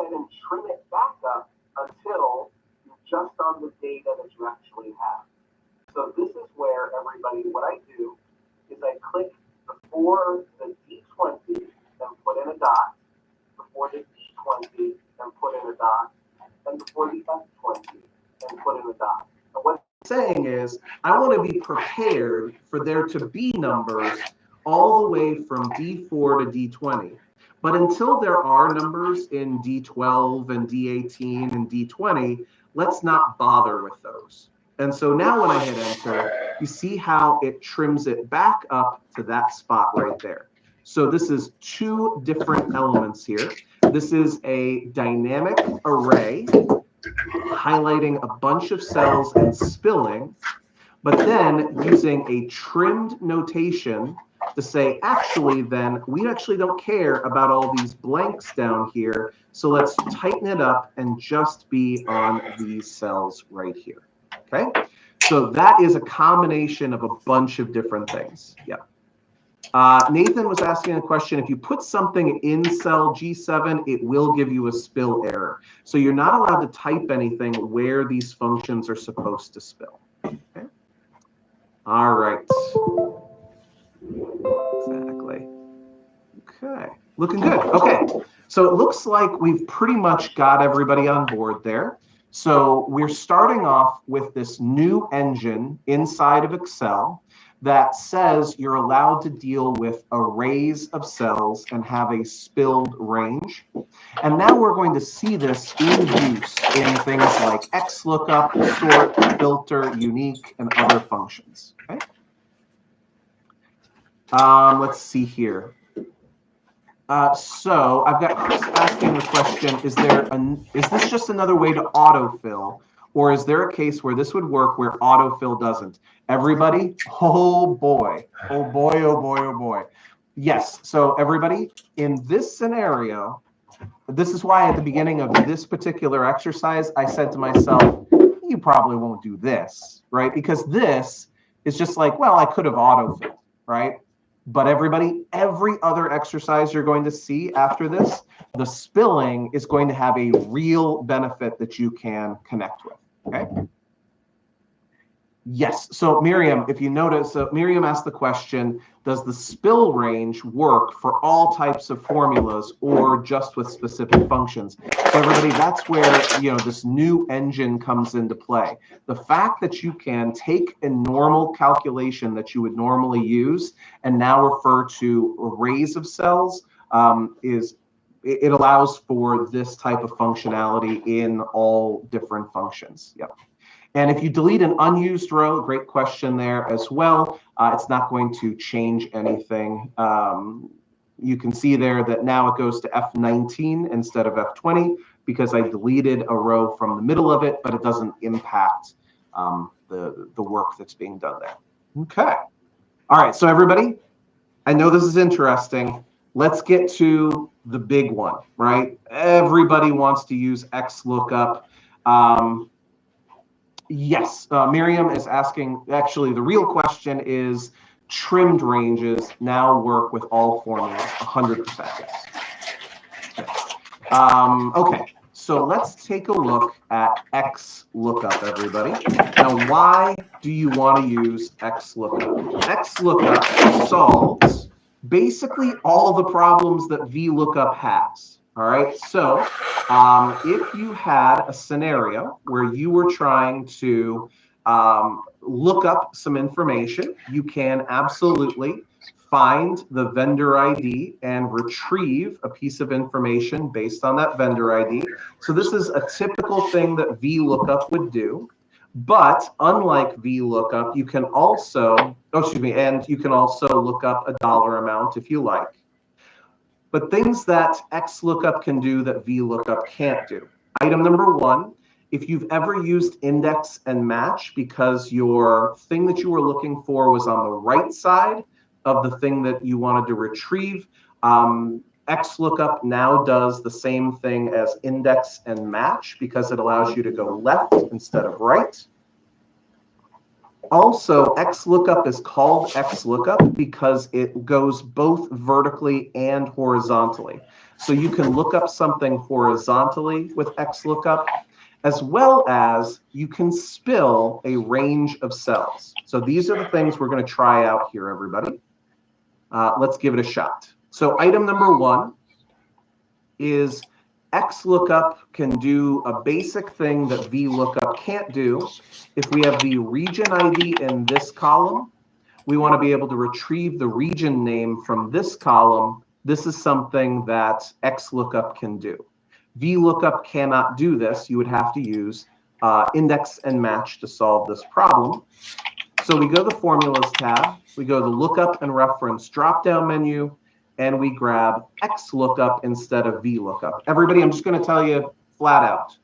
ahead and trim it back up until you're just on the data that you actually have. So this is where everybody, what I do is I click before the D20 and put in a dot, before the D20 and put in a dot, and before the F20 and put in a dot. And what I'm saying is I want to be prepared for there to be numbers all the way from D4 to D20. But until there are numbers in D12 and D18 and D20, let's not bother with those. And so now when I hit enter, you see how it trims it back up to that spot right there. So this is two different elements here. This is a dynamic array highlighting a bunch of cells and spilling, but then using a trimmed notation to say, actually, then we actually don't care about all these blanks down here. So let's tighten it up and just be on these cells right here. Okay, so that is a combination of a bunch of different things. Yeah. Nathan was asking a question. If you put something in cell G7, it will give you a spill error. So you're not allowed to type anything where these functions are supposed to spill. Okay. All right. Exactly. Okay. Looking good. Okay. So it looks like we've pretty much got everybody on board there. So we're starting off with this new engine inside of Excel that says you're allowed to deal with arrays of cells and have a spilled range. And now we're going to see this in use in things like XLOOKUP, sort, filter, unique, and other functions. Okay. Let's see here. So I've got Chris asking the question, is this just another way to autofill, or is there a case where this would work where autofill doesn't? Everybody, oh boy, oh boy, oh boy, oh boy. Yes, so everybody, in this scenario, this is why at the beginning of this particular exercise, I said to myself, you probably won't do this, right? Because this is just like, well, I could have autofilled, right? But everybody, every other exercise you're going to see after this, the spilling is going to have a real benefit that you can connect with, okay? Yes, so Miriam, if you notice, Miriam asked the question, does the spill range work for all types of formulas or just with specific functions? So everybody, that's where, this new engine comes into play. The fact that you can take a normal calculation that you would normally use and now refer to arrays of cells it allows for this type of functionality in all different functions. Yep. And if you delete an unused row, great question there as well, it's not going to change anything. You can see there that now it goes to F19 instead of F20 because I deleted a row from the middle of it, but it doesn't impact the work that's being done there. Okay. All right, so everybody, I know this is interesting. Let's get to the big one, right? Everybody wants to use XLOOKUP. Yes, Miriam is asking, actually, the real question is, trimmed ranges now work with all formulas, 100%, yes. Okay, so let's take a look at XLOOKUP, everybody. Now, why do you want to use XLOOKUP? XLOOKUP solves basically all the problems that VLOOKUP has. All right, so if you had a scenario where you were trying to look up some information, you can absolutely find the vendor ID and retrieve a piece of information based on that vendor ID. So this is a typical thing that VLOOKUP would do. But unlike VLOOKUP, you can also, and you can also look up a dollar amount if you like. But things that XLOOKUP can do that VLOOKUP can't do. Item number one, if you've ever used index and match because your thing that you were looking for was on the right side of the thing that you wanted to retrieve, XLOOKUP now does the same thing as index and match because it allows you to go left instead of right. Also, XLOOKUP is called XLOOKUP because it goes both vertically and horizontally. So you can look up something horizontally with XLOOKUP, as well as you can spill a range of cells. So these are the things we're going to try out here, everybody. Let's give it a shot. So item number 1 is XLOOKUP can do a basic thing that VLOOKUP can't do. If we have the region ID in this column, we want to be able to retrieve the region name from this column. This is something that XLOOKUP can do. VLOOKUP cannot do this. You would have to use index and match to solve this problem. So we go to the Formulas tab, we go to the Lookup and Reference drop-down menu, and we grab XLOOKUP instead of VLOOKUP. Everybody, I'm just going to tell you flat out,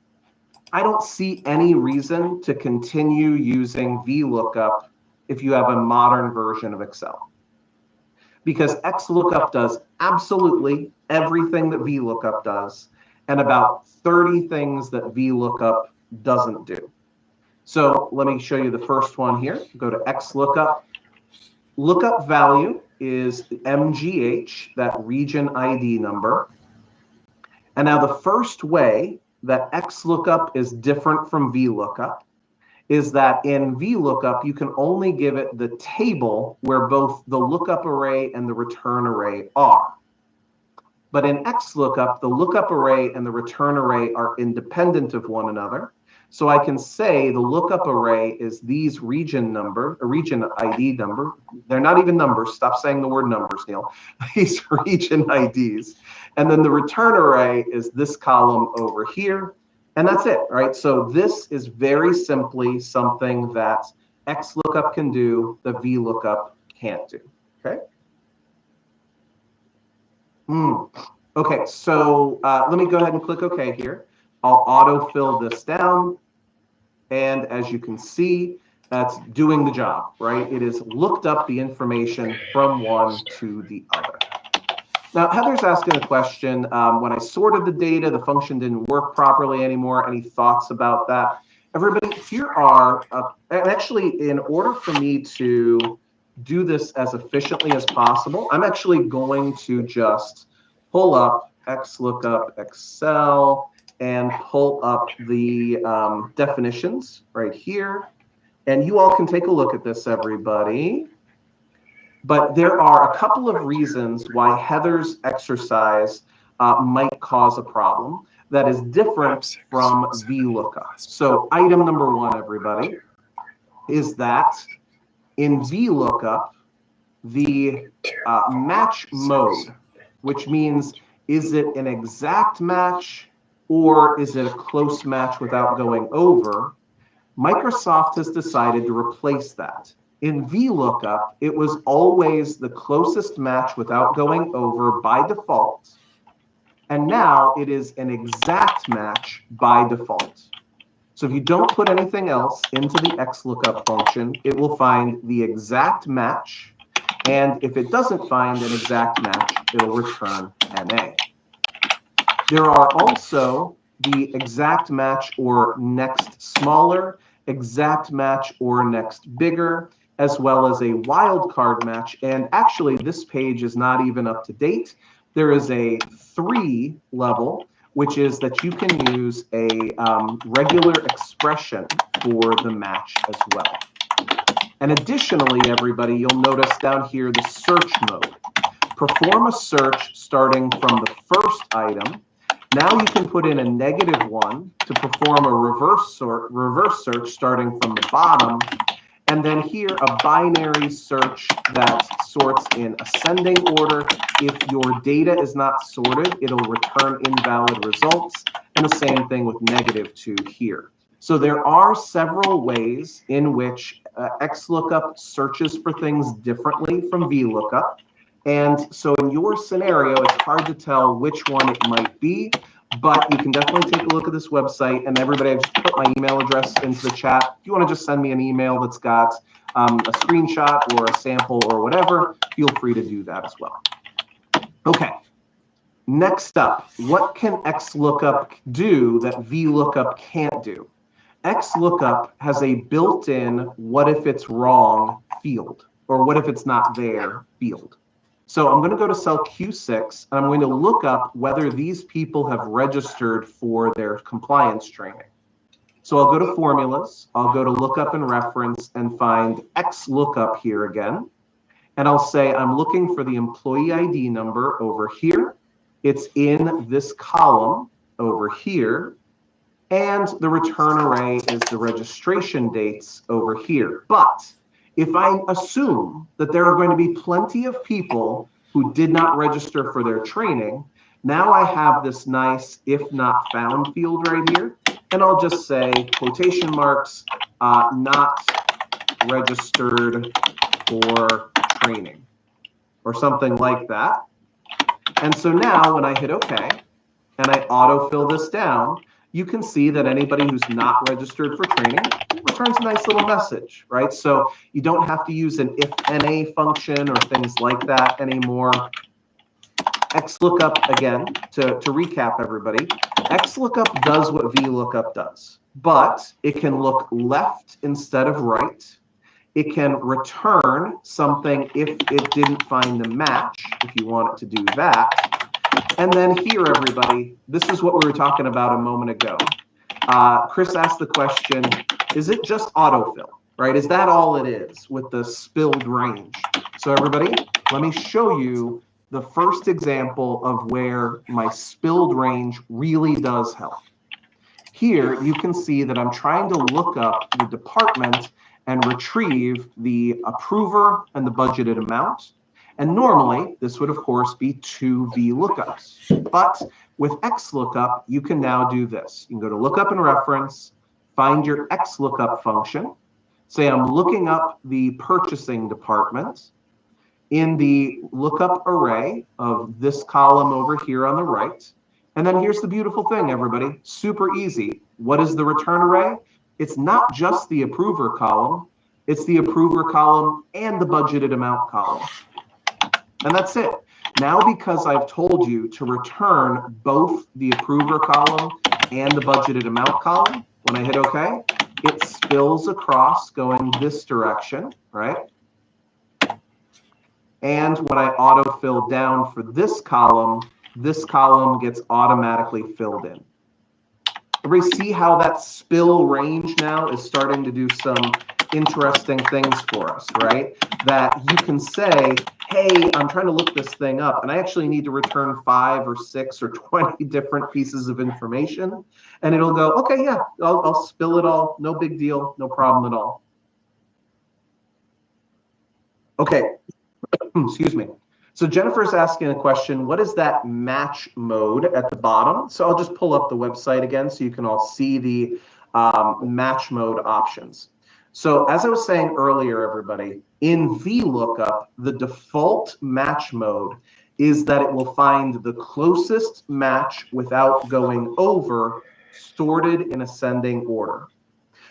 I don't see any reason to continue using VLOOKUP if you have a modern version of Excel. Because XLOOKUP does absolutely everything that VLOOKUP does, and about 30 things that VLOOKUP doesn't do. So let me show you the first one here. Go to XLOOKUP. Lookup value is MGH, that region ID number. And now the first way that XLOOKUP is different from VLOOKUP is that in VLOOKUP, you can only give it the table where both the lookup array and the return array are. But in XLOOKUP, the lookup array and the return array are independent of one another. So I can say the lookup array is these region ID number. They're not even numbers. Stop saying the word numbers, Neil. These region IDs. And then the return array is this column over here. And that's it, right? So this is very simply something that XLOOKUP can do that VLOOKUP can't do, okay? Okay, so let me go ahead and click OK here. I'll auto-fill this down. And as you can see, that's doing the job, right? It has looked up the information from one to the other. Now, Heather's asking a question. When I sorted the data, the function didn't work properly anymore. Any thoughts about that? Everybody, here are, and actually, in order for me to do this as efficiently as possible, I'm actually going to just pull up XLOOKUP Excel and pull up the definitions right here. And you all can take a look at this, everybody. But there are a couple of reasons why Heather's exercise might cause a problem that is different from VLOOKUP. So item number 1, everybody, is that in VLOOKUP, the match mode, which means is it an exact match or is it a close match without going over, Microsoft has decided to replace that. In VLOOKUP, it was always the closest match without going over by default. And now it is an exact match by default. So if you don't put anything else into the XLOOKUP function, it will find the exact match. And if it doesn't find an exact match, it'll return NA. There are also the exact match or next smaller, exact match or next bigger, as well as a wildcard match. And actually, this page is not even up to date. There is a 3 level, which is that you can use a regular expression for the match as well. And additionally, everybody, you'll notice down here the search mode. Perform a search starting from the first item. Now you can put in a -1 to perform a reverse search starting from the bottom. And then here, a binary search that sorts in ascending order. If your data is not sorted, it'll return invalid results. And the same thing with -2 here. So there are several ways in which XLOOKUP searches for things differently from VLOOKUP. And so in your scenario, it's hard to tell which one it might be, but you can definitely take a look at this website. And everybody, I've just put my email address into the chat. If you want to just send me an email that's got a screenshot or a sample or whatever, feel free to do that as well. Okay, next up, what can XLOOKUP do that VLOOKUP can't do? XLOOKUP has a built-in what if it's wrong field, or what if it's not there field. So I'm going to go to cell Q6, and I'm going to look up whether these people have registered for their compliance training. So I'll go to formulas, I'll go to lookup and reference and find XLOOKUP here again. And I'll say I'm looking for the employee ID number over here. It's in this column over here. And the return array is the registration dates over here. But if I assume that there are going to be plenty of people who did not register for their training, now I have this nice if not found field right here. And I'll just say quotation marks, not registered for training or something like that. And so now when I hit OK and I autofill this down, you can see that anybody who's not registered for training returns a nice little message, right? So you don't have to use an if NA function or things like that anymore. XLOOKUP, again, to recap everybody, XLOOKUP does what VLOOKUP does, but it can look left instead of right. It can return something if it didn't find the match, if you want it to do that. And then here, everybody, this is what we were talking about a moment ago. Chris asked the question, is it just autofill, right? Is that all it is with the spilled range? So everybody, let me show you the first example of where my spilled range really does help. Here, you can see that I'm trying to look up the department and retrieve the approver and the budgeted amount. And normally, this would, of course, be 2 VLOOKUPs. But with XLOOKUP, you can now do this. You can go to lookup and reference, find your XLOOKUP function, say I'm looking up the purchasing department in the lookup array of this column over here on the right. And then here's the beautiful thing, everybody. Super easy. What is the return array? It's not just the approver column. It's the approver column and the budgeted amount column. And that's it. Now, because I've told you to return both the approver column and the budgeted amount column, when I hit OK, it spills across going this direction, right? And when I autofill down for this column gets automatically filled in. Everybody see how that spill range now is starting to do some interesting things for us, right? That you can say, hey, I'm trying to look this thing up, and I actually need to return 5 or 6 or 20 different pieces of information. And it'll go, okay, yeah, I'll spill it all. No big deal. No problem at all. Okay, excuse me. So Jennifer's asking a question, what is that match mode at the bottom? So I'll just pull up the website again so you can all see the match mode options. So as I was saying earlier, everybody, in VLOOKUP, the default match mode is that it will find the closest match without going over, sorted in ascending order,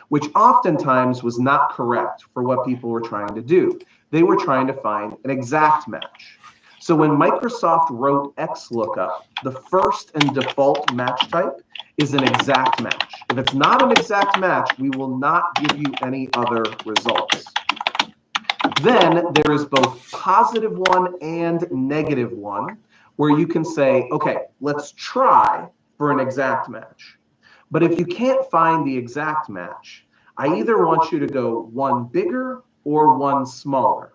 which oftentimes was not correct for what people were trying to do. They were trying to find an exact match. So when Microsoft wrote XLOOKUP, the first and default match type is an exact match. If it's not an exact match, we will not give you any other results. Then there is both +1 and -1, where you can say, okay, let's try for an exact match. But if you can't find the exact match, I either want you to go 1 bigger or 1 smaller.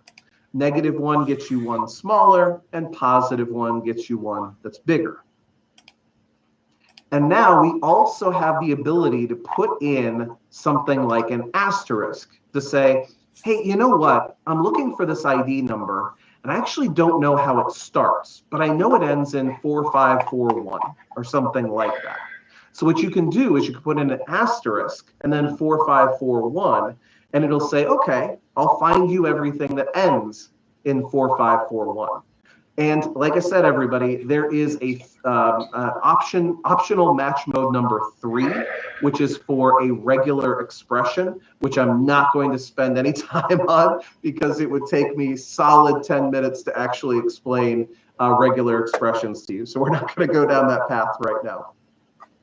-1 gets you 1 smaller, and +1 gets you 1 that's bigger. And now we also have the ability to put in something like an asterisk to say, hey, you know what? I'm looking for this ID number, and I actually don't know how it starts, but I know it ends in 4541 or something like that. So what you can do is you can put in an asterisk and then 4541, and it'll say, okay, I'll find you everything that ends in 4541. And like I said, everybody, there is a optional match mode number 3, which is for a regular expression, which I'm not going to spend any time on because it would take me solid 10 minutes to actually explain regular expressions to you. So we're not going to go down that path right now.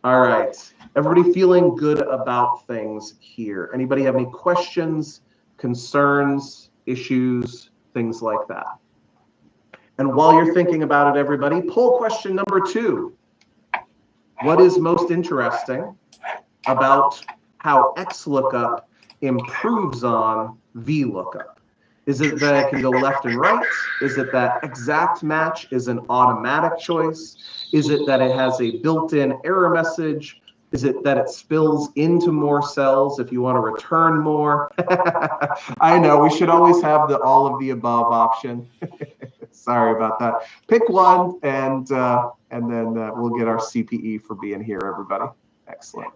All right. Everybody feeling good about things here? Anybody have any questions, concerns, issues, things like that? And while you're thinking about it, everybody, poll question number 2. What is most interesting about how XLOOKUP improves on VLOOKUP? Is it that it can go left and right? Is it that exact match is an automatic choice? Is it that it has a built-in error message? Is it that it spills into more cells if you want to return more? I know, we should always have the all of the above option. Sorry about that. Pick one, and then we'll get our CPE for being here, everybody. Excellent.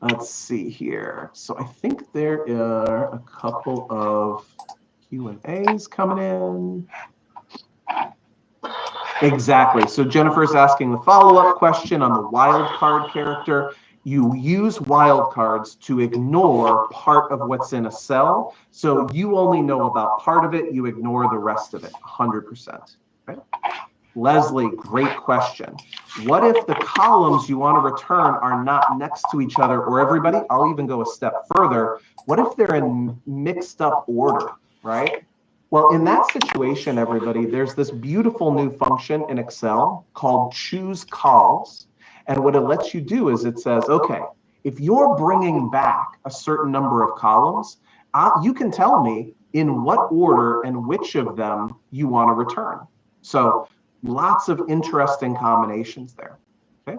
Let's see here. So I think there are a couple of Q&As coming in. Exactly. So Jennifer's asking the follow-up question on the wildcard character. You use wildcards to ignore part of what's in a cell. So you only know about part of it. You ignore the rest of it, 100%. Right? Leslie, great question. What if the columns you want to return are not next to each other? Or everybody, I'll even go a step further. What if they're in mixed up order, right? Well, in that situation, everybody, there's this beautiful new function in Excel called choose calls. And what it lets you do is it says, okay, if you're bringing back a certain number of columns, you can tell me in what order and which of them you want to return. So lots of interesting combinations there. Okay.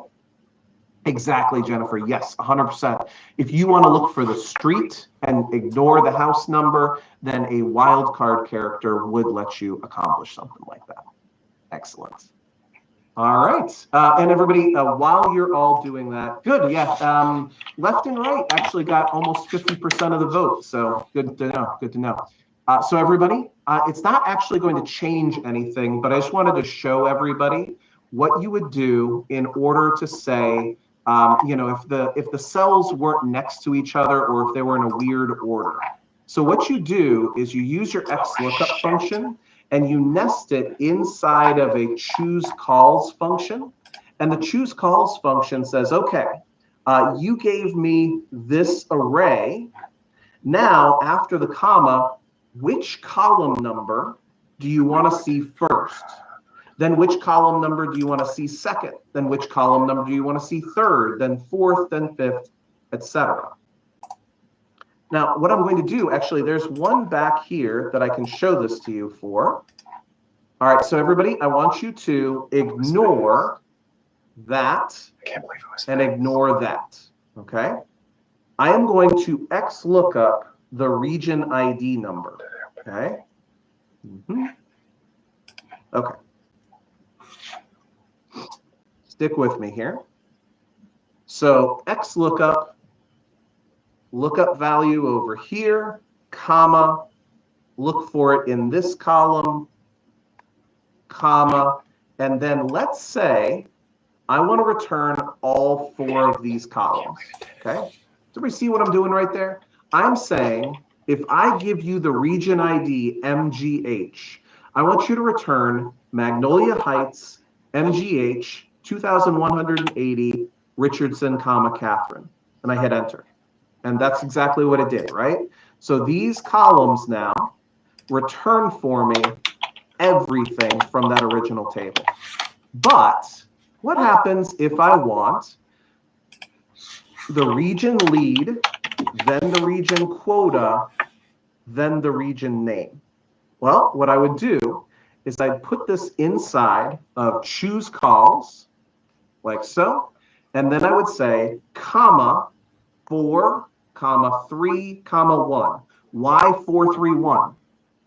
Exactly, Jennifer. Yes, 100%. If you want to look for the street and ignore the house number, then a wildcard character would let you accomplish something like that. Excellent. All right. And everybody, while you're all doing that, good. Yeah. Left and right actually got almost 50% of the vote. So good to know. Good to know. So everybody, it's not actually going to change anything, but I just wanted to show everybody what you would do in order to say, you know, if the cells weren't next to each other or if they were in a weird order. So what you do is you use your XLOOKUP function and you nest it inside of a choose calls function. And the choose calls function says, okay, you gave me this array. Now, after the comma, which column number do you want to see first? Then which column number do you want to see second? Then which column number do you want to see third? Then fourth, then fifth, etc. Now, what I'm going to do, actually, there's one back here that I can show this to you for. All right, so everybody, I want you to ignore that and ignore that, okay? I am going to XLOOKUP the region ID number, okay? Okay. Stick with me here. So XLOOKUP, lookup value over here, comma, look for it in this column, comma, and then let's say I want to return all 4 of these columns, okay? Does everybody see what I'm doing right there? I'm saying if I give you the region ID MGH, I want you to return Magnolia Heights, MGH, 2180, Richardson, comma, Catherine. And I hit enter. And that's exactly what it did, right? So these columns now return for me everything from that original table. But what happens if I want the region lead, then the region quota, then the region name? Well, what I would do is I'd put this inside of choose calls, like so, and then I would say, comma, 4, comma, 3, comma, 1. Why 4, 3, 1?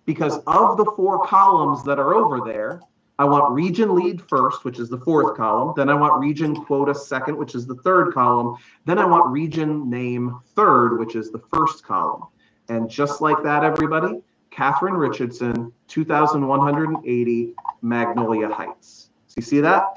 Because of the 4 columns that are over there, I want region lead first, which is the 4th column. Then I want region quota second, which is the 3rd column. Then I want region name 3rd, which is the 1st column. And just like that, everybody, Catherine Richardson, 2180, Magnolia Heights. So you see that?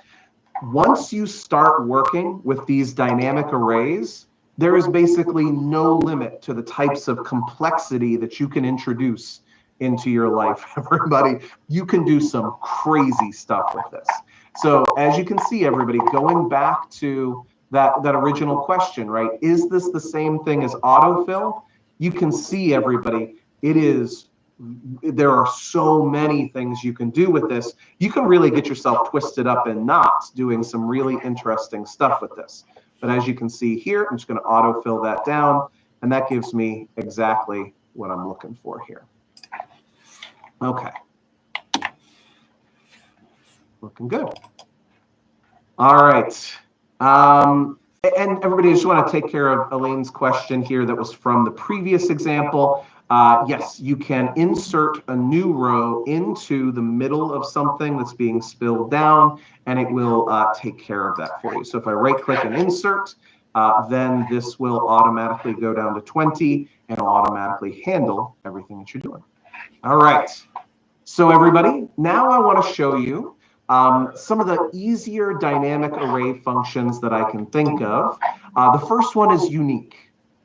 Once you start working with these dynamic arrays, there is basically no limit to the types of complexity that you can introduce into your life, everybody. You can do some crazy stuff with this. So as you can see, everybody, going back to that original question, right? Is this the same thing as autofill? You can see, everybody, it is there are so many things you can do with this. You can really get yourself twisted up in knots doing some really interesting stuff with this. But as you can see here, I'm just going to autofill that down, and that gives me exactly what I'm looking for here. Okay. Looking good. All right. And everybody, I just want to take care of Elaine's question here that was from the previous example. Yes, you can insert a new row into the middle of something that's being spilled down, and it will take care of that for you. So if I right-click and insert, then this will automatically go down to 20, and it'll automatically handle everything that you're doing. All right. So everybody, now I want to show you some of the easier dynamic array functions that I can think of. The first one is unique.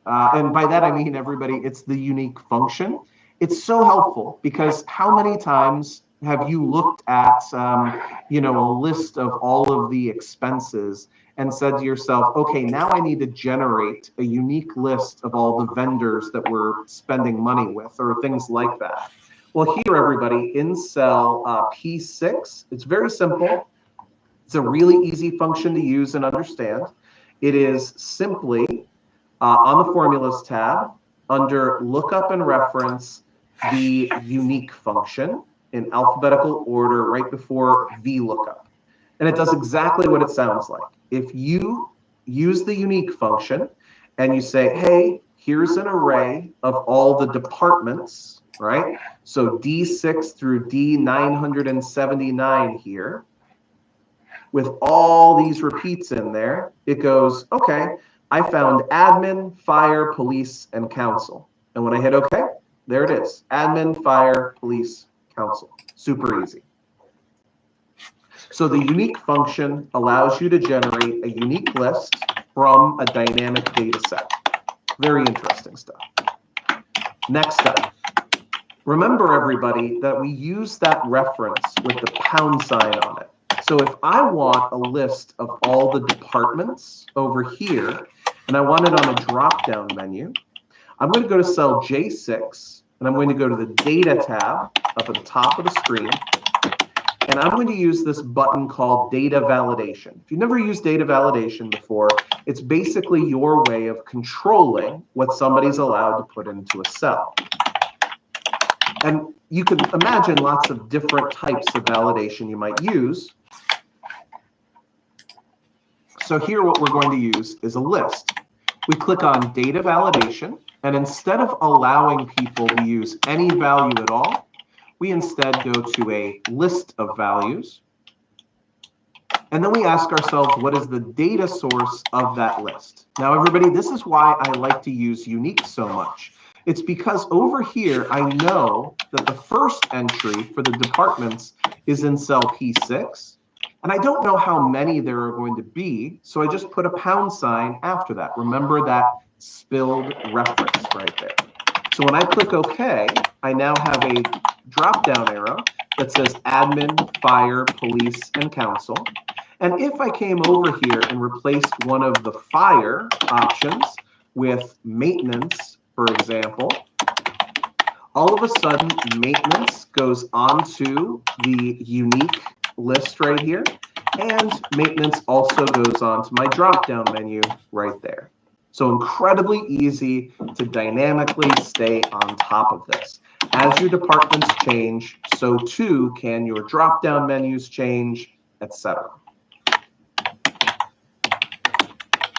And by that I mean, everybody, it's the unique function. It's so helpful because how many times have you looked at a list of all of the expenses and said to yourself, okay, now I need to generate a unique list of all the vendors that we're spending money with, or things like that. Well, here, everybody, in cell P6, it's very simple. It's a really easy function to use and understand. It is simply on the Formulas tab, under Lookup and Reference, the unique function in alphabetical order right before VLOOKUP. And it does exactly what it sounds like. If you use the unique function and you say, hey, here's an array of all the departments, right? So D6 through D979 here, with all these repeats in there, it goes, okay, I found admin, fire, police, and council. And when I hit OK, there it is. Admin, fire, police, council. Super easy. So the unique function allows you to generate a unique list from a dynamic data set. Very interesting stuff. Next up. Remember, everybody, that we use that reference with the pound sign on it. So if I want a list of all the departments over here, and I want it on a drop-down menu, I'm going to go to cell J6, and I'm going to go to the Data tab up at the top of the screen, and I'm going to use this button called Data Validation. If you've never used Data Validation before, it's basically your way of controlling what somebody's allowed to put into a cell. And you can imagine lots of different types of validation you might use. So here what we're going to use is a list. We click on Data Validation, and instead of allowing people to use any value at all, we instead go to a list of values. And then we ask ourselves, what is the data source of that list? Now, everybody, this is why I like to use unique so much. It's because over here, I know that the first entry for the departments is in cell P6, and I don't know how many there are going to be, so I just put a pound sign after that. Remember that spilled reference right there. So when I click OK, I now have a drop-down arrow that says admin, fire, police, and council. And if I came over here and replaced one of the fire options with maintenance, for example, all of a sudden maintenance goes onto the unique list right here, and maintenance also goes onto my drop-down menu right there. So incredibly easy to dynamically stay on top of this. As your departments change, so too can your drop-down menus change, etc.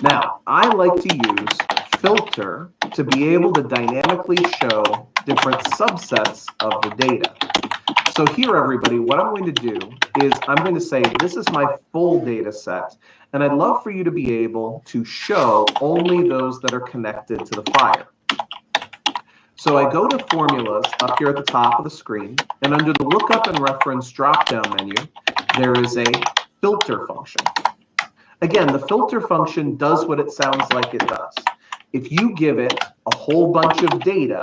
Now, I like to use filter to be able to dynamically show different subsets of the data. So here, everybody, what I'm going to do is I'm going to say this is my full data set, and I'd love for you to be able to show only those that are connected to the fire. So I go to Formulas up here at the top of the screen, and under the Lookup and Reference drop-down menu, there is a filter function. Again, the filter function does what it sounds like it does. If you give it a whole bunch of data,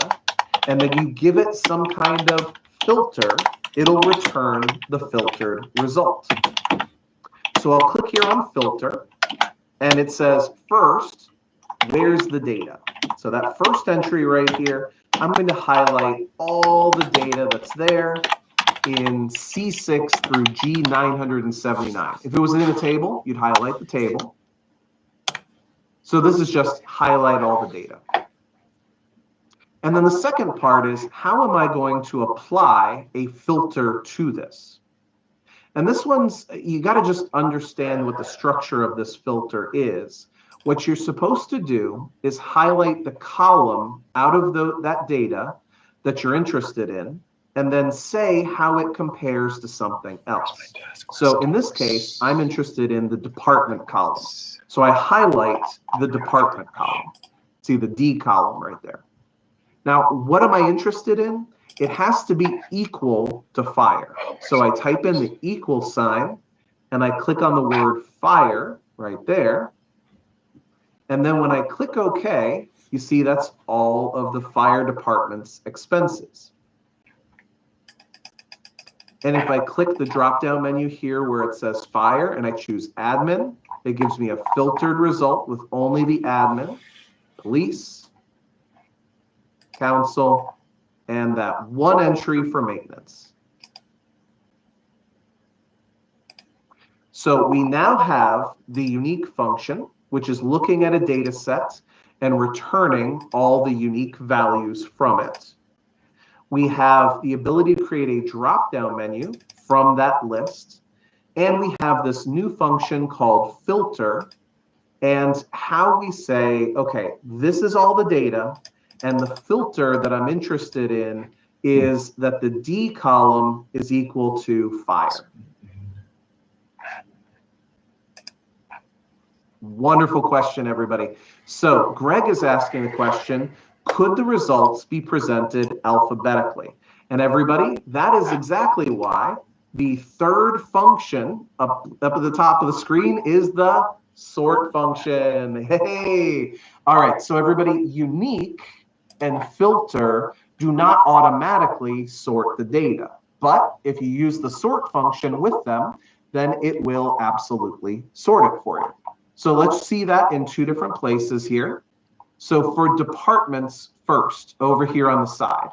and then you give it some kind of filter, it'll return the filtered result. So I'll click here on Filter, and it says, first, where's the data? So that first entry right here, I'm going to highlight all the data that's there in C6 through G979. If it was in a table, you'd highlight the table. So this is just highlight all the data. And then the second part is, how am I going to apply a filter to this? And this one's, you got to just understand what the structure of this filter is. What you're supposed to do is highlight the column out of that data that you're interested in, and then say how it compares to something else. So in this case, I'm interested in the department column. So I highlight the department column. See the D column right there. Now, what am I interested in? It has to be equal to fire. So I type in the equal sign, and I click on the word fire right there. And then when I click OK, you see that's all of the fire department's expenses. And if I click the drop-down menu here where it says fire and I choose admin, it gives me a filtered result with only the admin, police, council, and that one entry for maintenance. So we now have the unique function, which is looking at a data set and returning all the unique values from it. We have the ability to create a drop-down menu from that list. And we have this new function called filter, and how we say, okay, this is all the data, and the filter that I'm interested in is that the D column is equal to fire. Wonderful question, everybody. So Greg is asking the question, could the results be presented alphabetically? And everybody, that is exactly why the third function up at the top of the screen is the sort function. Hey, all right, so everybody, unique and filter do not automatically sort the data. But if you use the sort function with them, then it will absolutely sort it for you. So let's see that in two different places here. So for departments first, over here on the side.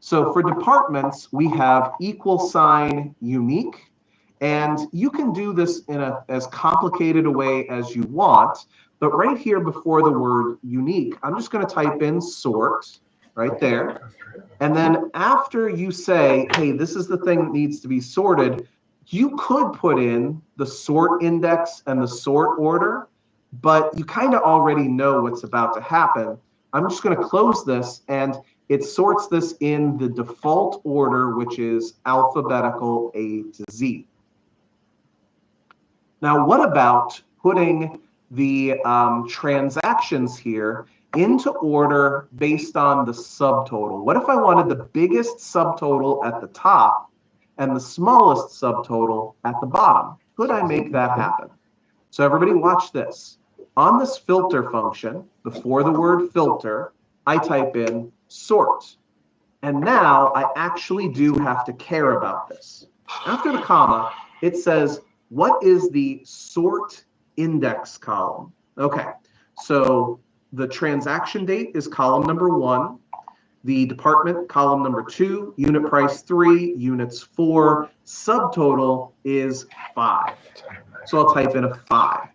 So for departments, we have equal sign unique, and you can do this in as complicated a way as you want, but right here before the word unique, I'm just going to type in sort right there. And then after you say, hey, this is the thing that needs to be sorted, you could put in the sort index and the sort order, but you kind of already know what's about to happen. I'm just going to close this, and it sorts this in the default order, which is alphabetical A to Z. Now, what about putting the transactions here into order based on the subtotal? What if I wanted the biggest subtotal at the top and the smallest subtotal at the bottom? Could I make that happen? So everybody watch this. On this filter function, before the word filter, I type in sort. And now I actually do have to care about this. After the comma, it says, what is the sort index column? Okay, so the transaction date is column number 1. The department, column number 2, unit price 3, units 4, subtotal is 5. So I'll type in a 5.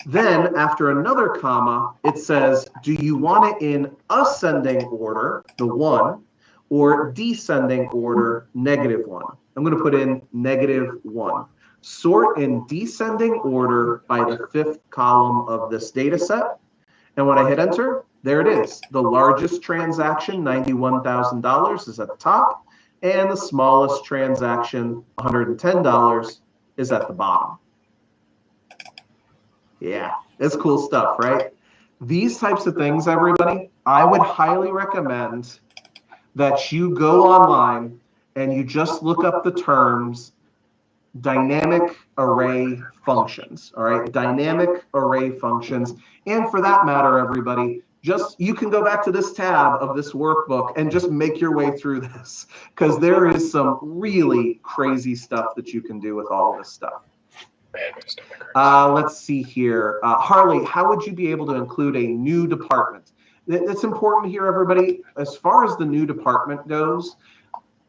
Then after another comma, it says, do you want it in ascending order, the 1, or descending order, -1? I'm going to put in -1. Sort in descending order by the 5th column of this data set. And when I hit enter, there it is. The largest transaction, $91,000, is at the top, and the smallest transaction, $110, is at the bottom. Yeah, it's cool stuff, right? These types of things, everybody, I would highly recommend that you go online and you just look up the terms dynamic array functions, all right? Dynamic array functions. And for that matter, everybody, just you can go back to this tab of this workbook and just make your way through this, because there is some really crazy stuff that you can do with all of this stuff. Let's see here. Harley, how would you be able to include a new department? It's important here, everybody, as far as the new department goes.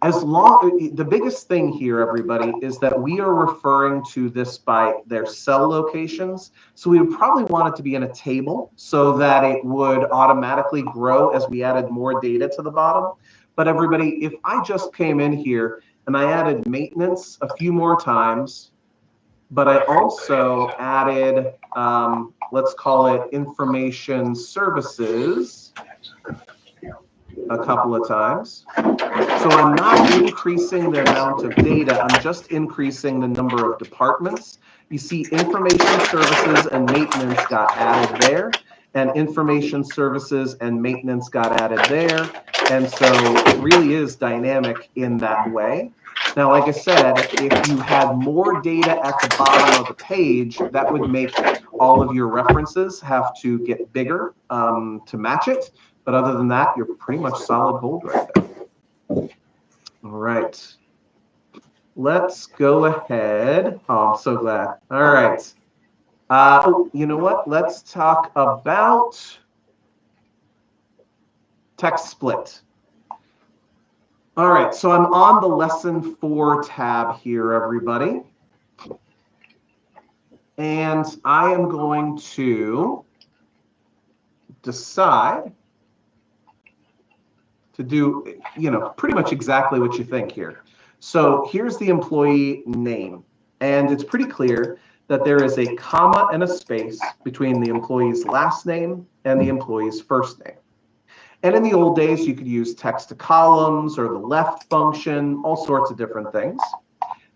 The biggest thing here, everybody, is that we are referring to this by their cell locations. So we would probably want it to be in a table so that it would automatically grow as we added more data to the bottom. But everybody, if I just came in here and I added maintenance a few more times, but I also added, let's call it information services a couple of times. So I'm not increasing the amount of data, I'm just increasing the number of departments. You see information services and maintenance got added there, and information services and maintenance got added there. And so it really is dynamic in that way. Now, like I said, if you had more data at the bottom of the page, that would make all of your references have to get bigger to match it. But other than that, you're pretty much solid gold right there. All right. Let's go ahead. Oh, I'm so glad. All right. Oh, you know what? Let's talk about text split. All right, so I'm on the lesson 4 tab here, everybody. And I am going to decide to do, pretty much exactly what you think here. So here's the employee name, and it's pretty clear that there is a comma and a space between the employee's last name and the employee's first name. And in the old days, you could use text to columns or the left function, all sorts of different things.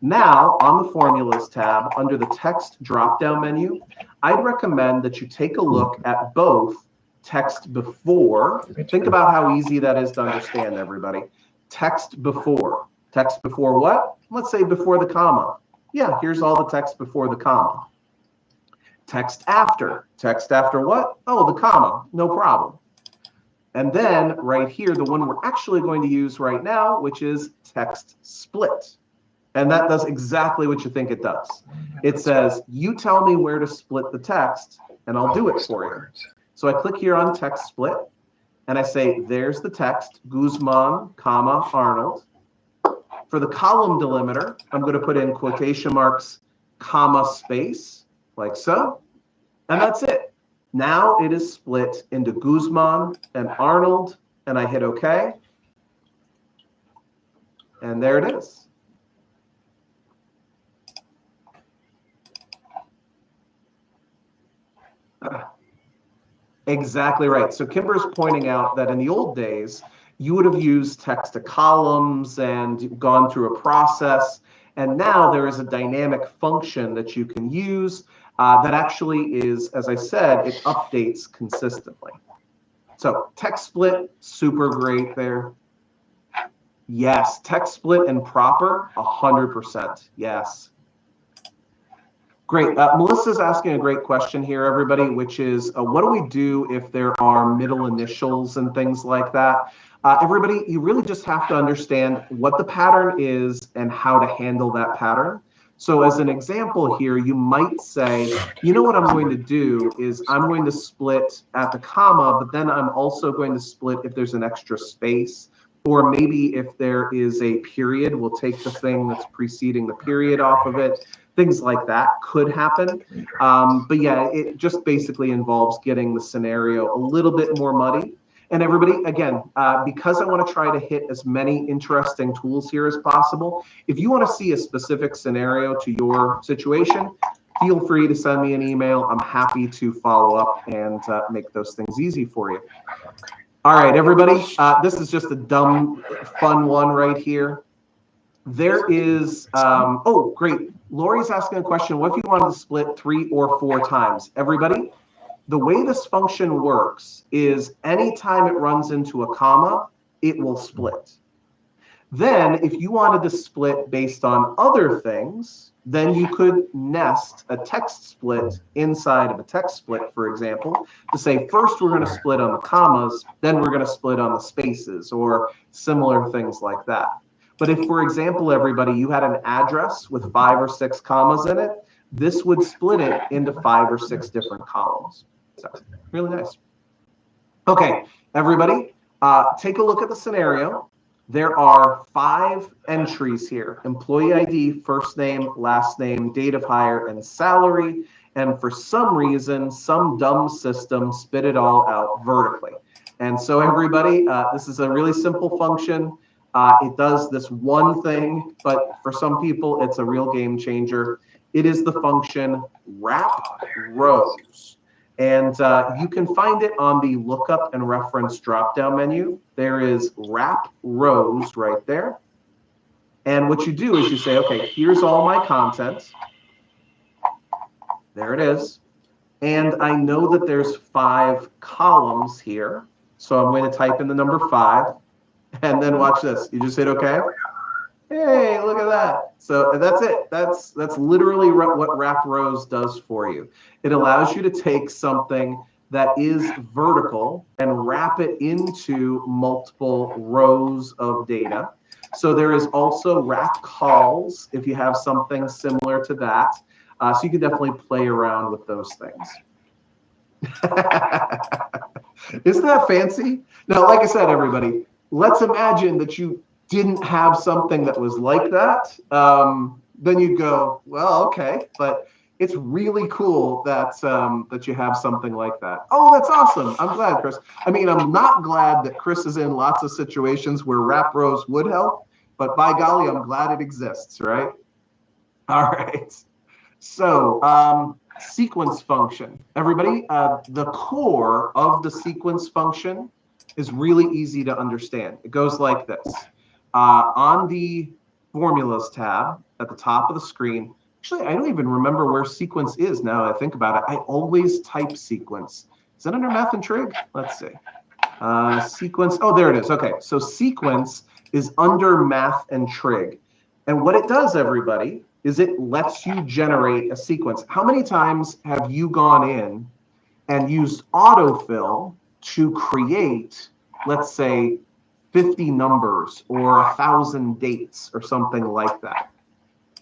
Now, on the Formulas tab, under the text drop-down menu, I'd recommend that you take a look at both text before. Think about how easy that is to understand, everybody. Text before. Text before what? Let's say before the comma. Yeah, here's all the text before the comma. Text after. Text after what? Oh, the comma. No problem. And then right here, the one we're actually going to use right now, which is text split. And that does exactly what you think it does. It says, you tell me where to split the text, and I'll do it for you. So I click here on text split, and I say, there's the text, Guzman, comma, Arnold. For the column delimiter, I'm going to put in quotation marks, comma, space, like so. And that's it. Now it is split into Guzman and Arnold, and I hit OK. And there it is. Exactly right. So Kimber's pointing out that in the old days, you would have used text to columns and gone through a process. And now there is a dynamic function that you can use that actually is, as I said, it updates consistently. So text split, super great there. Yes, text split and proper, 100%. Yes. Great. Melissa's asking a great question here, everybody, which is, what do we do if there are middle initials and things like that? Everybody, you really just have to understand what the pattern is and how to handle that pattern. So as an example here, you might say, you know what I'm going to do is I'm going to split at the comma, but then I'm also going to split if there's an extra space. Or maybe if there is a period, we'll take the thing that's preceding the period off of it. Things like that could happen. But yeah, it just basically involves getting the scenario a little bit more muddy. And everybody, again, because I want to try to hit as many interesting tools here as possible, if you want to see a specific scenario to your situation, feel free to send me an email. I'm happy to follow up and make those things easy for you. All right, everybody, this is just a dumb, fun one right here. There is, oh, great. Lori's asking a question. What if you wanted to split 3 or 4 times? Everybody, the way this function works is anytime it runs into a comma, it will split. Then if you wanted to split based on other things, then you could nest a text split inside of a text split, for example, to say, first we're going to split on the commas, then we're going to split on the spaces, or similar things like that. But if, for example, everybody, you had an address with 5 or 6 commas in it, this would split it into 5 or 6 different columns. So really nice. Okay, everybody, take a look at the scenario. There are 5 entries here: employee ID, first name, last name, date of hire, and salary. And for some reason, some dumb system spit it all out vertically. And so everybody, this is a really simple function. It does this one thing, but for some people, it's a real game changer. It is the function wrap rows. And you can find it on the lookup and reference drop-down menu. There is wrap rows right there. And what you do is you say, okay, here's all my content. There it is. And I know that there's 5 columns here. So I'm going to type in the number 5. And then watch this. You just hit OK. Hey, look at that. So that's it. That's literally what wrap rows does for you. It allows you to take something that is vertical and wrap it into multiple rows of data. So there is also wrap calls if you have something similar to that. So you can definitely play around with those things. Isn't that fancy? Now, like I said, everybody, let's imagine that you didn't have something that was like that. Then you'd go, well, okay, but it's really cool that that you have something like that. Oh, that's awesome. I'm glad, Chris. I mean, I'm not glad that Chris is in lots of situations where wrap rows would help, but by golly, I'm glad it exists, right? All right. So sequence function. Everybody, the core of the sequence function is really easy to understand. It goes like this. On the formulas tab at the top of the screen, actually, I don't even remember where sequence is now that I think about it. I always type sequence. Is that under math and trig? Let's see. Sequence. Oh, there it is. Okay. So sequence is under math and trig. And what it does, everybody, is it lets you generate a sequence. How many times have you gone in and used autofill to create, let's say, 50 numbers or 1,000 dates or something like that?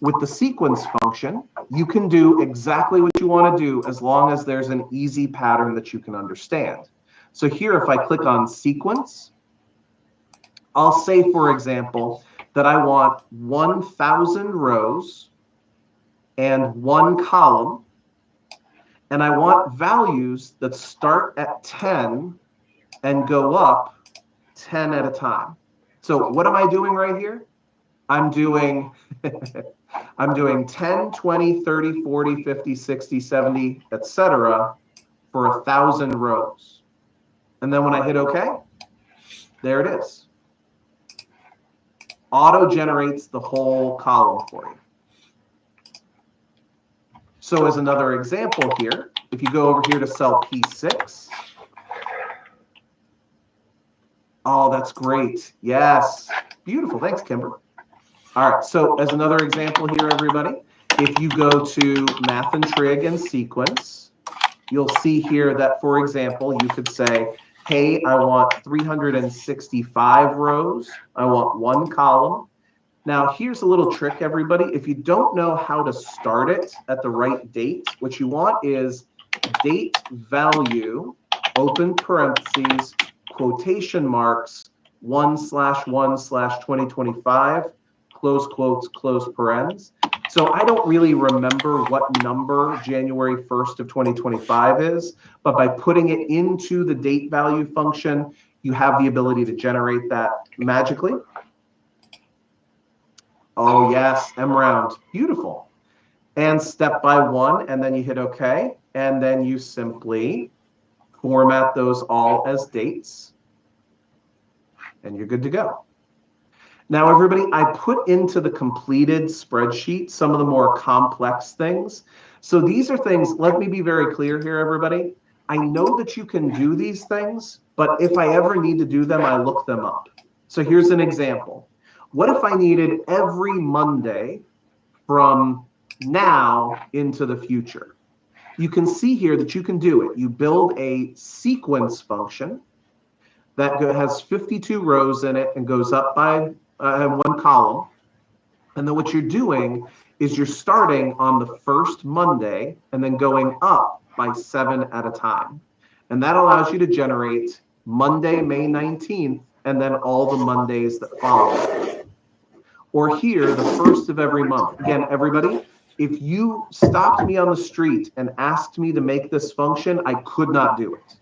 With the sequence function, you can do exactly what you want to do as long as there's an easy pattern that you can understand. So here, if I click on sequence, I'll say, for example, that I want 1,000 rows and 1 column, and I want values that start at 10 and go up 10 at a time. So what am I doing right here? I'm doing I'm doing 10, 20, 30, 40, 50, 60, 70, etc. for 1,000 rows. And then when I hit OK, there it is. Auto generates the whole column for you. So as another example here, if you go over here to cell P6, oh, that's great. Yes. Beautiful. Thanks, Kimber. All right. So as another example here, everybody, if you go to math and trig and sequence, you'll see here that, for example, you could say, hey, I want 365 rows. I want 1 column. Now, here's a little trick, everybody. If you don't know how to start it at the right date, what you want is date value, open parentheses, quotation marks, 1/1/2025, close quotes, close parens. So I don't really remember what number January 1st of 2025 is, but by putting it into the date value function, you have the ability to generate that magically. Oh, yes, M round. Beautiful. And step by 1, and then you hit OK. And then you simply format those all as dates. And you're good to go. Now, everybody, I put into the completed spreadsheet some of the more complex things. So these are things, let me be very clear here, everybody. I know that you can do these things, but if I ever need to do them, I look them up. So here's an example. What if I needed every Monday from now into the future? You can see here that you can do it. You build a sequence function that has 52 rows in it and goes up by 1 column. And then what you're doing is you're starting on the first Monday and then going up by 7 at a time. And that allows you to generate Monday, May 19th, and then all the Mondays that follow. Or here, the first of every month. Again, everybody, if you stopped me on the street and asked me to make this function, I could not do it.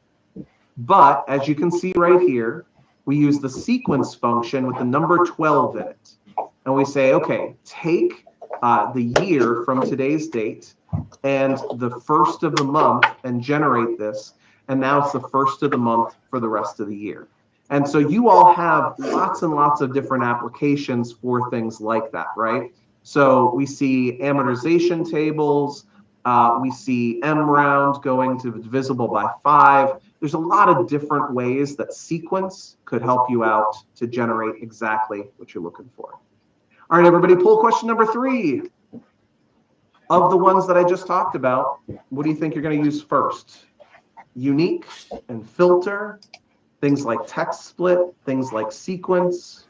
But as you can see right here, we use the sequence function with the number 12 in it. And we say, okay, take the year from today's date and the first of the month and generate this. And now it's the first of the month for the rest of the year. And so you all have lots and lots of different applications for things like that, right? So we see amortization tables, we see mRound going to divisible by 5. There's a lot of different ways that sequence could help you out to generate exactly what you're looking for. All right, everybody, poll question number 3. Of the ones that I just talked about, what do you think you're going to use first? Unique and filter, things like text split, things like sequence.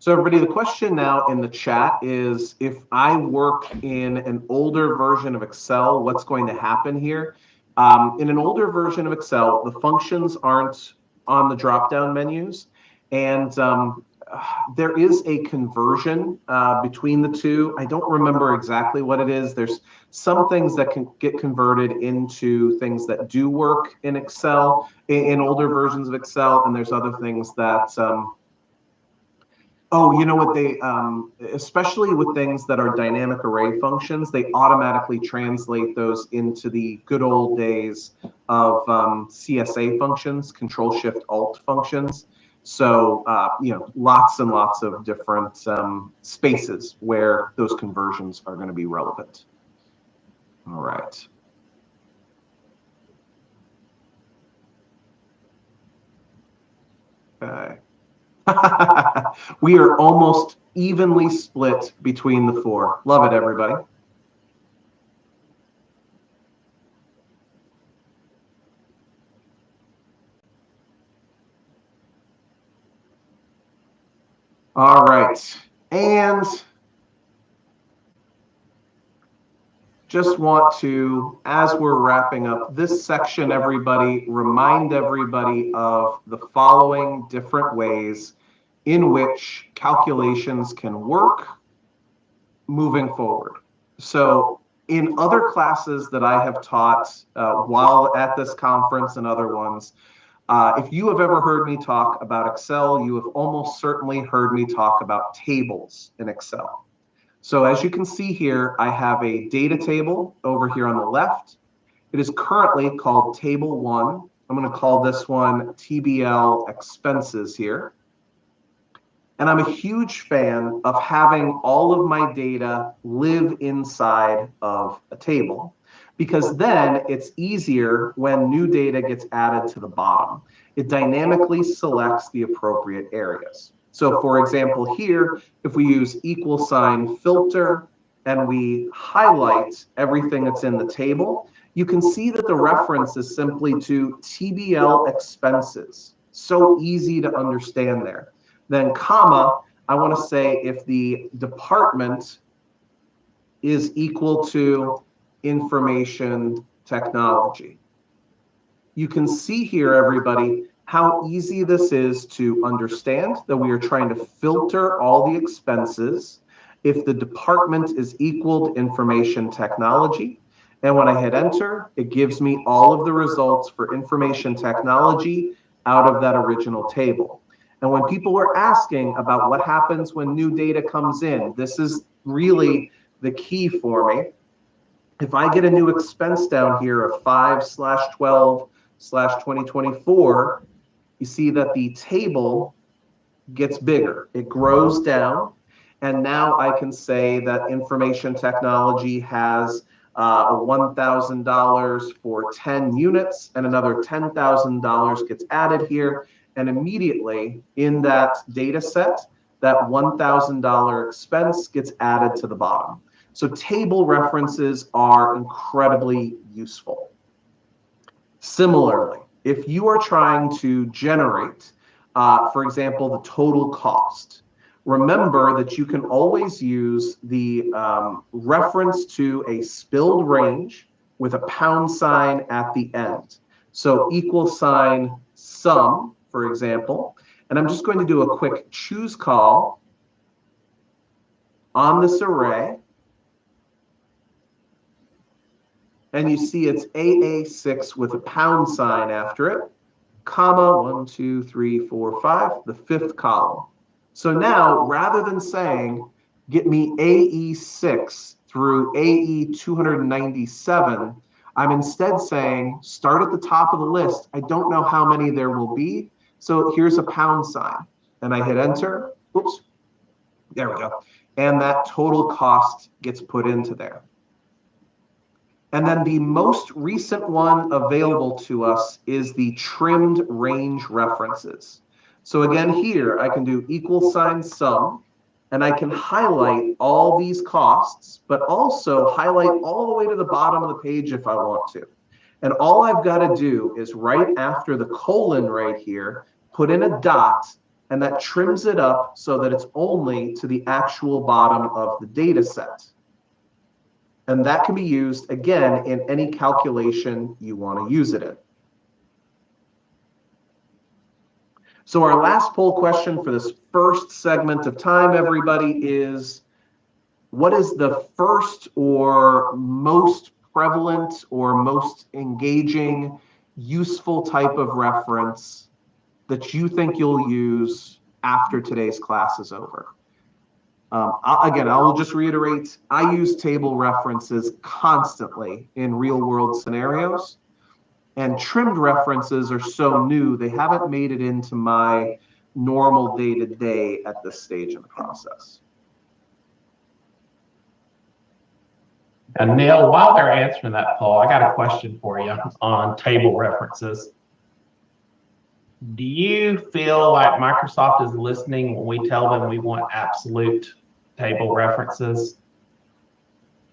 So everybody, the question now in the chat is, if I work in an older version of Excel, what's going to happen here? In an older version of Excel, the functions aren't on the drop-down menus, and there is a conversion between the two. I don't remember exactly what it is. There's some things that can get converted into things that do work in Excel, in older versions of Excel, and there's other things that oh, you know what, they, especially with things that are dynamic array functions, they automatically translate those into the good old days of CSA functions, Control-Shift-Alt functions. So, you know, lots and lots of different spaces where those conversions are going to be relevant. All right. Okay. We are almost evenly split between the 4. Love it, everybody. All right. And just want to, as we're wrapping up this section, everybody, remind everybody of the following different ways in which calculations can work moving forward. So in other classes that I have taught while at this conference and other ones, if you have ever heard me talk about Excel, you have almost certainly heard me talk about tables in Excel. So as you can see here, I have a data table over here on the left. It is currently called Table 1. I'm going to call this one TBL Expenses here. And I'm a huge fan of having all of my data live inside of a table, because then it's easier when new data gets added to the bottom. It dynamically selects the appropriate areas. So for example, here, if we use equal sign filter and we highlight everything that's in the table, you can see that the reference is simply to TBL expenses. So easy to understand there. Then comma, I want to say if the department is equal to information technology. You can see here, everybody, how easy this is to understand, that we are trying to filter all the expenses if the department is equal to information technology. And when I hit enter, it gives me all of the results for information technology out of that original table. And when people are asking about what happens when new data comes in, this is really the key for me. If I get a new expense down here of 5/12/2024, you see that the table gets bigger. It grows down. And now I can say that information technology has $1,000 for 10 units, and another $10,000 gets added here. And immediately in that data set, that $1,000 expense gets added to the bottom. So table references are incredibly useful. Similarly, if you are trying to generate for example, the total cost. Remember that you can always use the reference to a spilled range with a pound sign at the end. So equal sign sum, for example, and I'm just going to do a quick choose call on this array. And you see it's AA6 with a pound sign after it, comma, 1, 2, 3, 4, 5, the fifth column. So now, rather than saying, get me AE6 through AE297, I'm instead saying, start at the top of the list. I don't know how many there will be, so here's a pound sign. And I hit enter. Oops. There we go. And that total cost gets put into there. And then the most recent one available to us is the trimmed range references. So again, here I can do equal sign sum, and I can highlight all these costs, but also highlight all the way to the bottom of the page if I want to. And all I've got to do is right after the colon right here, put in a dot, and that trims it up so that it's only to the actual bottom of the data set. And that can be used, again, in any calculation you want to use it in. So our last poll question for this first segment of time, everybody, is what is the first or most prevalent or most engaging, useful type of reference that you think you'll use after today's class is over? Again, I will just reiterate, I use table references constantly in real world scenarios, and trimmed references are so new, they haven't made it into my normal day-to-day at this stage in the process. And Neil, while they're answering that, Paul, I got a question for you on table references. Do you feel like Microsoft is listening when we tell them we want absolute table references?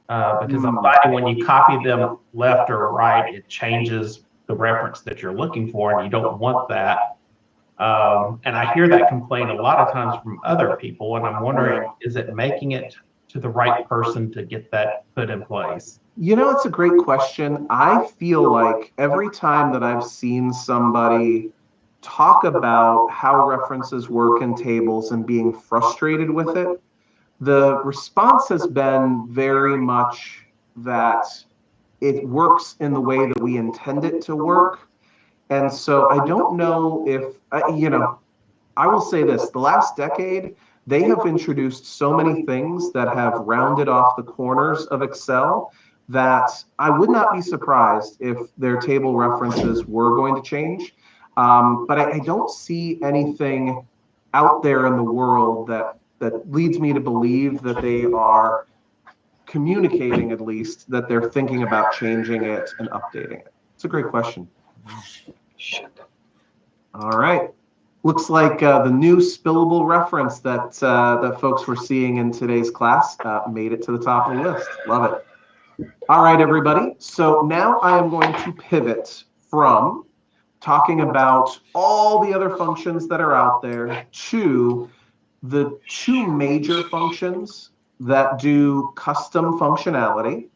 Because I'm finding when you copy them left or right, it changes the reference that you're looking for, and you don't want that. And I hear that complaint a lot of times from other people, and I'm wondering, is it making it to the right person to get that put in place? You know, it's a great question. I feel like every time that I've seen somebody talk about how references work in tables and being frustrated with it, the response has been very much that it works in the way that we intend it to work. And so I don't know if, you know, I will say this, the last decade, they have introduced so many things that have rounded off the corners of Excel that I would not be surprised if their table references were going to change. But I don't see anything out there in the world that leads me to believe that they are communicating, at least, that they're thinking about changing it and updating it. It's a great question. All right. Looks like the new spillable reference that that folks were seeing in today's class made it to the top of the list. Love it. All right, everybody. So now I am going to pivot from talking about all the other functions that are out there to the two major functions that do custom functionality.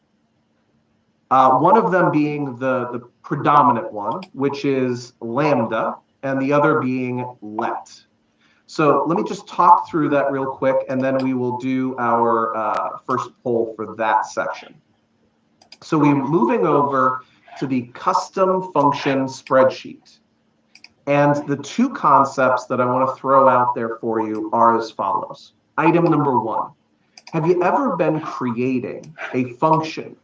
One of them being the predominant one, which is Lambda, and the other being let. So let me just talk through that real quick, and then we will do our first poll for that section. So we're moving over to the custom function spreadsheet. And the two concepts that I want to throw out there for you are as follows. Item number one, have you ever been creating a function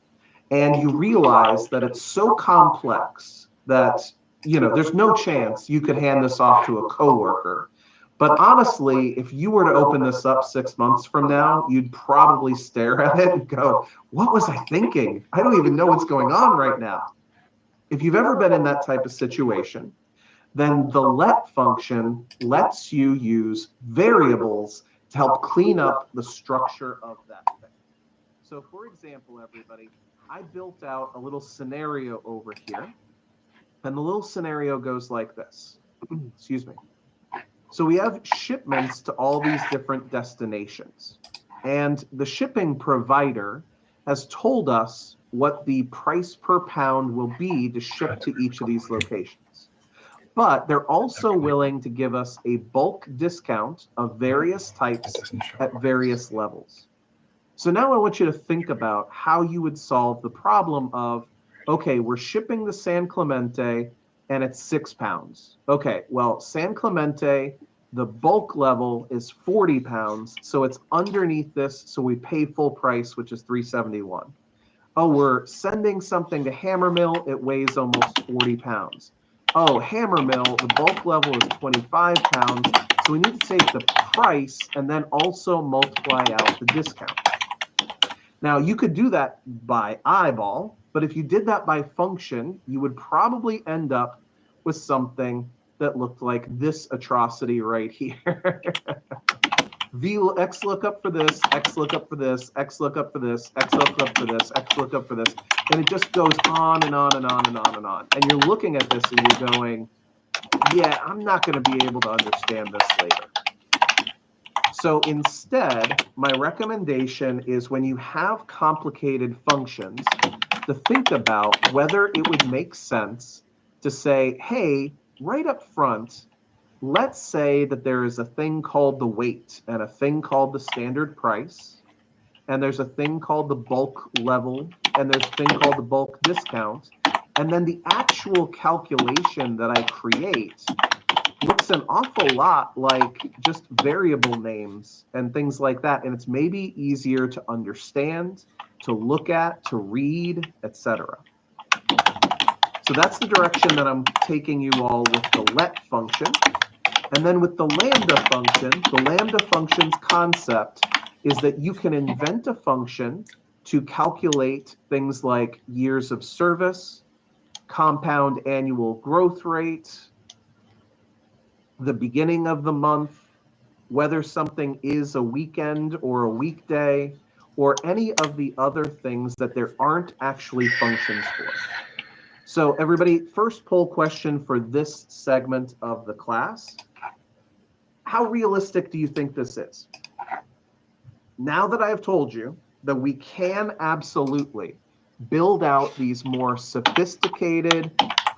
and you realize that it's so complex that, you know, there's no chance you could hand this off to a coworker? But honestly, if you were to open this up 6 months from now, you'd probably stare at it and go, what was I thinking? I don't even know what's going on right now. If you've ever been in that type of situation, then the let function lets you use variables to help clean up the structure of that thing. So for example, everybody, I built out a little scenario over here, and the little scenario goes like this. Excuse me. So we have shipments to all these different destinations. And the shipping provider has told us what the price per pound will be to ship to each of these locations. But they're also willing to give us a bulk discount of various types at various levels. So now I want you to think about how you would solve the problem of, okay, we're shipping the San Clemente and it's 6 pounds. Okay, well, San Clemente, the bulk level is 40 pounds, so it's underneath this, so we pay full price, which is $3.71. Oh, we're sending something to Hammermill, it weighs almost 40 pounds. Oh, Hammermill, the bulk level is 25 pounds, so we need to take the price and then also multiply out the discount. Now, you could do that by eyeball, but if you did that by function, you would probably end up with something that looked like this atrocity right here. X lookup for this, X lookup for this, X lookup for this, X lookup for this, X lookup for this, and it just goes on and on and on and on and on. And you're looking at this and you're going, yeah, I'm not going to be able to understand this later. So instead, my recommendation is when you have complicated functions, to think about whether it would make sense to say, hey, right up front, let's say that there is a thing called the weight and a thing called the standard price, and there's a thing called the bulk level, and there's a thing called the bulk discount, and then the actual calculation that I create looks an awful lot like just variable names and things like that, and it's maybe easier to understand, to look at, to read, etc. So that's the direction that I'm taking you all with the let function. And then with the lambda function's concept is that you can invent a function to calculate things like years of service, compound annual growth rate, the beginning of the month, whether something is a weekend or a weekday, or any of the other things that there aren't actually functions for. So everybody, first poll question for this segment of the class. How realistic do you think this is? Now that I have told you that we can absolutely build out these more sophisticated,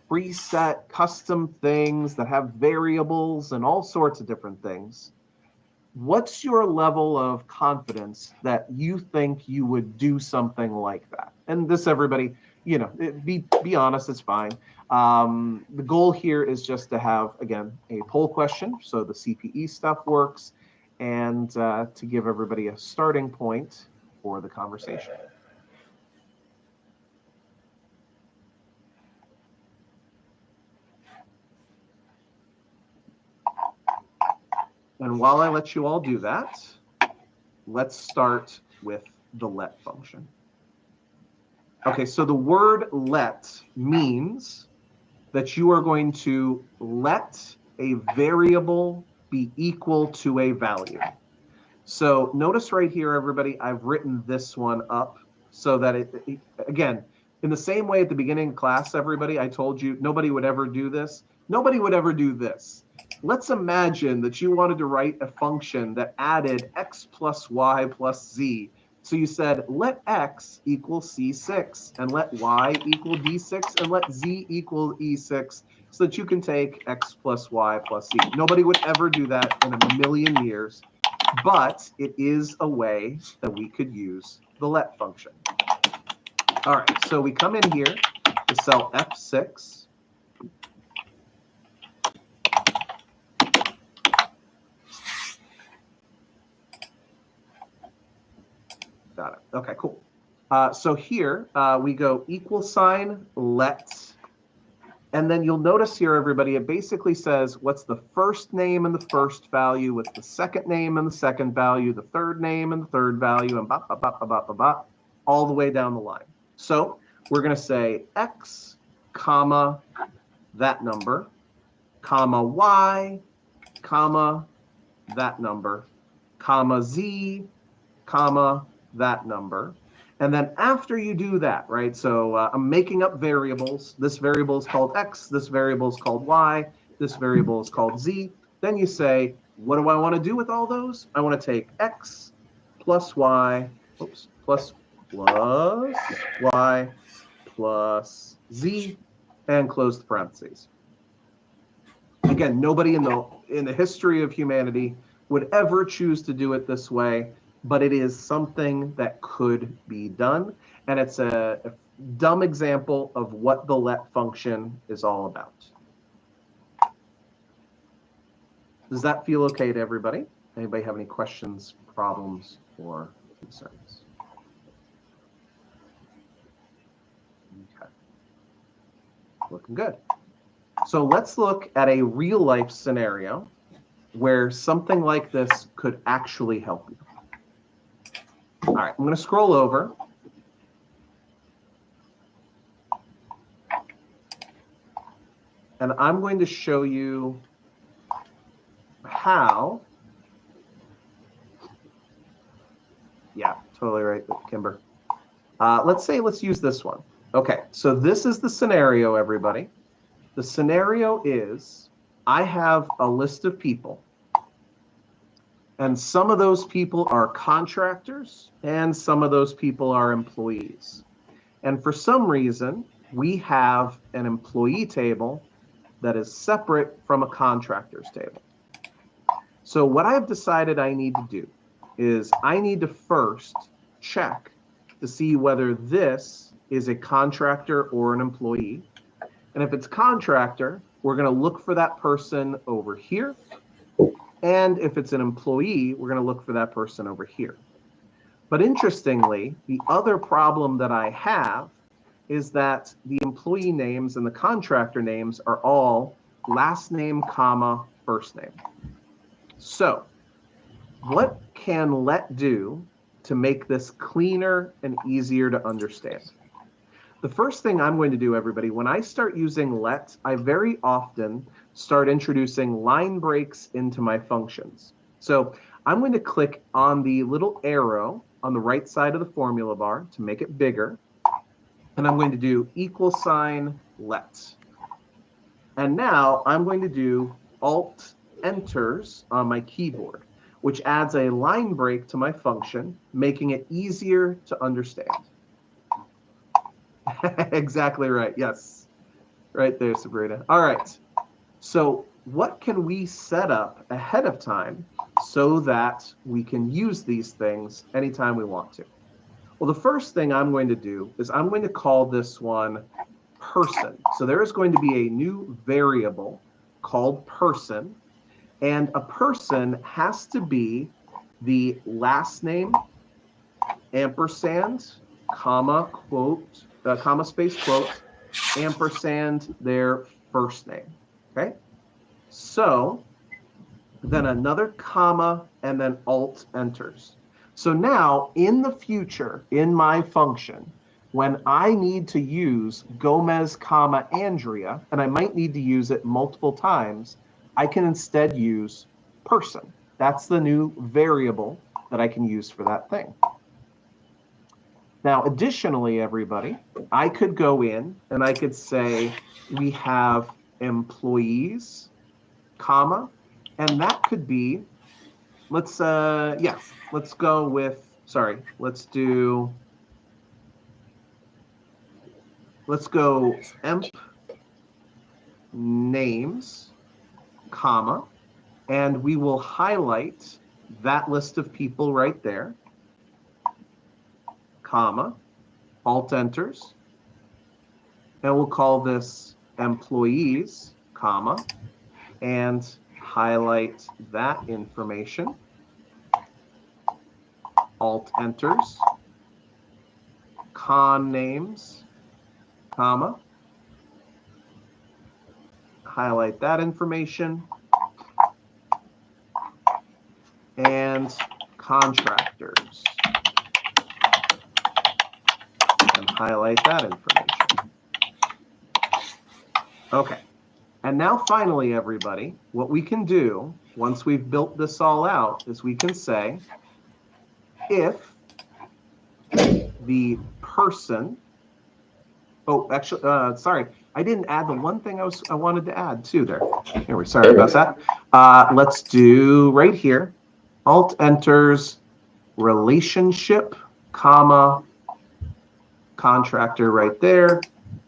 preset, custom things that have variables and all sorts of different things, what's your level of confidence that you think you would do something like that? And this, everybody, you know, be honest, it's fine. The goal here is just to have, again, a poll question, so the CPE stuff works, and to give everybody a starting point for the conversation. And while I let you all do that, let's start with the let function. Okay, so the word let means that you are going to let a variable be equal to a value. So notice right here, everybody, I've written this one up so that it again, in the same way at the beginning of class, everybody, I told you nobody would ever do this. Nobody would ever do this. Let's imagine that you wanted to write a function that added x plus y plus z. So you said, let x equal C6, and let y equal D6, and let z equal E6, so that you can take x plus y plus z. Nobody would ever do that in a million years, but it is a way that we could use the let function. All right, so we come in here to cell F6. Got it. Okay, cool. So here we go equal sign let, and then you'll notice here, everybody, it basically says what's the first name and the first value, what's the second name and the second value, the third name and the third value, and all the way down the line. So we're going to say x, comma, that number, comma, y, comma, that number, comma, z, comma, that number. And then after you do that, right, so I'm making up variables. This variable is called x, this variable is called y, this variable is called z. Then you say, what do I want to do with all those? I want to take x plus y, plus y plus z, and close the parentheses. Again, nobody in the history of humanity would ever choose to do it this way, but it is something that could be done, and it's a dumb example of what the let function is all about. Does that feel okay to everybody? Anybody have any questions, problems, or concerns? Okay. Looking good. So let's look at a real life scenario where something like this could actually help you. All right, I'm going to scroll over. And I'm going to show you how. Yeah, totally right, Kimber. Let's use this one. Okay, so this is the scenario, everybody. The scenario is I have a list of people, and some of those people are contractors and some of those people are employees. And for some reason, we have an employee table that is separate from a contractors table. So what I've decided I need to do is I need to first check to see whether this is a contractor or an employee. And if it's contractor, we're going to look for that person over here. And if it's an employee, we're going to look for that person over here. But interestingly, the other problem that I have is that the employee names and the contractor names are all last name, comma, first name. So what can let do to make this cleaner and easier to understand? The first thing I'm going to do, everybody, when I start using let, I very often start introducing line breaks into my functions. So I'm going to click on the little arrow on the right side of the formula bar to make it bigger. And I'm going to do equal sign let. And now I'm going to do Alt Enters on my keyboard, which adds a line break to my function, making it easier to understand. Exactly right. Yes. Right there, Sabrina. All right. So what can we set up ahead of time so that we can use these things anytime we want to? Well, the first thing I'm going to do is I'm going to call this one person. So there is going to be a new variable called person, and a person has to be the last name, ampersand, comma, quote, comma, space, quote, ampersand, their first name, okay? So then another comma and then Alt Enters. So now in the future, in my function, when I need to use Gomez, comma, Andrea, and I might need to use it multiple times, I can instead use person. That's the new variable that I can use for that thing. Now, additionally, everybody, I could go in and I could say we have employees, comma, and that could be, let's go with, let's go emp names, comma, and we will highlight that list of people right there, comma, Alt Enters, and we'll call this employees, comma, and highlight that information, Alt Enters, con names, comma, highlight that information, and contractors, and highlight that information. Okay, and now finally, everybody, what we can do once we've built this all out is we can say if the person, I didn't add the one thing I wanted to add too there. Anyway, sorry about that. Let's do right here. Alt enters relationship, comma, contractor right there,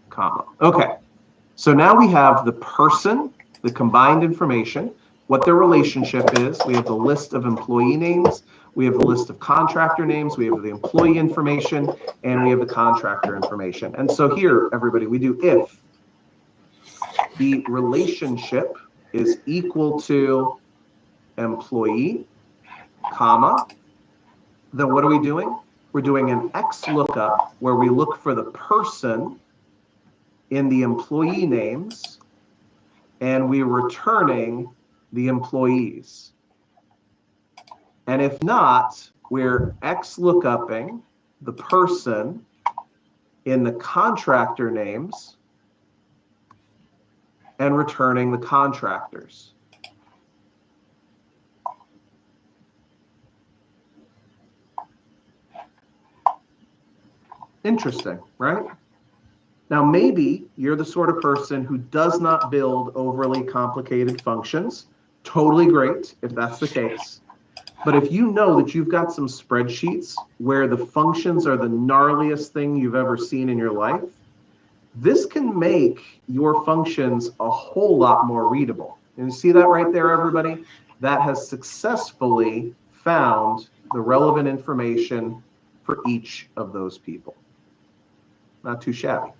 comma. Okay. So now we have the person, the combined information, what their relationship is. We have the list of employee names. We have the list of contractor names. We have the employee information, and we have the contractor information. And so here, everybody, we do if the relationship is equal to employee, comma, then what are we doing? We're doing an X lookup where we look for the person in the employee names, and we're returning the employees. And if not, we're X lookuping the person in the contractor names and returning the contractors. Interesting, right? Now, maybe you're the sort of person who does not build overly complicated functions. Totally great if that's the case. But if you know that you've got some spreadsheets where the functions are the gnarliest thing you've ever seen in your life, this can make your functions a whole lot more readable. And you see that right there, everybody? That has successfully found the relevant information for each of those people. Not too shabby.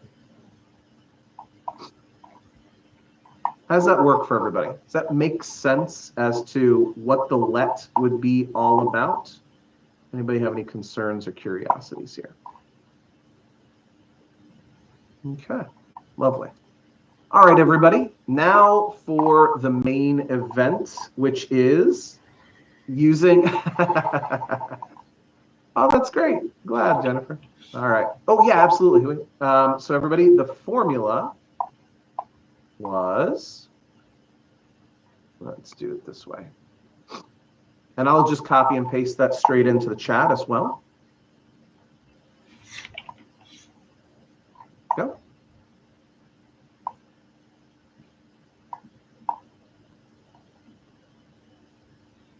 How does that work for everybody? Does that make sense as to what the let would be all about? Anybody have any concerns or curiosities here? Okay, lovely. All right, everybody. Now for the main event, which is using... Oh, that's great. Glad, Jennifer. All right. Oh, yeah, absolutely. So everybody, the formula was, let's do it this way. And I'll just copy and paste that straight into the chat as well. Go.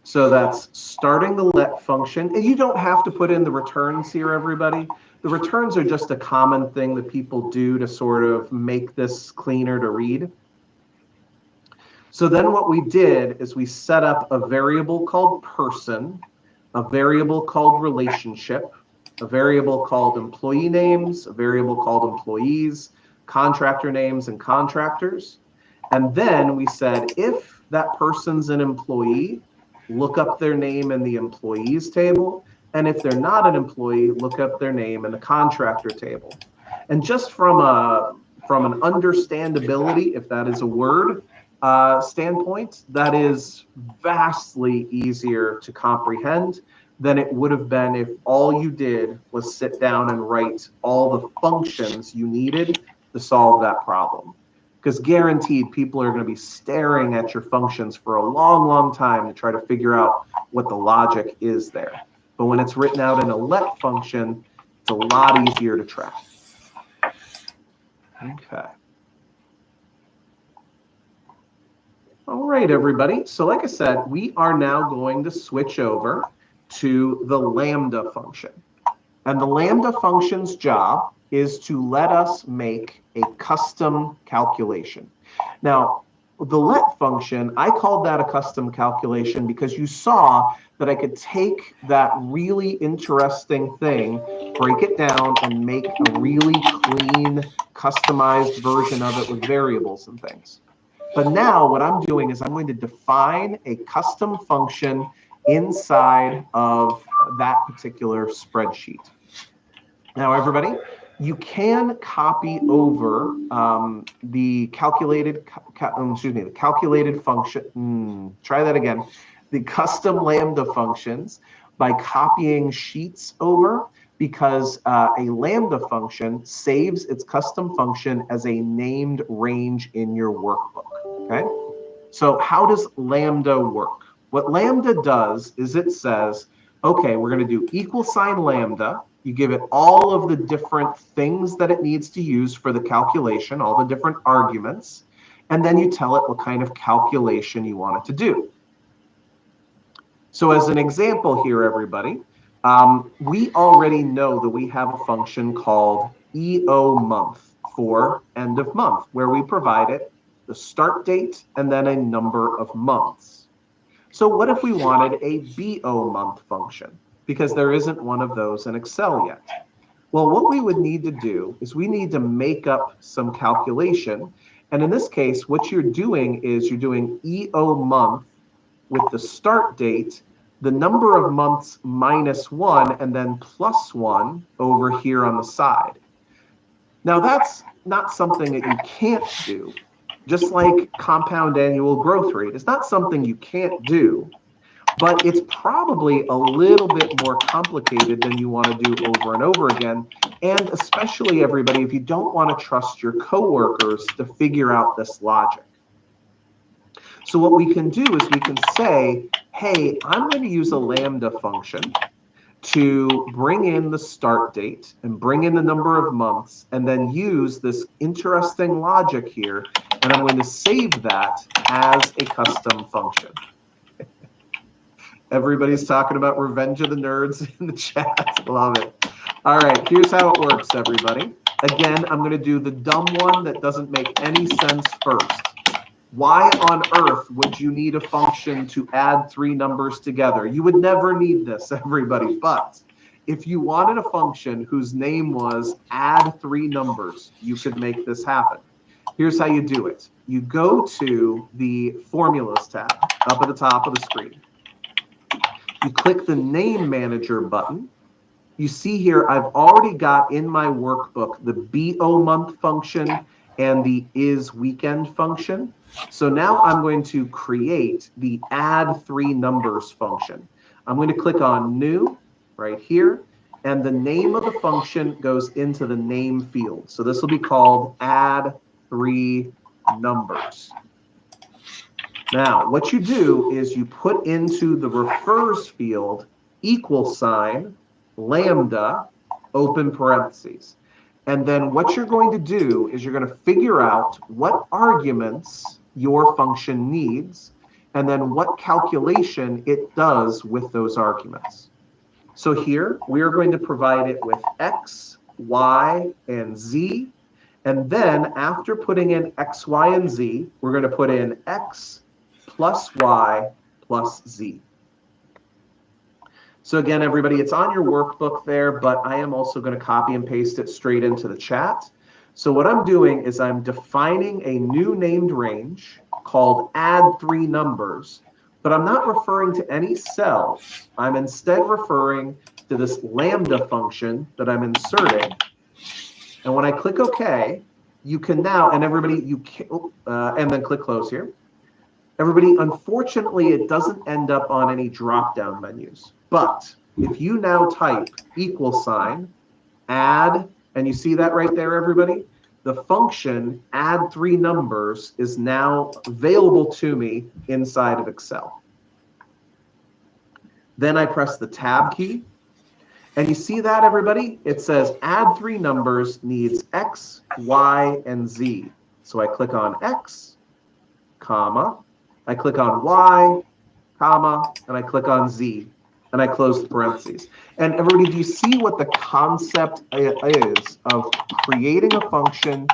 So that's starting the let function. And you don't have to put in the returns here, everybody. The returns are just a common thing that people do to sort of make this cleaner to read. So then what we did is we set up a variable called person, a variable called relationship, a variable called employee names, a variable called employees, contractor names, and contractors. And then we said, if that person's an employee, look up their name in the employees table. And if they're not an employee, look up their name in the contractor table. And just from an understandability, if that is a word, standpoint, that is vastly easier to comprehend than it would have been if all you did was sit down and write all the functions you needed to solve that problem. Because guaranteed, people are going to be staring at your functions for a long, long time to try to figure out what the logic is there. But when it's written out in a let function, it's a lot easier to track. Okay. All right, everybody. So like I said, we are now going to switch over to the Lambda function. And the Lambda function's job is to let us make a custom calculation. Now, the let function, I called that a custom calculation because you saw that I could take that really interesting thing, break it down, and make a really clean, customized version of it with variables and things. But now what I'm doing is I'm going to define a custom function inside of that particular spreadsheet. Now, everybody, you can copy over the calculated function. Try that again. The custom Lambda functions by copying sheets over, because a Lambda function saves its custom function as a named range in your workbook. Okay. So how does Lambda work? What Lambda does is it says, okay, we're going to do equal sign Lambda. You give it all of the different things that it needs to use for the calculation, all the different arguments, and then you tell it what kind of calculation you want it to do. So as an example here, everybody, we already know that we have a function called EO month for end of month, where we provide it the start date and then a number of months. So what if we wanted a BO month function? Because there isn't one of those in Excel yet. Well, what we would need to do is we need to make up some calculation. And in this case, what you're doing is you're doing EO month with the start date, the number of months -1, and then +1 over here on the side. Now, that's not something that you can't do. Just like compound annual growth rate, it's not something you can't do, but it's probably a little bit more complicated than you want to do over and over again. And especially, everybody, if you don't want to trust your coworkers to figure out this logic. So what we can do is we can say, hey, I'm going to use a lambda function to bring in the start date and bring in the number of months, and then use this interesting logic here, and I'm going to save that as a custom function. Everybody's talking about Revenge of the Nerds in the chat. Love it. All right, here's how it works, everybody. Again, I'm going to do the dumb one that doesn't make any sense first. Why on earth would you need a function to add 3 numbers together? You would never need this, everybody. But if you wanted a function whose name was add 3 numbers, you could make this happen. Here's how you do it. You go to the Formulas tab up at the top of the screen. You click the Name Manager button. You see here, I've already got in my workbook the BO month function and the is weekend function. So now I'm going to create the add 3 numbers function. I'm going to click on new right here, and the name of the function goes into the name field. So this will be called add 3 numbers. Now, what you do is you put into the refers field =, lambda, open parentheses. And then what you're going to do is you're going to figure out what arguments your function needs, and then what calculation it does with those arguments. So here, we are going to provide it with x, y, and z. And then after putting in x, y, and z, we're going to put in x plus y plus z. So again, everybody, it's on your workbook there, but I am also going to copy and paste it straight into the chat. So what I'm doing is I'm defining a new named range called add 3 numbers, but I'm not referring to any cells. I'm instead referring to this lambda function that I'm inserting. And when I click OK, you can now, and everybody, you can, and then click close here. Everybody, unfortunately, it doesn't end up on any drop-down menus. But if you now type =, add, and you see that right there, everybody? The function add 3 numbers is now available to me inside of Excel. Then I press the tab key. And you see that, everybody? It says add 3 numbers needs x, y, and z. So I click on x, comma. I click on y, comma, and I click on z. And I close the parentheses. And everybody, do you see what the concept is of creating a function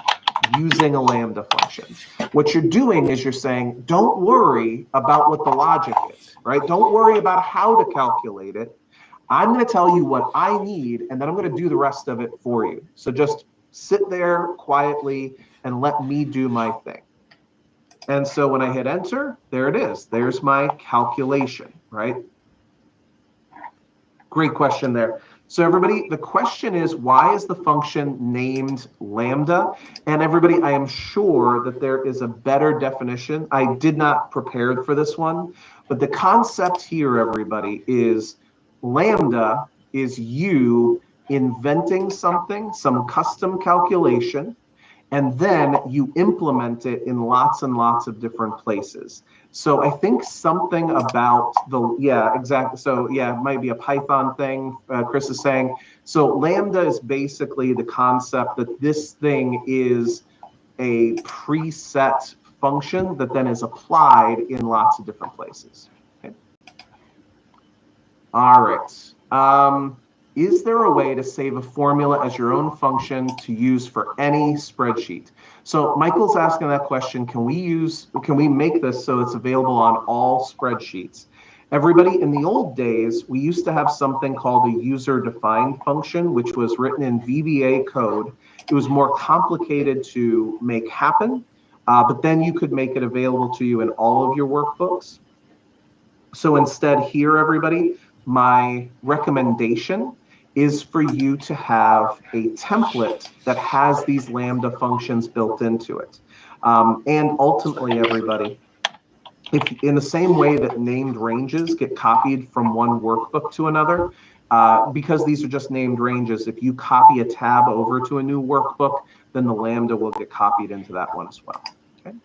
using a lambda function? What you're doing is you're saying, don't worry about what the logic is, right? Don't worry about how to calculate it. I'm going to tell you what I need, and then I'm going to do the rest of it for you. So just sit there quietly and let me do my thing. And so when I hit enter, there it is. There's my calculation, right? Great question there. So everybody, the question is, why is the function named lambda? And everybody, I am sure that there is a better definition. I did not prepare for this one, but the concept here, everybody, is lambda is you inventing something, some custom calculation, and then you implement it in lots and lots of different places. So I think something about yeah, exactly. So yeah, it might be a Python thing, Chris is saying. So lambda is basically the concept that this thing is a preset function that then is applied in lots of different places. Okay. All right. Is there a way to save a formula as your own function to use for any spreadsheet? So Michael's asking that question, can we make this so it's available on all spreadsheets? Everybody, in the old days, we used to have something called a user-defined function, which was written in VBA code. It was more complicated to make happen, but then you could make it available to you in all of your workbooks. So instead here, everybody, my recommendation is for you to have a template that has these Lambda functions built into it. And ultimately, everybody, if in the same way that named ranges get copied from one workbook to another, because these are just named ranges, if you copy a tab over to a new workbook, then the Lambda will get copied into that one as well. Okay.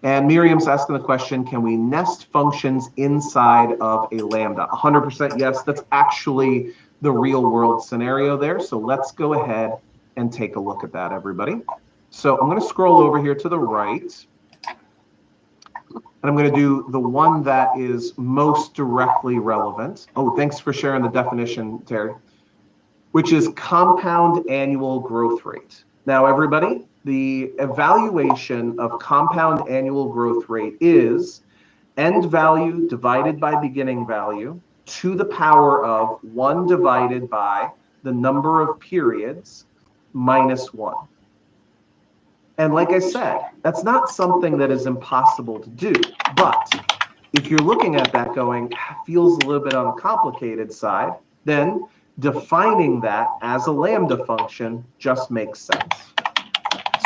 And Miriam's asking the question, can we nest functions inside of a Lambda? 100% yes, that's actually the real world scenario there. So let's go ahead and take a look at that, everybody. So I'm going to scroll over here to the right. And I'm going to do the one that is most directly relevant. Oh, thanks for sharing the definition, Terry, which is compound annual growth rate. Now, everybody, the evaluation of compound annual growth rate is end value divided by beginning value to the power of 1 divided by the number of periods minus 1. And like I said, that's not something that is impossible to do. But if you're looking at that going, feels a little bit on the complicated side, then defining that as a Lambda function just makes sense.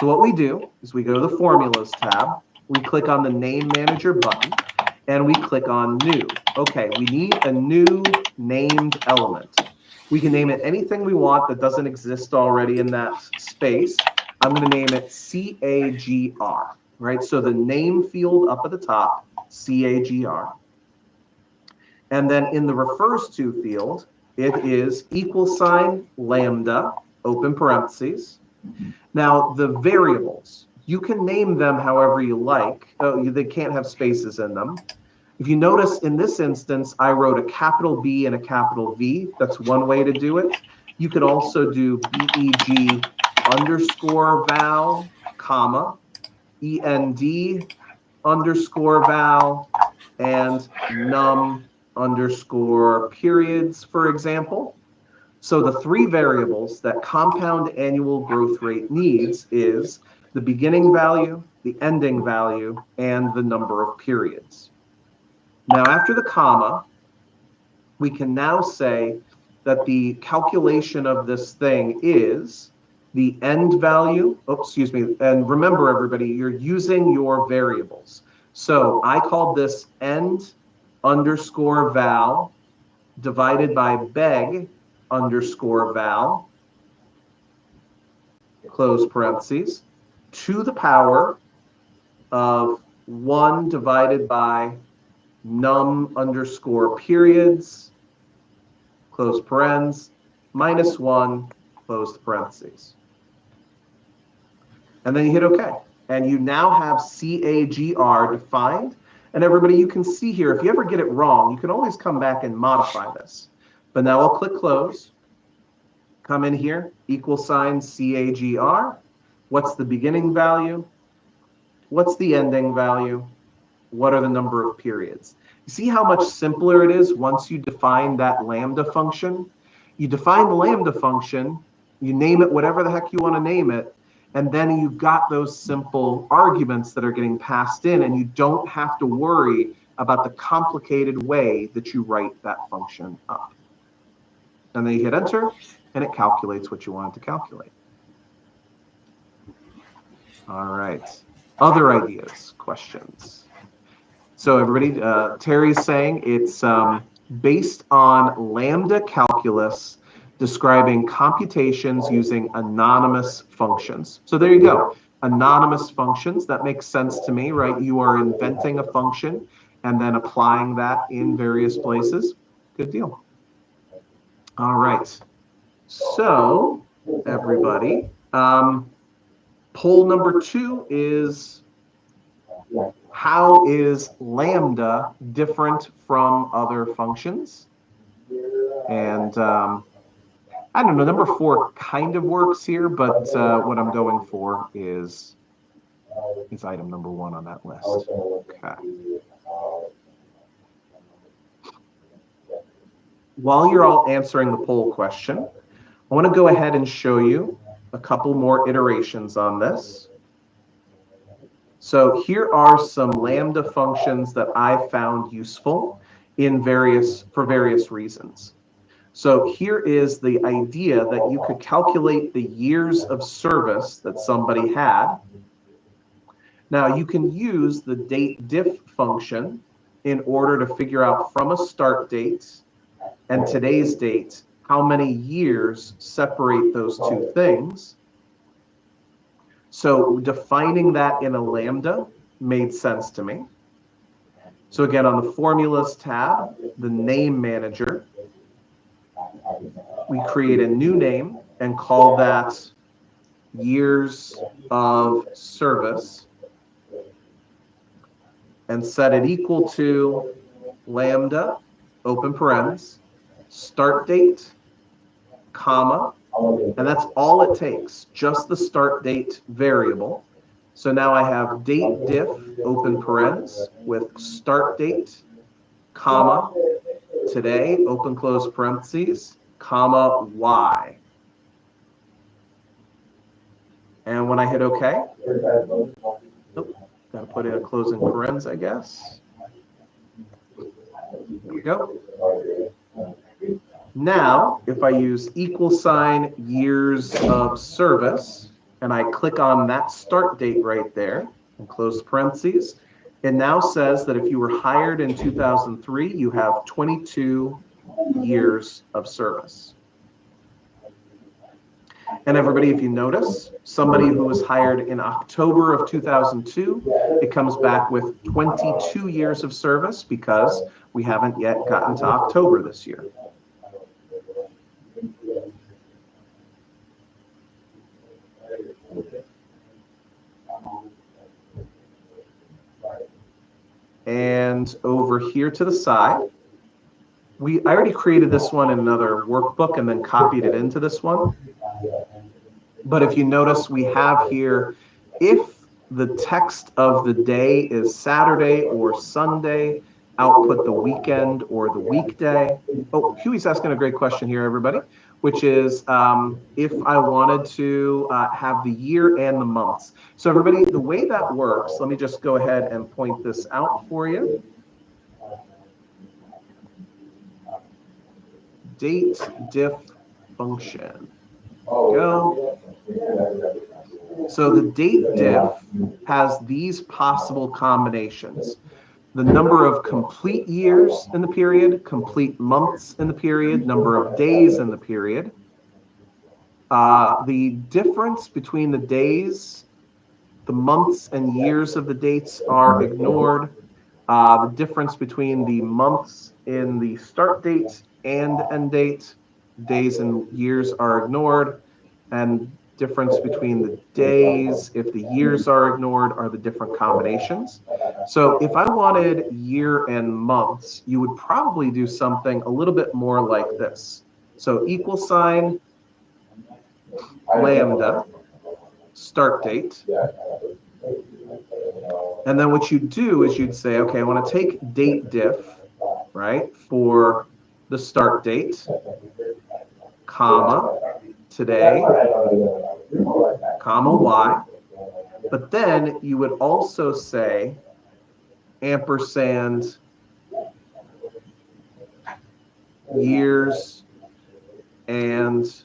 So what we do is we go to the Formulas tab, we click on the Name Manager button, and we click on New. Okay, we need a new named element. We can name it anything we want that doesn't exist already in that space. I'm going to name it CAGR, right? So the name field up at the top, CAGR. And then in the refers to field, it is = lambda, open parentheses. Now, the variables, you can name them however you like. They can't have spaces in them. If you notice in this instance, I wrote a capital B and a capital V. That's one way to do it. You could also do BEG underscore val, comma, END underscore val, and num underscore periods, for example. So the 3 variables that compound annual growth rate needs is the beginning value, the ending value, and the number of periods. Now, after the comma, we can now say that the calculation of this thing is the end value, and remember everybody, you're using your variables. So I called this end underscore val divided by beg underscore val, close parentheses, to the power of 1 divided by num underscore periods, close parens, minus 1, close parentheses. And then you hit OK. And you now have CAGR defined. And everybody, you can see here, if you ever get it wrong, you can always come back and modify this. But now I'll click close. Come in here, = CAGR. What's the beginning value? What's the ending value? What are the number of periods? You see how much simpler it is once you define that Lambda function? You define the Lambda function, you name it whatever the heck you want to name it, and then you've got those simple arguments that are getting passed in, and you don't have to worry about the complicated way that you write that function up. And then you hit enter, and it calculates what you want it to calculate. All right. Other ideas, questions? So everybody, Terry's saying it's based on Lambda calculus describing computations using anonymous functions. So there you go. anonymous functions. That makes sense to me, right? You are inventing a function and then applying that in various places. Good deal. All right. So, everybody, poll number 2 is, how is lambda different from other functions? And I don't know, number 4 kind of works here, but what I'm going for is item number 1 on that list. Okay. While you're all answering the poll question, I want to go ahead and show you a couple more iterations on this. So here are some lambda functions that I found useful for various reasons. So here is the idea that you could calculate the years of service that somebody had. Now you can use the dateDiff function in order to figure out from a start date and today's date how many years separate those two things. So defining that in a lambda made sense to me. So again, on the Formulas tab, the Name Manager, we create a new name and call that Years of Service and set it equal to lambda, open parens, start date, comma, and that's all it takes, just the start date variable. So now I have dateDiff, open parens, with start date, comma, today, open close parentheses, comma, y. And when I hit OK, got to put in a closing parens, I guess. There we go. Now, if I use =, years of service, and I click on that start date right there, and close parentheses, it now says that if you were hired in 2003, you have 22 years of service. And everybody, if you notice, somebody who was hired in October of 2002, it comes back with 22 years of service because we haven't yet gotten to October this year. And over here to the side, I already created this one in another workbook and then copied it into this one. But if you notice, we have here, if the text of the day is Saturday or Sunday, output the weekend or the weekday. Oh, Huey's asking a great question here, everybody, which is if I wanted to have the year and the months. So everybody, the way that works, let me just go ahead and point this out for you. dateDiff function. Go. So the dateDiff has these possible combinations. The number of complete years in the period, complete months in the period, number of days in the period. The difference between the days, the months and years of the dates are ignored. The difference between the months in the start date and end date, days and years are ignored, and difference between the days, if the years are ignored, are the different combinations. So if I wanted year and months, you would probably do something a little bit more like this. So =, lambda, start date. And then what you'd do is you'd say, okay, I want to take dateDiff, right, for the start date, comma, today, comma, y. But then you would also say ampersand years and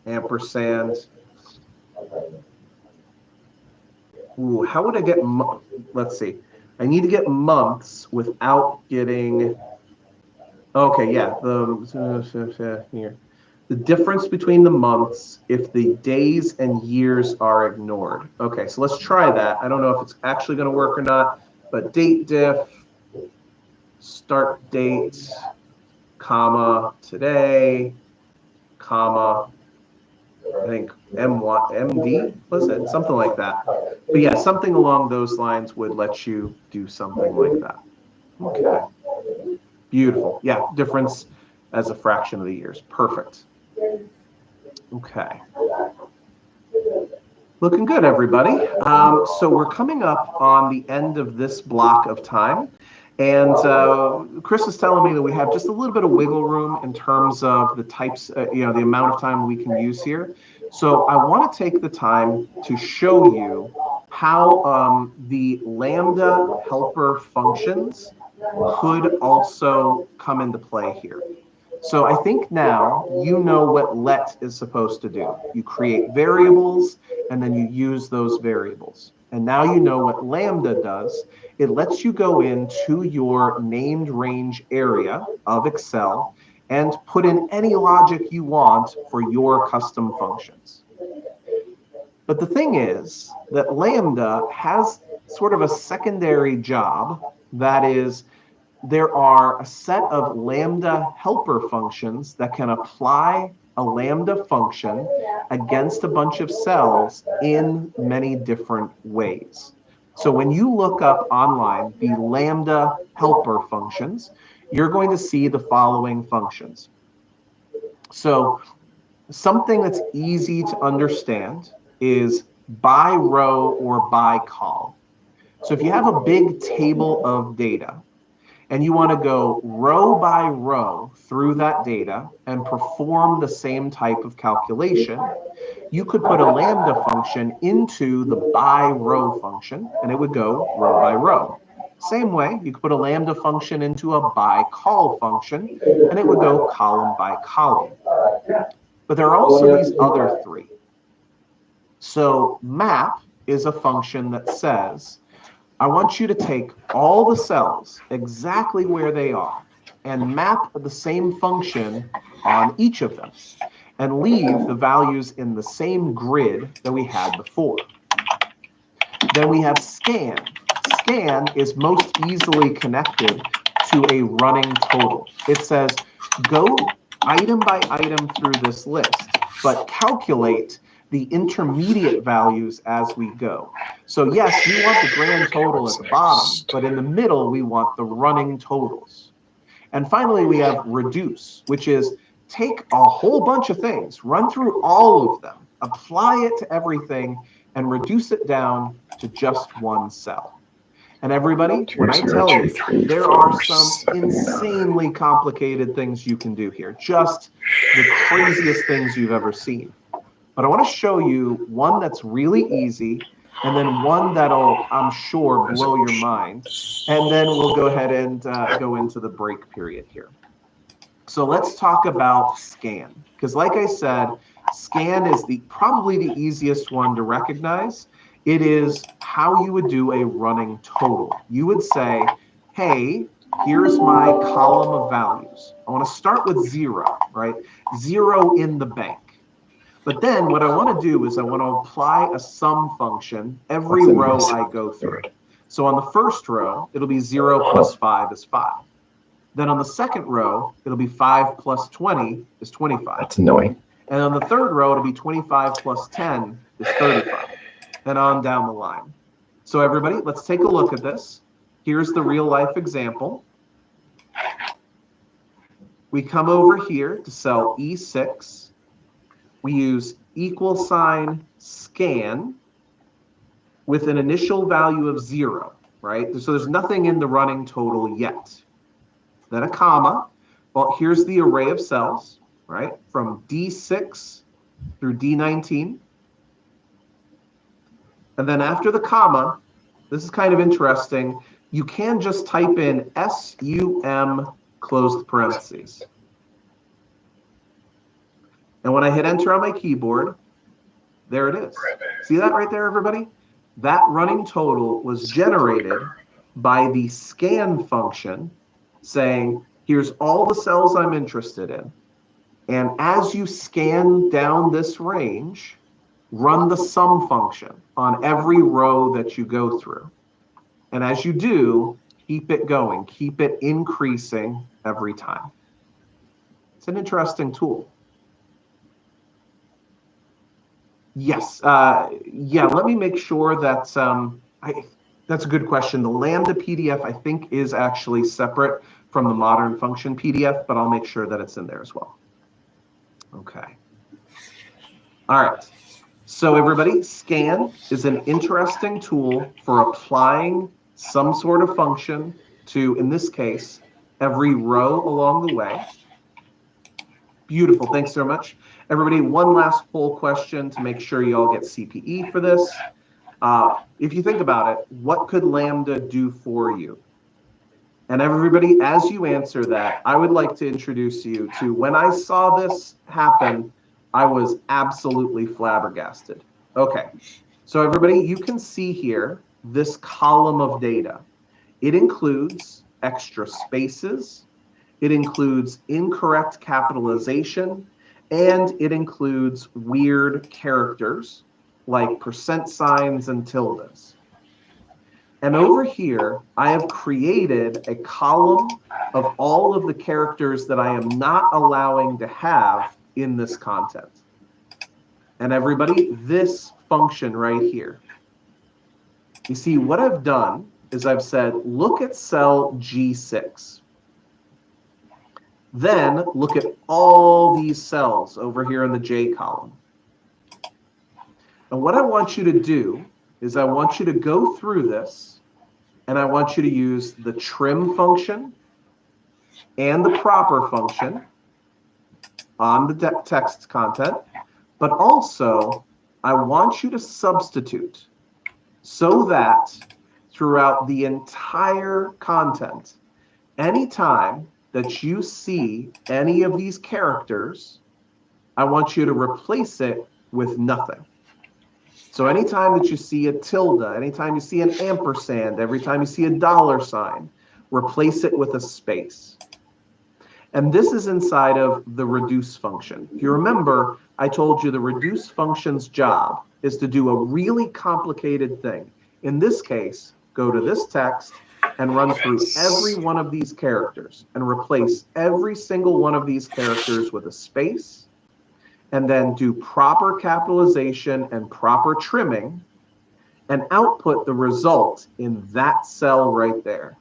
ampersand. Ooh, how would I get, let's see. I need to get months without getting, okay, yeah, here. The difference between the months if the days and years are ignored. Okay, so let's try that. I don't know if it's actually going to work or not, but date diff, start date, comma, today, comma, I think MD, was it? Something like that. But yeah, something along those lines would let you do something like that. Okay. Beautiful. Yeah, difference as a fraction of the years. Perfect. Okay. Looking good, everybody. So we're coming up on the end of this block of time. And Chris is telling me that we have just a little bit of wiggle room in terms of the types, the amount of time we can use here. So I want to take the time to show you how the Lambda helper functions could also come into play here. So I think now you know what let is supposed to do. You create variables and then you use those variables. And now you know what Lambda does. It lets you go into your named range area of Excel and put in any logic you want for your custom functions. But the thing is that Lambda has sort of a secondary job, that is, there are a set of Lambda helper functions that can apply a Lambda function against a bunch of cells in many different ways. So when you look up online the Lambda helper functions, you're going to see the following functions. So something that's easy to understand is by row or by column. So if you have a big table of data, and you want to go row by row through that data and perform the same type of calculation, you could put a Lambda function into the by row function, and it would go row by row. Same way, you could put a Lambda function into a by col function, and it would go column by column. But there are also these other three. So map is a function that says, I want you to take all the cells exactly where they are and map the same function on each of them and leave the values in the same grid that we had before. Then we have scan. Scan is most easily connected to a running total. It says, go item by item through this list, but calculate the intermediate values as we go. So yes, we want the grand total at the bottom, but in the middle, we want the running totals. And finally, we have reduce, which is take a whole bunch of things, run through all of them, apply it to everything, and reduce it down to just one cell. And everybody, when I tell you, there are some insanely complicated things you can do here, just the craziest things you've ever seen. But I want to show you one that's really easy, and then one that'll, I'm sure, blow your mind. And then we'll go ahead and go into the break period here. So let's talk about scan, because like I said, scan is probably the easiest one to recognize. It is how you would do a running total. You would say, hey, here's my column of values. I want to start with 0, right? 0 in the bank. But then what I want to do is I want to apply a sum function every row I go through. So on the first row, it'll be 0 plus 5 is 5. Then on the second row, it'll be 5 plus 20 is 25. That's annoying. And on the third row, it'll be 25 plus 10 is 35. And on down the line. So everybody, let's take a look at this. Here's the real life example. We come over here to cell E6. We use =, scan with an initial value of 0, right? So there's nothing in the running total yet. Then a comma. Well, here's the array of cells, right? From D6 through D19. And then after the comma, this is kind of interesting. You can just type in SUM closed parentheses. And when I hit enter on my keyboard, there it is. See that right there, everybody? That running total was generated by the scan function saying, here's all the cells I'm interested in. And as you scan down this range, run the sum function on every row that you go through. And as you do, keep it going, keep it increasing every time. It's an interesting tool. Yes, yeah, let me make sure that, that's a good question. The Lambda PDF, I think, is actually separate from the modern function PDF, but I'll make sure that it's in there as well. Okay. All right. So everybody, scan is an interesting tool for applying some sort of function to, in this case, every row along the way. Beautiful, thanks so much. Everybody, one last poll question to make sure you all get CPE for this. If you think about it, what could Lambda do for you? And everybody, as you answer that, I would like to introduce you to when I saw this happen, I was absolutely flabbergasted. Okay, so everybody, you can see here this column of data. It includes extra spaces, it includes incorrect capitalization, and it includes weird characters like percent signs and tildes. And over here, I have created a column of all of the characters that I am not allowing to have in this content. And everybody, this function right here. You see, what I've done is I've said, look at cell G6. Then look at all these cells over here in the J column. And what I want you to do is I want you to go through this, and I want you to use the trim function and the proper function on the text content, but also I want you to substitute so that throughout the entire content, anytime that you see any of these characters, I want you to replace it with nothing. So anytime that you see a tilde, anytime you see an ampersand, every time you see a dollar sign, replace it with a space. And this is inside of the reduce function. If you remember, I told you the reduce function's job is to do a really complicated thing. In this case, go to this text and run through every one of these characters and replace every single one of these characters with a space, and then do proper capitalization and proper trimming and output the result in that cell right there.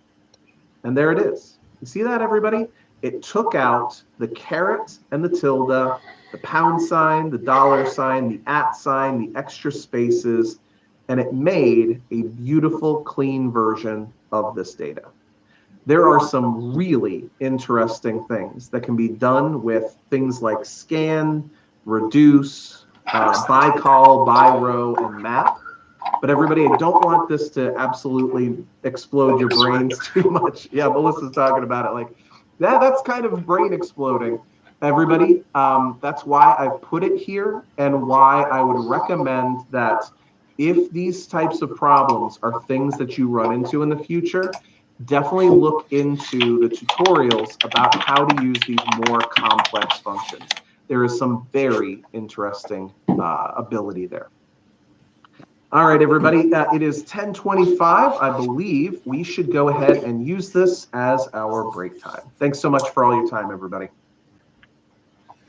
And there it is. You see that, everybody? It took out the caret and the tilde, the pound sign, the dollar sign, the @ sign, the extra spaces, and it made a beautiful, clean version of this data. There are some really interesting things that can be done with things like scan, reduce, by call, by row, and map. But everybody, I don't want this to absolutely explode your brains too much. Yeah, Melissa's talking about it like, that's kind of brain exploding. Everybody, that's why I've put it here and why I would recommend that if these types of problems are things that you run into in the future, definitely look into the tutorials about how to use these more complex functions. There is some very interesting ability there. All right, everybody, it is 10:25. I believe we should go ahead and use this as our break time. Thanks so much for all your time, everybody.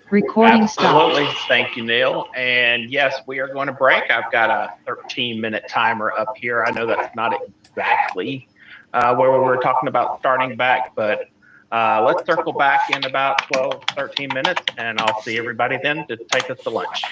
Recording stopped. Absolutely. Thank you, Neil. And yes, we are going to break. I've got a 13-minute timer up here. I know that's not exactly where we were talking about starting back, but let's circle back in about 12, 13 minutes, and I'll see everybody then to take us to lunch.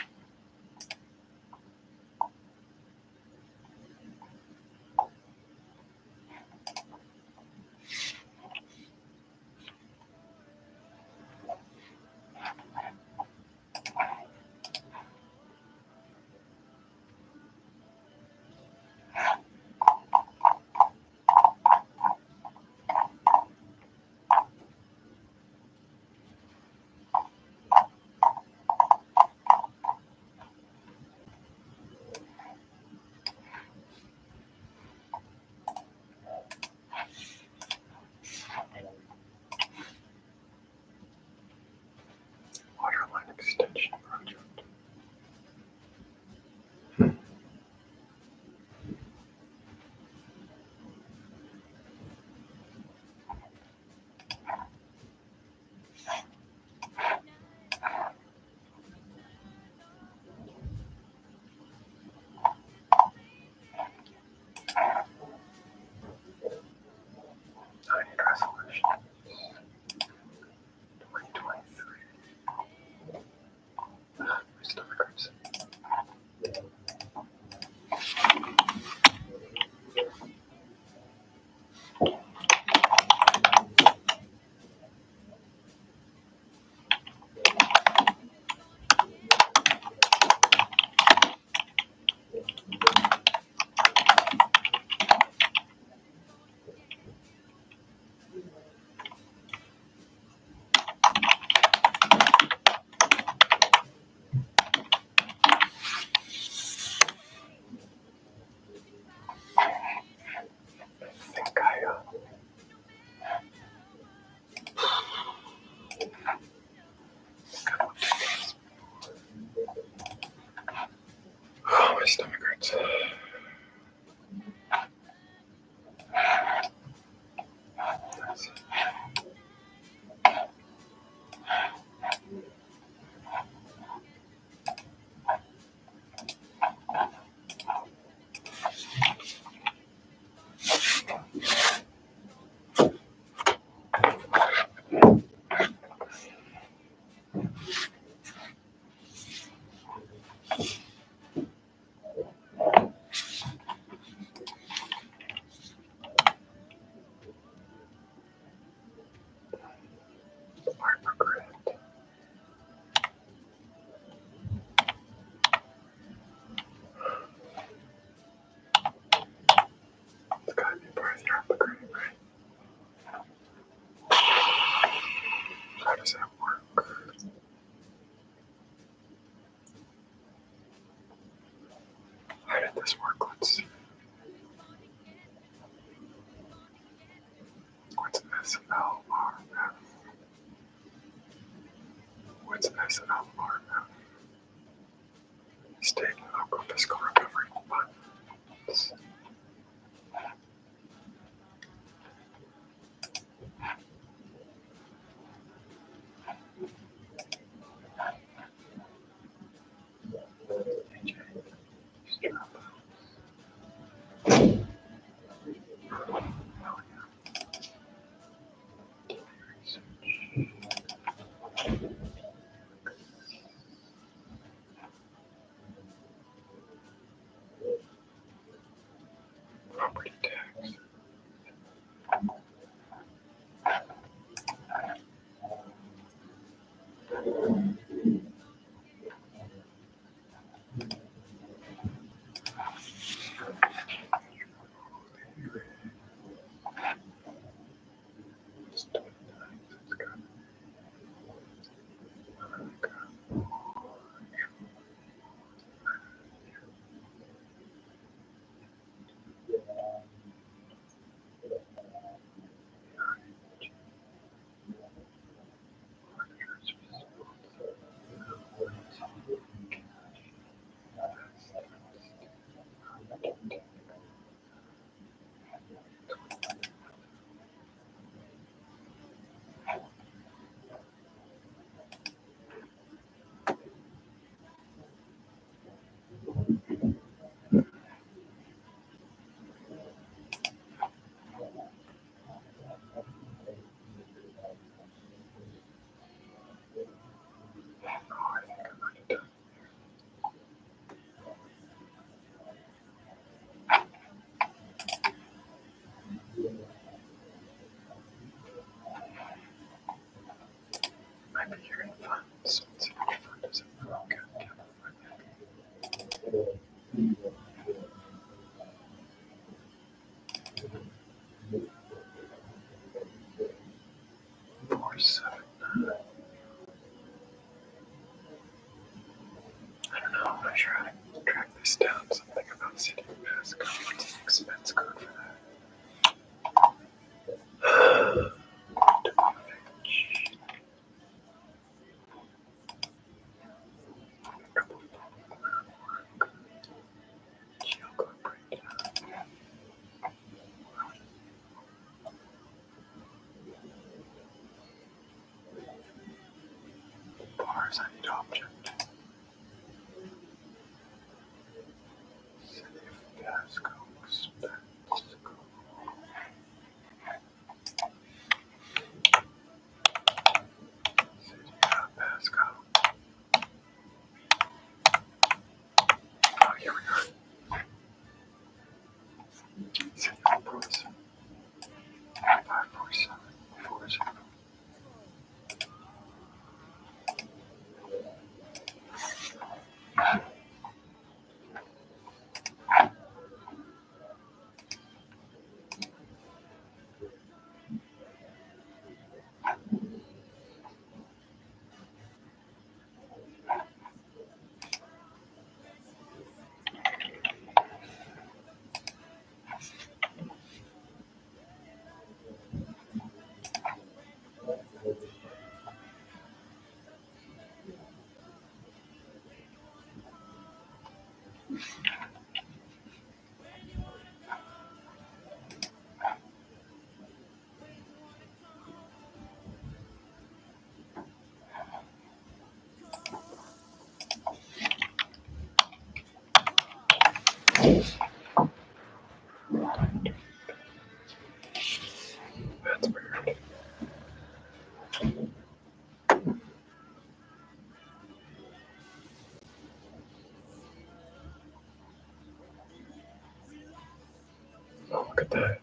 Look at that.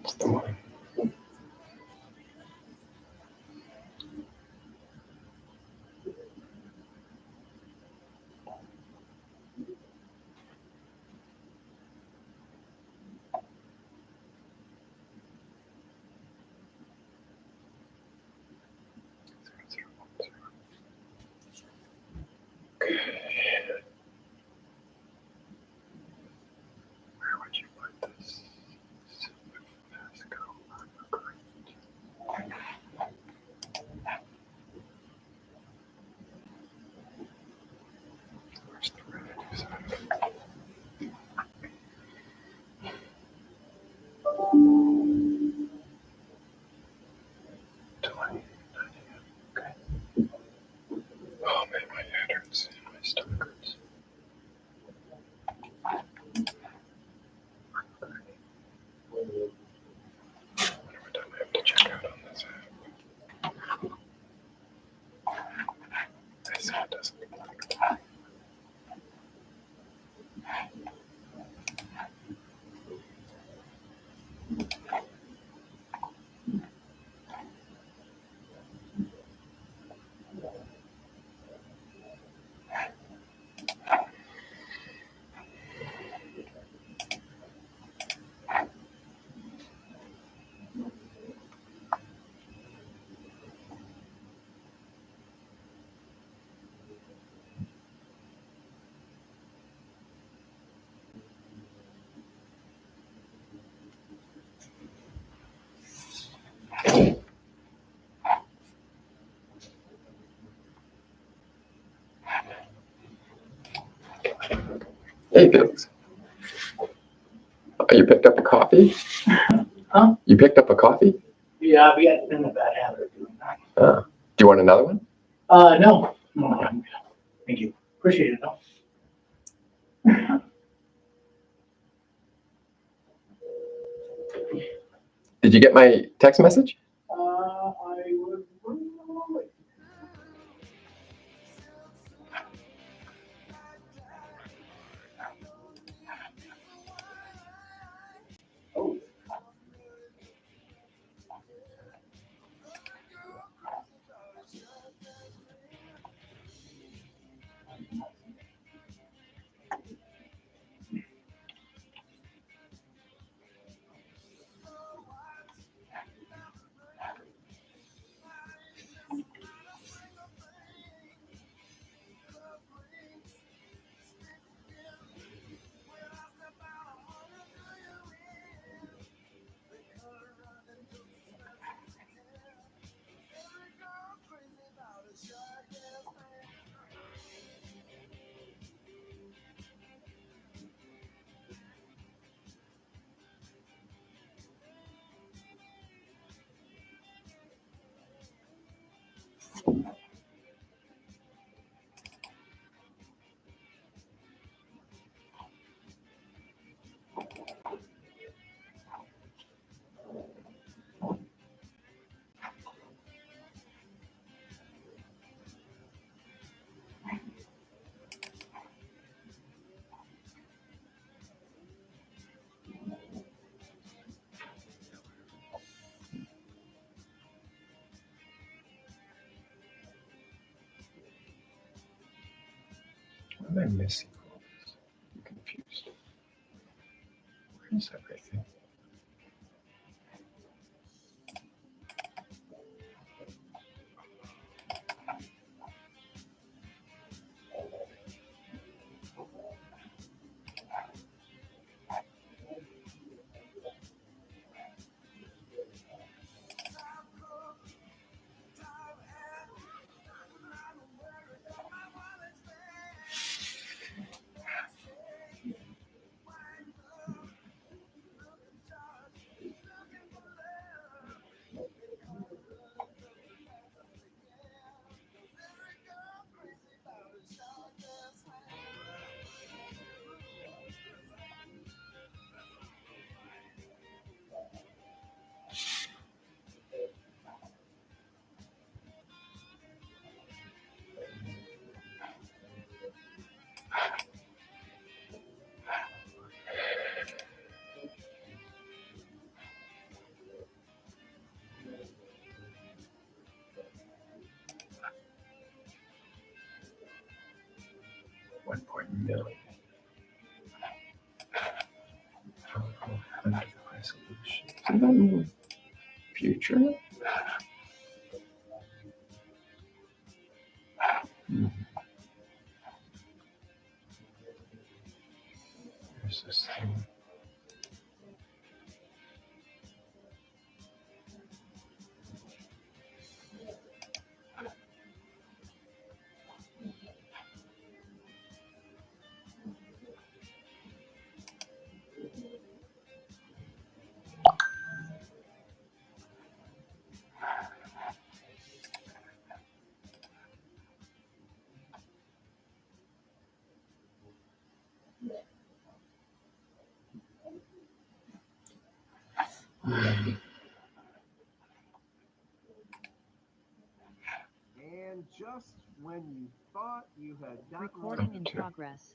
It's the one. Okay. Where would you put this? Let's go. Where's the revenue side? Okay. Oh man, my head hurts. My stomach hurts. I wonder what time I have to check out on this app. I see it doesn't look like that. Hey, Felix. Oh, you picked up a coffee? Huh? You picked up a coffee? Yeah, we got in a bad habit of doing that. Do you want another one? No. Thank you. Appreciate it though. Did you get my text message? I would. I miss equals? I'm confused. Where is everything? $1.million. Under the resolution. Is that in the future? There's this thing. And just when you thought you had gotten Recording in progress.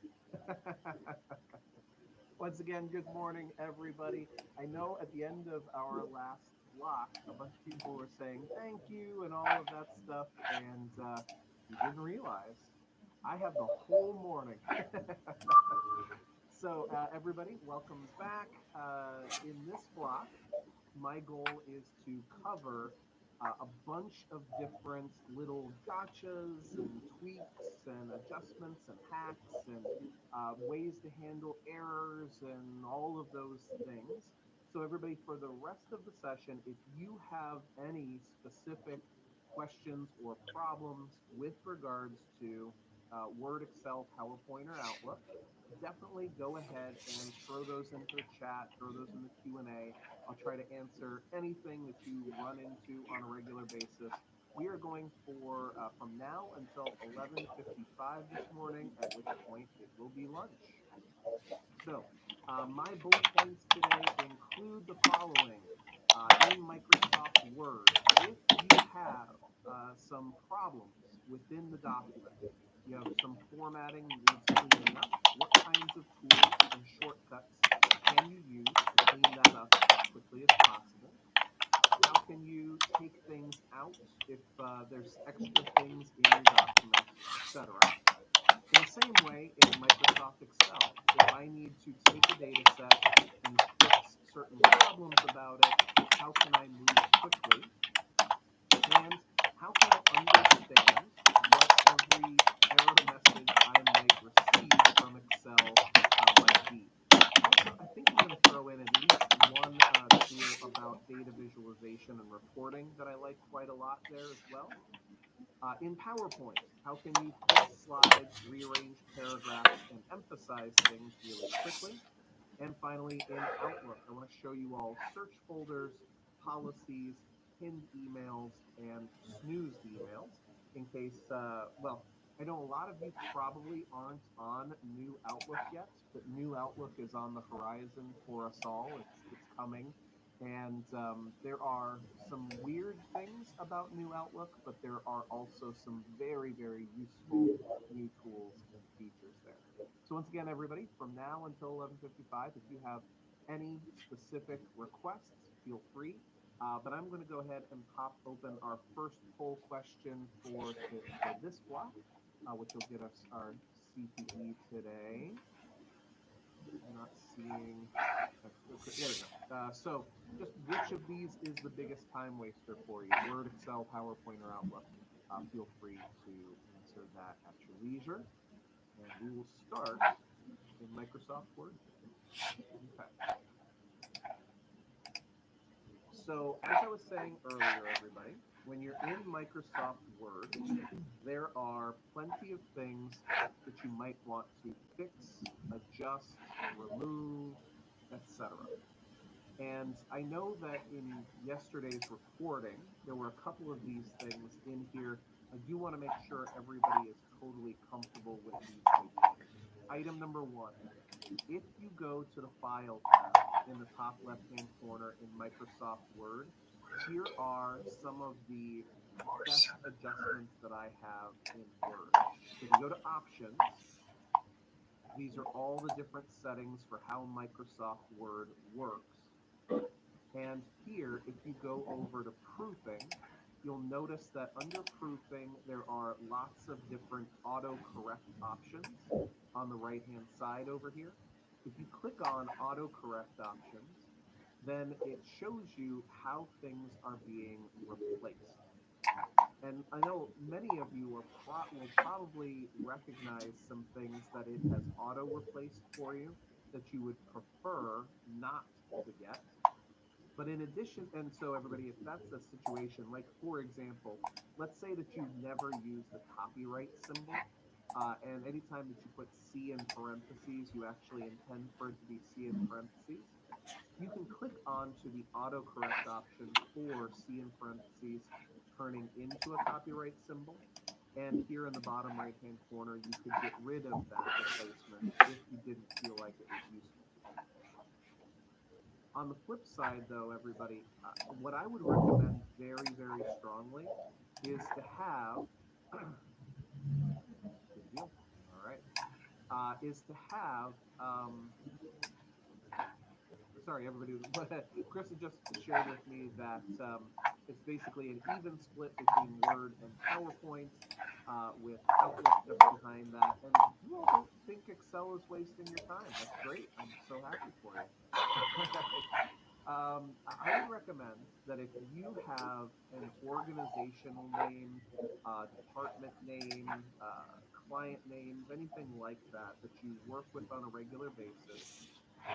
Once again, good morning, everybody. I know at the end of our last block, a bunch of people were saying thank you and all of that stuff, and you didn't realize I have the whole morning. So everybody, welcome back. In this block, my goal is to cover a bunch of different little gotchas and tweaks and adjustments and hacks and ways to handle errors and all of those things. So everybody, for the rest of the session, if you have any specific questions or problems with regards to Word, Excel, PowerPoint, or Outlook, definitely go ahead and throw those into the chat, throw those in the Q&A. I'll try to answer anything that you run into on a regular basis. We are going for from now until 11:55 this morning, at which point it will be lunch. So my bullet points today include the following. In Microsoft Word, if you have some problems within the document, you have some formatting needs cleaning up, what kinds of tools and shortcuts can you use to clean that up as quickly as possible? How can you take things out if there's extra things in your document, etc.? In the same way, in Microsoft Excel, if I need to take a data set and fix certain problems about it, how can I move quickly? And how can I understand what every error message I might receive from Excel might be? Also, I think I'm going to throw in at least one tool about data visualization and reporting that I like quite a lot there as well. In PowerPoint, how can you flip slides, rearrange paragraphs, and emphasize things really quickly? And finally, in Outlook, I want to show you all search folders, policies, pinned emails, and snoozed emails in case, well, I know a lot of you probably aren't on New Outlook yet, but New Outlook is on the horizon for us all. It's coming. And there are some weird things about New Outlook, but there are also some very, very useful new tools and features there. So once again, everybody, from now until 11:55, if you have any specific requests, feel free. But I'm going to go ahead and pop open our first poll question for this block, which will get us our CPE today. I'm not seeing. There we go. So, just which of these is the biggest time waster for you? Word, Excel, PowerPoint, or Outlook? Feel free to answer that at your leisure. And we will start in Microsoft Word. Okay. So, as I was saying earlier, everybody, when you're in Microsoft Word, there are plenty of things that you might want to fix, adjust, remove, etc. And I know that in yesterday's recording, there were a couple of these things in here. I do want to make sure everybody is totally comfortable with these ideas. Item number one, if you go to the File tab in the top left-hand corner in Microsoft Word, here are some of the best adjustments that I have in Word. So if you go to Options, these are all the different settings for how Microsoft Word works. And here, if you go over to Proofing, you'll notice that under Proofing, there are lots of different autocorrect options on the right-hand side over here. If you click on autocorrect options, then it shows you how things are being replaced. And I know many of you will probably recognize some things that it has auto-replaced for you that you would prefer not to get. But in addition, and so everybody, if that's a situation, like for example, let's say that you never use the copyright symbol, and anytime that you put C in parentheses, you actually intend for it to be C in parentheses. You can click onto the autocorrect option for C in parentheses turning into a copyright symbol. And here in the bottom right-hand corner, you could get rid of that replacement if you didn't feel like it was useful. On the flip side, though, everybody, what I would recommend very, very strongly is to have, good deal, all right, is to have, sorry, everybody, Chris had just shared with me that it's basically an even split between Word and PowerPoint, with Outlook just behind that. And you all don't think Excel is wasting your time. That's great. I'm so happy for you. I would recommend that if you have an organizational name, department name, client names, anything like that that you work with on a regular basis,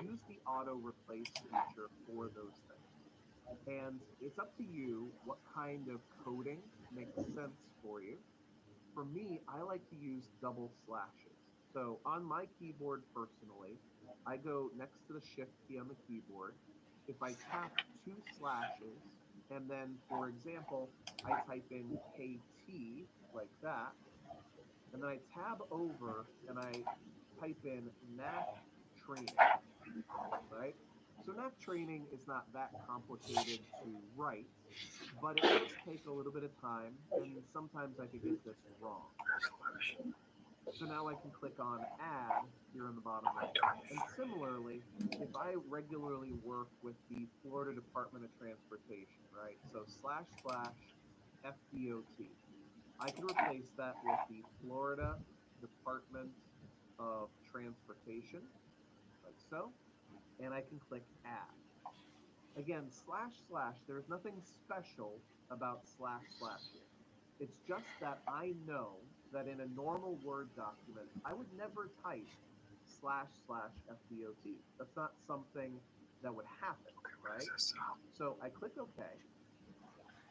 use the auto replace feature for those things. And it's up to you what kind of coding makes sense for you. For me, I like to use double slashes. So on my keyboard personally, I go next to the shift key on the keyboard. If I tap 2 slashes, and then, for example, I type in KT like that, and then I tab over and I type in NAC training, right? So NAC training is not that complicated to write, but it does take a little bit of time, and sometimes I could get this wrong. So now I can click on Add here in the bottom right. And similarly, if I regularly work with the Florida Department of Transportation, right? So / FDOT. I can replace that with the Florida Department of Transportation, like so, and I can click Add. Again, / there's nothing special about / here. It's just that I know that in a normal Word document, I would never type / FDOT. That's not something that would happen, right? So I click OK,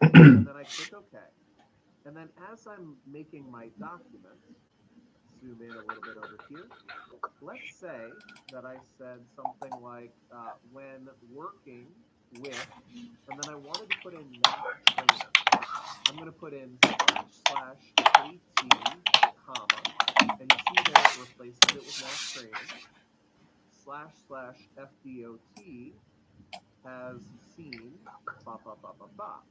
and then I click OK. And then as I'm making my document, zoom in a little bit over here. Let's say that I said something like, when working with, and then I wanted to put in NAC trainer. I'm going to put in / KT, comma, and you see there it replaces it with NAC training. / FDOT has seen, bop, bop, bop, bop, bop.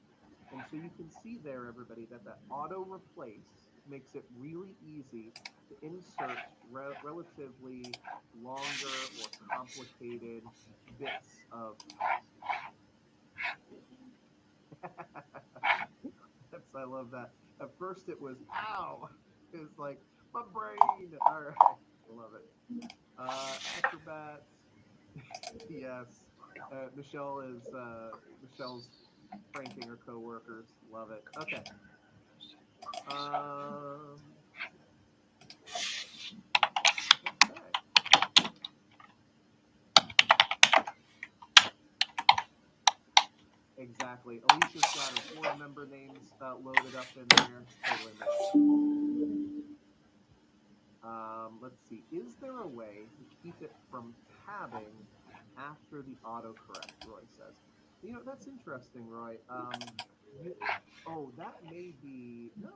And so you can see there, everybody, that that auto replace makes it really easy to insert relatively longer or complicated bits of text. I love that. At first it was, ow! It was like, My brain. All right. Love it. Acrobat. Yes. Michelle is Michelle's pranking her coworkers. Love it. Okay. Okay. Exactly. Alicia's got her board member names loaded up in there. Totally makes. Let's see. Is there a way to keep it from tabbing after the autocorrect? Roy says. You know, that's interesting, Roy. That may be no.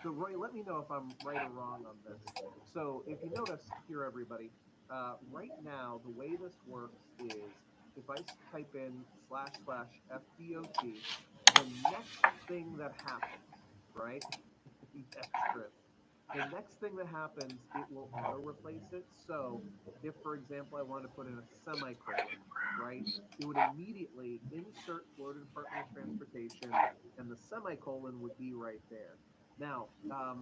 So Roy, let me know if I'm right or wrong on this. So if you notice here, everybody, right now the way this works is if I type in //FDOT, the next thing that happens, right? Yes, Chris. The next thing that happens, it will auto replace it. So if, for example, I wanted to put in a semicolon, right, it would immediately insert Florida Department of Transportation, and the semicolon would be right there. Now, I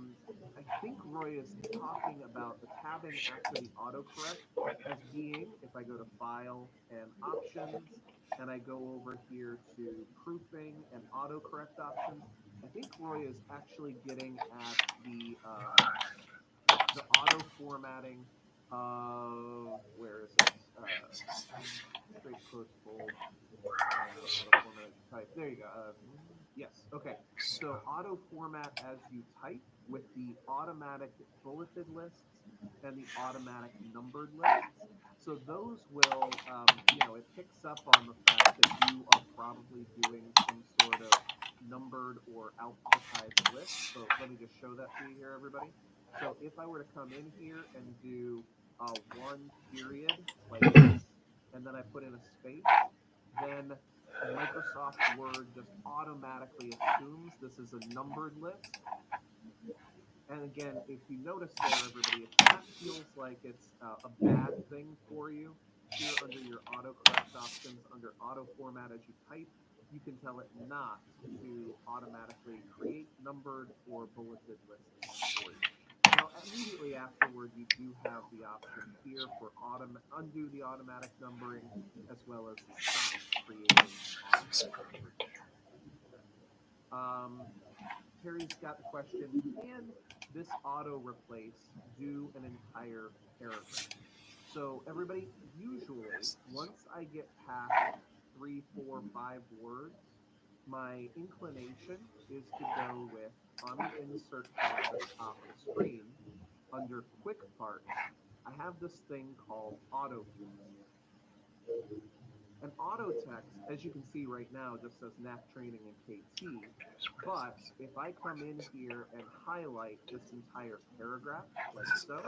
think Roy is talking about the tabbing after the autocorrect as being, if I go to File and Options, and I go over here to Proofing and Autocorrect Options, I think Roy is actually getting at the auto formatting of, where is it? Straight quotes bold. Auto format as you type. There you go. Yes. Okay. So auto format as you type with the automatic bulleted lists and the automatic numbered lists. So those will, it picks up on the fact that you are probably doing some sort of numbered or alphabetized list. So let me just show that to you here, everybody. So if I were to come in here and do one period like this, and then I put in a space, then Microsoft Word just automatically assumes this is a numbered list. And again, if you notice there, everybody, if that feels like it's a bad thing for you, here under your autocorrect options, under auto format as you type, you can tell it not to automatically create numbered or bulleted lists for you. Now, immediately afterward, you do have the option here for undo the automatic numbering, as well as stop creating automatic numbering. Terry's got the question, can this auto replace do an entire paragraph? So everybody, usually, once I get past 3, 4, 5 words, my inclination is to go with, on the insert tab at the top of the screen, under quick parts, I have this thing called auto text. And auto text, as you can see right now, just says NAC training and KT. But if I come in here and highlight this entire paragraph, like so,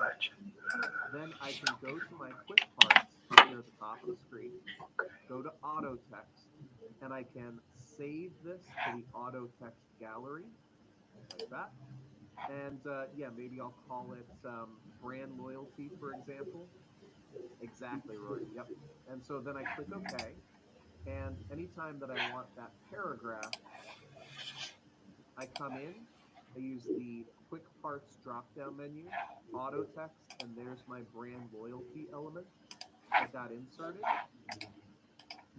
then I can go to my quick parts here at the top of the screen, go to auto text, and I can save this to the auto text gallery, like that. And maybe I'll call it brand loyalty, for example. Exactly, Roy. Yep. And so then I click OK. And anytime that I want that paragraph, I come in, I use the quick parts drop-down menu, auto text, and there's my brand loyalty element that got inserted.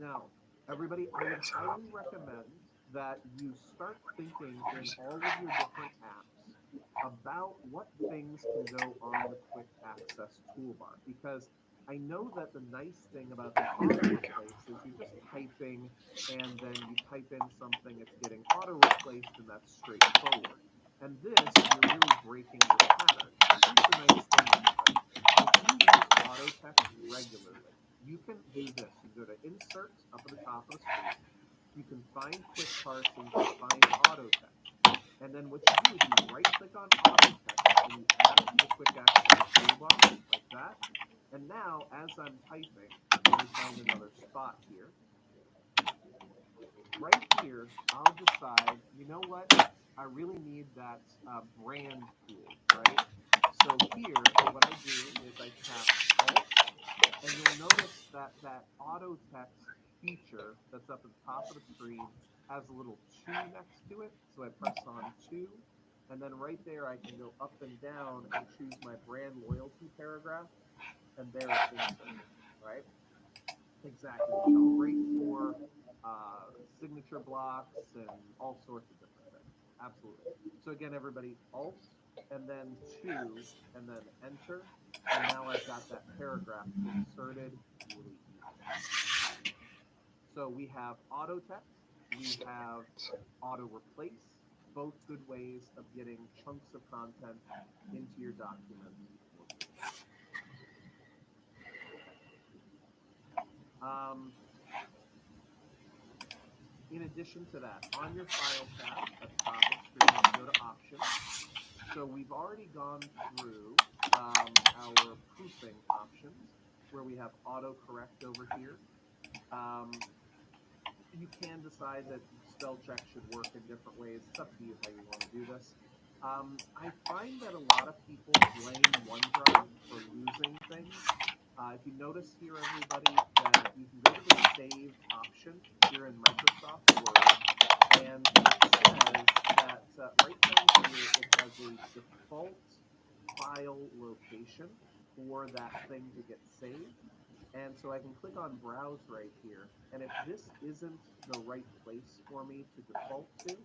Now, everybody, I would highly recommend that you start thinking in all of your different apps about what things can go on the quick access toolbar, because I know that the nice thing about the auto replace is you're just typing and then you type in something, it's getting auto replaced, and that's straightforward. And this, you're really breaking your pattern. Here's the nice thing, everybody. If you use auto text regularly, you can do this. You go to Insert up at the top of the screen. You can find quick parts and you can find auto text. And then what you do is you right click on auto text and you add it to the quick access toolbar like that. And now as I'm typing, let me find another spot here. Right here, I'll decide, you know what? I really need that brand tool, right? So here, what I do is I tap Alt, and you'll notice that that auto text feature that's up at the top of the screen has a little 2 next to it. So I press on 2, And then right there, I can go up and down and choose my brand loyalty paragraph, and there it's inserted, right? Exactly, Michelle. Great for signature blocks and all sorts of different things. Absolutely. So again, everybody, Alt and then 2 and then Enter, and now I've got that paragraph inserted really easily. So we have auto text, we have auto replace, both good ways of getting chunks of content into your document. In addition to that, on your file tab at the top of the screen, you can go to options. So we've already gone through our proofing options where we have autocorrect over here. You can decide that spell check should work in different ways. It's up to you how you want to do this. I find that a lot of people blame OneDrive for losing things. If you notice here, everybody, that you can go to the save option here in Microsoft Word, and it says that right down here it has a default file location for that thing to get saved. And so I can click on browse right here. And if this isn't the right place for me to default to,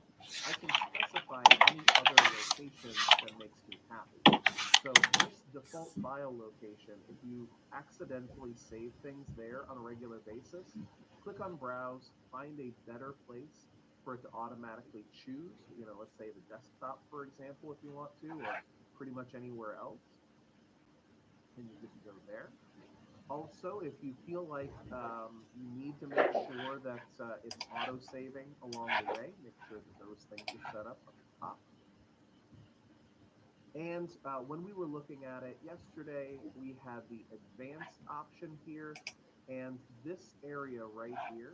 I can specify any other location that makes me happy. So this default file location, if you accidentally save things there on a regular basis, click on browse, find a better place for it to automatically choose. You know, let's say the desktop, for example, if you want to, or pretty much anywhere else. And you just go there. Also, if you feel like you need to make sure that it's auto-saving along the way, make sure that those things are set up at the top. And when we were looking at it yesterday, we had the advanced option here, and this area right here,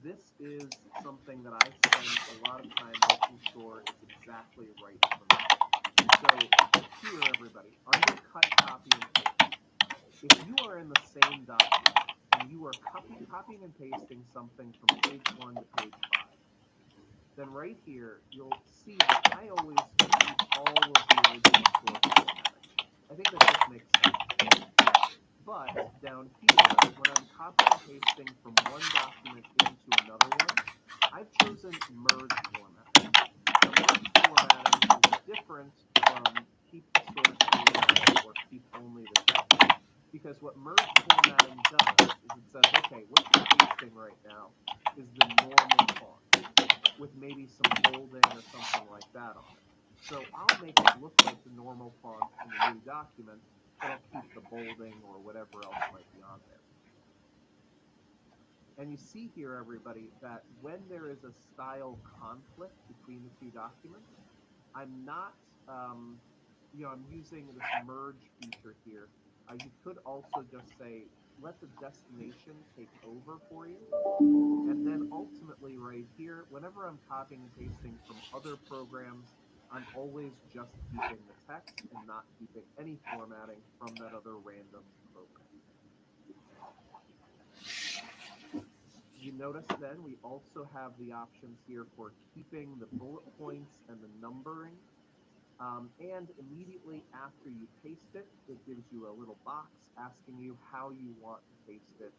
this is something that I spend a lot of time making sure it's exactly right for me. So here, everybody, under cut, copy, and paste, if you are in the same document and you are copying and pasting something from page 1 to page 5, then right here, you'll see that I always keep all of the original source formatting. I think that just makes sense. But down here, when I'm copying and pasting from one document into another one, I've chosen merge formatting. Now, merge formatting is different from keep the source formatting or keep only the text. Because what merge formatting does is it says, okay, what you're pasting right now is the normal font with maybe some bolding or something like that on it. So I'll make it look like the normal font in the new document, but I'll keep the bolding or whatever else might be on there. And you see here, everybody, that when there is a style conflict between the two documents, I'm not, I'm using this merge feature here. You could also just say, let the destination take over for you. And then ultimately right here, whenever I'm copying and pasting from other programs, I'm always just keeping the text and not keeping any formatting from that other random program. You notice then we also have the options here for keeping the bullet points and the numbering. And immediately after you paste it, it gives you a little box asking you how you want to paste it,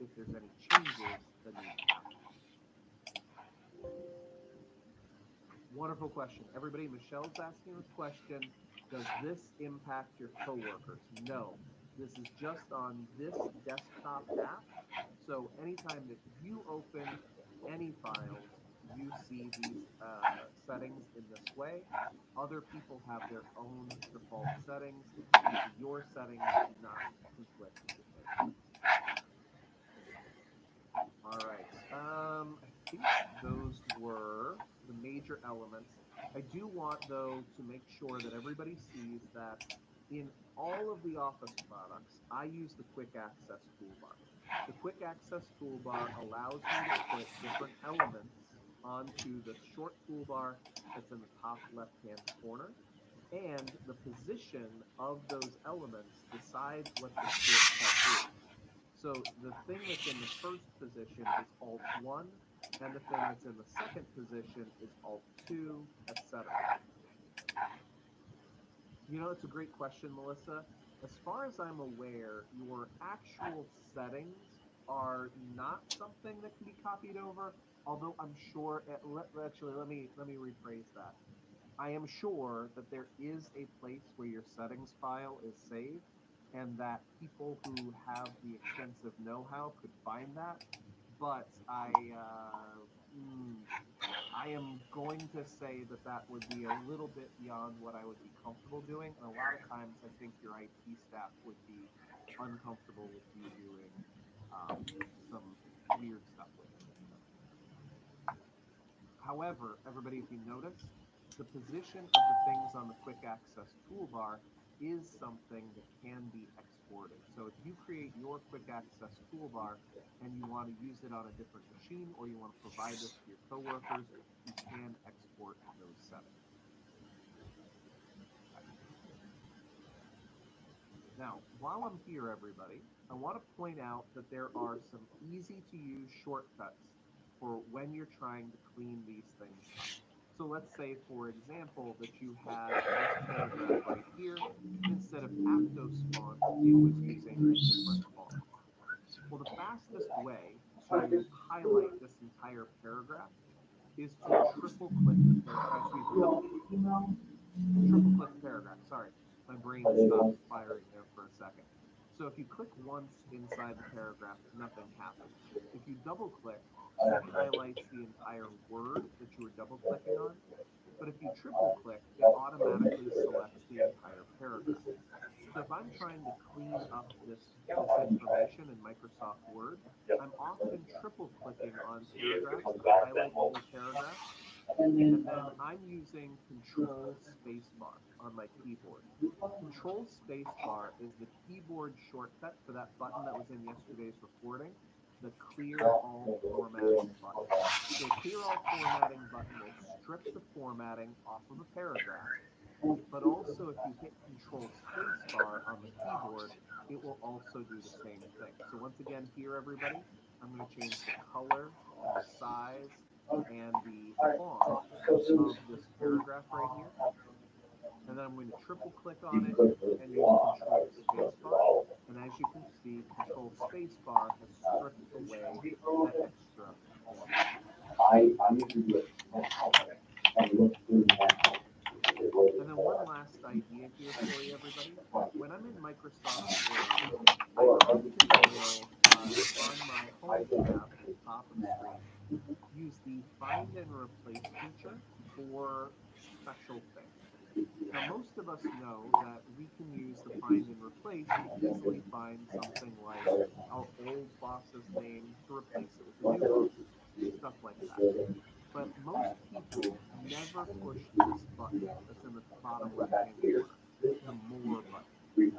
if there's any changes that need to happen. Wonderful question. Everybody, Michelle's asking this question. Does this impact your coworkers? No. This is just on this desktop app. So anytime that you open any files, you see these settings in this way. Other people have their own default settings. Your settings do not conflict with theirs. All right. I think those were the major elements. I do want, though, to make sure that everybody sees that in all of the Office products, I use the Quick Access toolbar. The Quick Access toolbar allows me to put different elements onto the short toolbar that's in the top left-hand corner, and the position of those elements decides what the shortcut is. So the thing that's in the first position is Alt-1, and the thing that's in the second position is Alt-2, etc. You know, it's a great question, Melissa. As far as I'm aware, your actual settings are not something that can be copied over. Although I'm sure, actually, let me rephrase that. I am sure that there is a place where your settings file is saved, and that people who have the extensive know-how could find that. But I am going to say that that would be a little bit beyond what I would be comfortable doing. And a lot of times, I think your IT staff would be uncomfortable with you doing some weird stuff with it. However, everybody, if you notice, the position of the things on the quick access toolbar is something that can be exported. So if you create your quick access toolbar and you want to use it on a different machine, or you want to provide this to your coworkers, you can export those settings. Now, while I'm here, everybody, I want to point out that there are some easy to use shortcuts for when you're trying to clean these things up. So let's say, for example, that you had this paragraph right here. Instead of Aptos font, it was using a different font. Well, the fastest way to highlight this entire paragraph is to triple click the paragraph. Triple click the paragraph. Sorry, my brain stopped firing there for a second. So if you click once inside the paragraph, nothing happens. If you double click, it highlights the entire word that you were double clicking on. But if you triple click, it automatically selects the entire paragraph. So if I'm trying to clean up this information in Microsoft Word, I'm often triple clicking on paragraphs to highlight the whole paragraph. And then I'm using Control Spacebar on my keyboard. Control Spacebar is the keyboard shortcut for that button that was in yesterday's recording, the Clear All Formatting button. So Clear All Formatting button will strip the formatting off of a paragraph, but also if you hit Control Spacebar on the keyboard, it will also do the same thing. So once again here, everybody, I'm going to change the color, the size, and the font of this paragraph right here. And then I'm going to triple click on it and use Control Spacebar. And as you can see, Control Spacebar has stripped away that extra format. And then one last idea here for you, everybody. When I'm in Microsoft Word, I often will, on my home tab at the top of the screen, use the Find and Replace feature for special things. Now, most of us know that we can use the Find and Replace to easily find something like our old boss's name to replace it with a new boss, stuff like that. But most people never push this button that's in the bottom left-hand corner, the More button.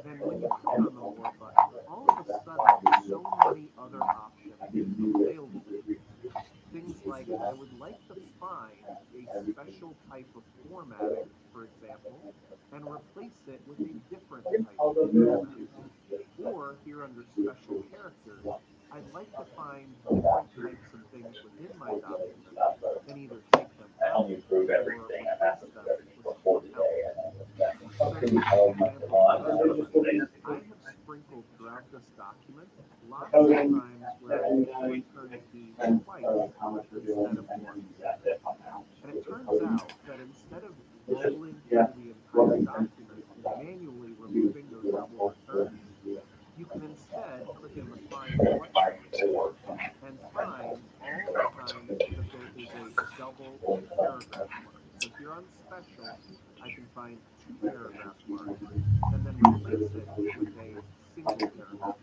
Then when you click on the More button, all of a sudden, so many other options become available to you. Things like, I would like to find a special type of formatting, for example, and replace it with a different type of formatting. Or here under special characters, I'd like to find different types of things within my document and either take them out or replace them with something else. So to give you an example, I have sprinkled throughout this document lots of times where I need to return keys twice instead of once. And it turns out that instead of rolling through the entire document and manually removing those double returns, you can instead click in the Find button and find all the times that there is a double paragraph mark. So here on Special, I can find 2 paragraph marks and then replace it with a single paragraph mark.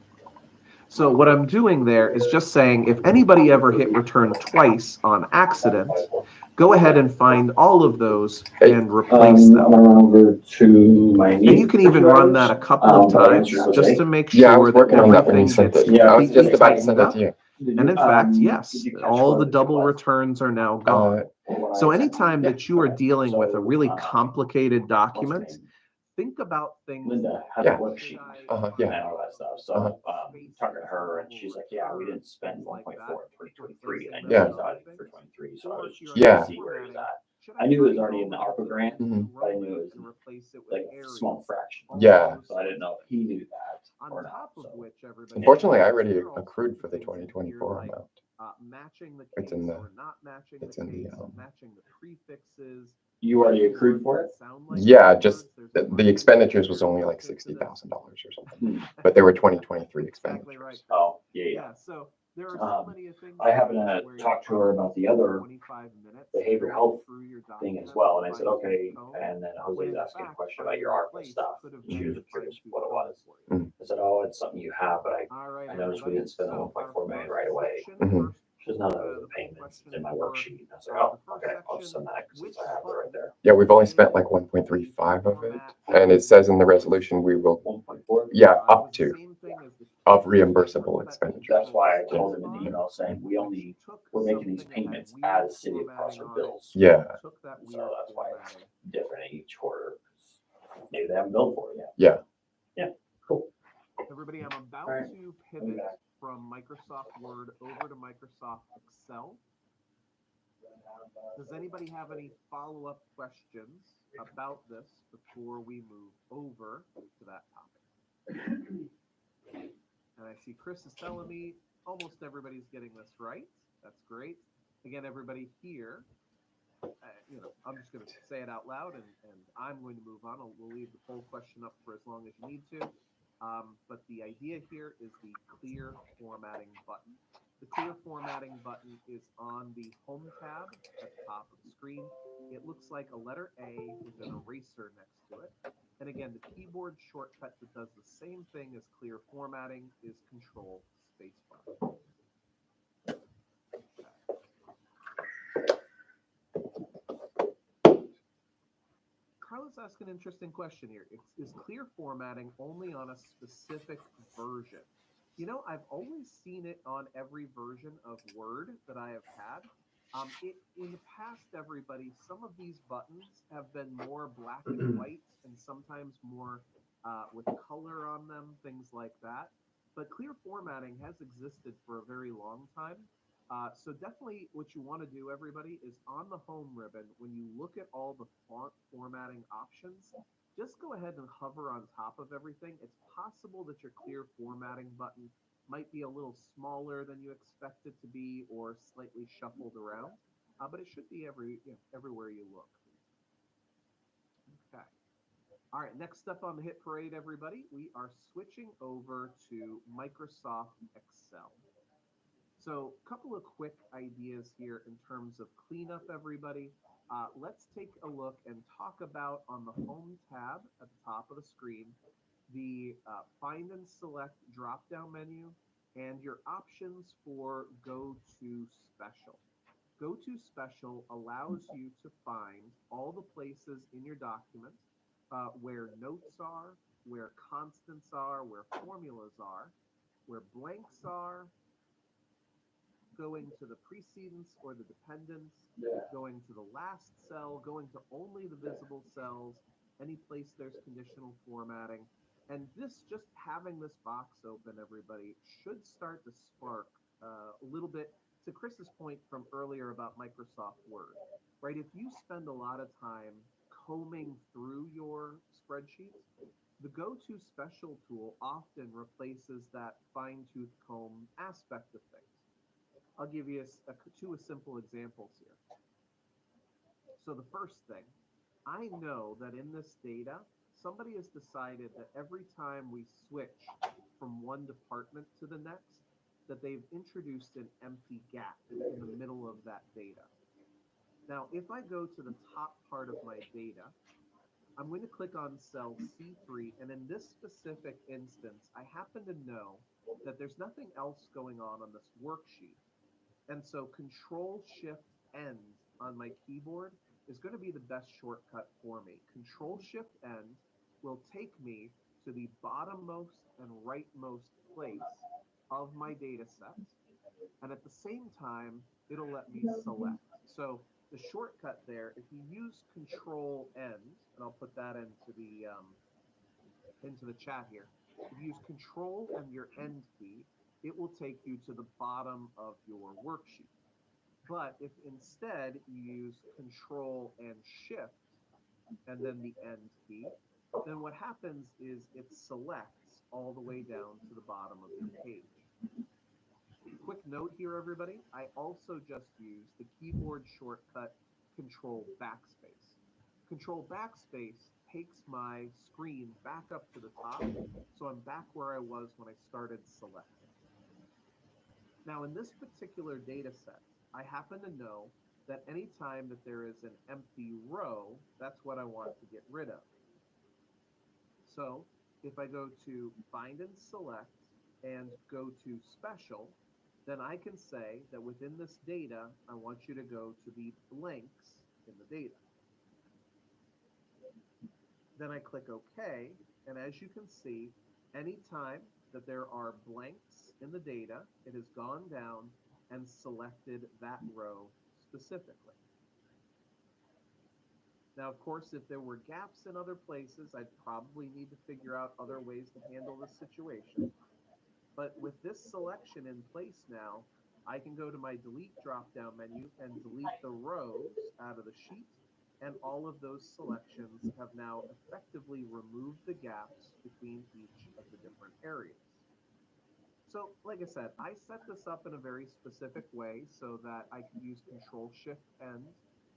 So what I'm doing there is just saying, if anybody ever hit return twice on accident, go ahead and find all of those and replace them. Over to my And you can even run that a couple of times just to make Yeah, I was sure that working on that when everything you sent gets it. I was just completely about to send tightened that up. to you. And in fact, yes, all the double returns are now gone. So anytime that you are dealing with a really complicated document, think about things Linda has Yeah. a worksheet Yeah. and all that stuff. So, talking to her and she's like, yeah, we didn't spend 1.4 in 2023. And I know Yeah. he's auditing for 23. So I was just Yeah. trying to see where he's at. I knew it was already in the ARPA grant, Mhm. but I knew it was like a small fraction. Yeah. So I didn't know if he knew that or On not, top of so. which, everybody. Unfortunately, I already There are all accrued sorts for of the things in here, 2024 like, amount. matching the It's case in the- or not matching it's the in the, case, matching the prefixes. You already accrued for it? Sound like Yeah, words. just There's the marketing expenditures was there only built like into $60,000 or this. something, but they were 2023 Exactly right. expenditures. Oh, yeah. Yeah, so there are so many things. I happened where to you talk to her about the other 25 minutes behavioral going health through your thing as document, well, and I said, finding okay, code, and then when Jose's in asking a fact, question about your finding ARPA place stuff. could have She been was the curious fine-tooth what it comb was. for you. I said, oh, it's something you have, but All right, I noticed we everybody. didn't spend the So our 1.4 million first right away. section, Mhm. first She says, no, for that was the the payments question in my for, worksheet. And I was like, the oh, first okay, I'll just section, send that because which I have it right there. Yeah, we've only spent like 1.35 of it, and it says in the resolution we will, 1.4? yeah, was up the to, same thing as the of keyboard reimbursable shortcut expenditures. That's why I control told him in the spacebar, email saying, which took we're making these something that had payments weird as city of formatting Prosser on it, bills. Yeah, took that So weird that's why it's formatting. different each quarter. Maybe they haven't billed for it yet. yeah. Cool. Everybody, I'm about All right. to pivot from Microsoft Word over to Microsoft Excel. Does anybody have any follow-up questions about this before we move over to that topic? And I see Chris is telling me almost everybody's getting this right. That's great. Again, everybody here, I'm just going to say it out loud, and I'm going to move on. We'll leave the poll question up for as long as you need to. But the idea here is the clear formatting button. The clear formatting button is on the home tab at the top of the screen. It looks like a letter A with an eraser next to it. And again, the keyboard shortcut that does the same thing as clear formatting is Control Spacebar. Carlos asked an interesting question here. Is clear formatting only on a specific version? You know, I've always seen it on every version of Word that I have had. In the past, everybody, some of these buttons have been more black and white and sometimes more with color on them, things like that. But clear formatting has existed for a very long time. So definitely what you want to do, everybody, is on the home ribbon, when you look at all the font formatting options, just go ahead and hover on top of everything. It's possible that your clear formatting button might be a little smaller than you expect it to be or slightly shuffled around, but it should be everywhere you look. Okay. All right, next up on the hit parade, everybody, we are switching over to Microsoft Excel. So a couple of quick ideas here in terms of cleanup, everybody. Let's take a look and talk about on the home tab at the top of the screen, the find and select drop-down menu and your options for Go to Special. Go to Special allows you to find all the places in your document where notes are, where constants are, where formulas are, where blanks are, going to the precedence or the dependence, going to the last cell, going to only the visible cells, any place there's conditional formatting. And this, just having this box open, everybody, should start to spark a little bit to Chris's point from earlier about Microsoft Word, right? If you spend a lot of time combing through your spreadsheets, the Go to Special tool often replaces that fine-tooth comb aspect of things. I'll give you two simple examples here. So the first thing, I know that in this data, somebody has decided that every time we switch from one department to the next, that they've introduced an empty gap in the middle of that data. Now, if I go to the top part of my data, I'm going to click on cell C3, and in this specific instance, I happen to know that there's nothing else going on this worksheet. And so Control-Shift-End on my keyboard is going to be the best shortcut for me. Control-Shift-End will take me to the bottommost and rightmost place of my data set. And at the same time, it'll let me select. So the shortcut there, if you use Control-End, and I'll put that into the chat here. If you use Control and your End key, it will take you to the bottom of your worksheet. But if instead you use Control and Shift and then the End key, then what happens is it selects all the way down to the bottom of your page. Quick note here, everybody, I also just used the keyboard shortcut Control Backspace. Control Backspace takes my screen back up to the top, so I'm back where I was when I started selecting. Now, in this particular data set, I happen to know that anytime that there is an empty row, that's what I want to get rid of. So if I go to Find and Select and go to Special, then I can say that within this data, I want you to go to the blanks in the data. Then I click OK, and as you can see, anytime that there are blanks in the data, it has gone down and selected that row specifically. Now, of course, if there were gaps in other places, I'd probably need to figure out other ways to handle this situation. But with this selection in place now, I can go to my delete drop-down menu and delete the rows out of the sheet, and all of those selections have now effectively removed the gaps between each of the different areas. So, like I said, I set this up in a very specific way so that I could use Control-Shift-End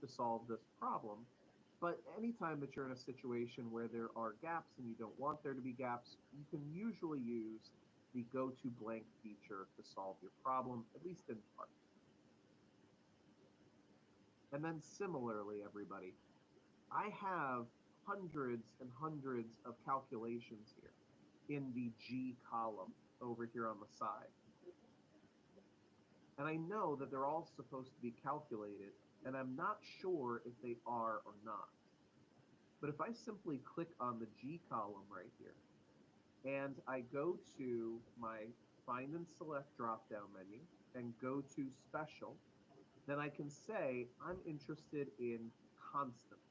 to solve this problem. But anytime that you're in a situation where there are gaps and you don't want there to be gaps, you can usually use the Go to Blank feature to solve your problem, at least in part. And then similarly, everybody, I have hundreds and hundreds of calculations here in the G column over here on the side. And I know that they're all supposed to be calculated, and I'm not sure if they are or not. But if I simply click on the G column right here, and I go to my Find and Select drop-down menu and go to Special, then I can say I'm interested in constants.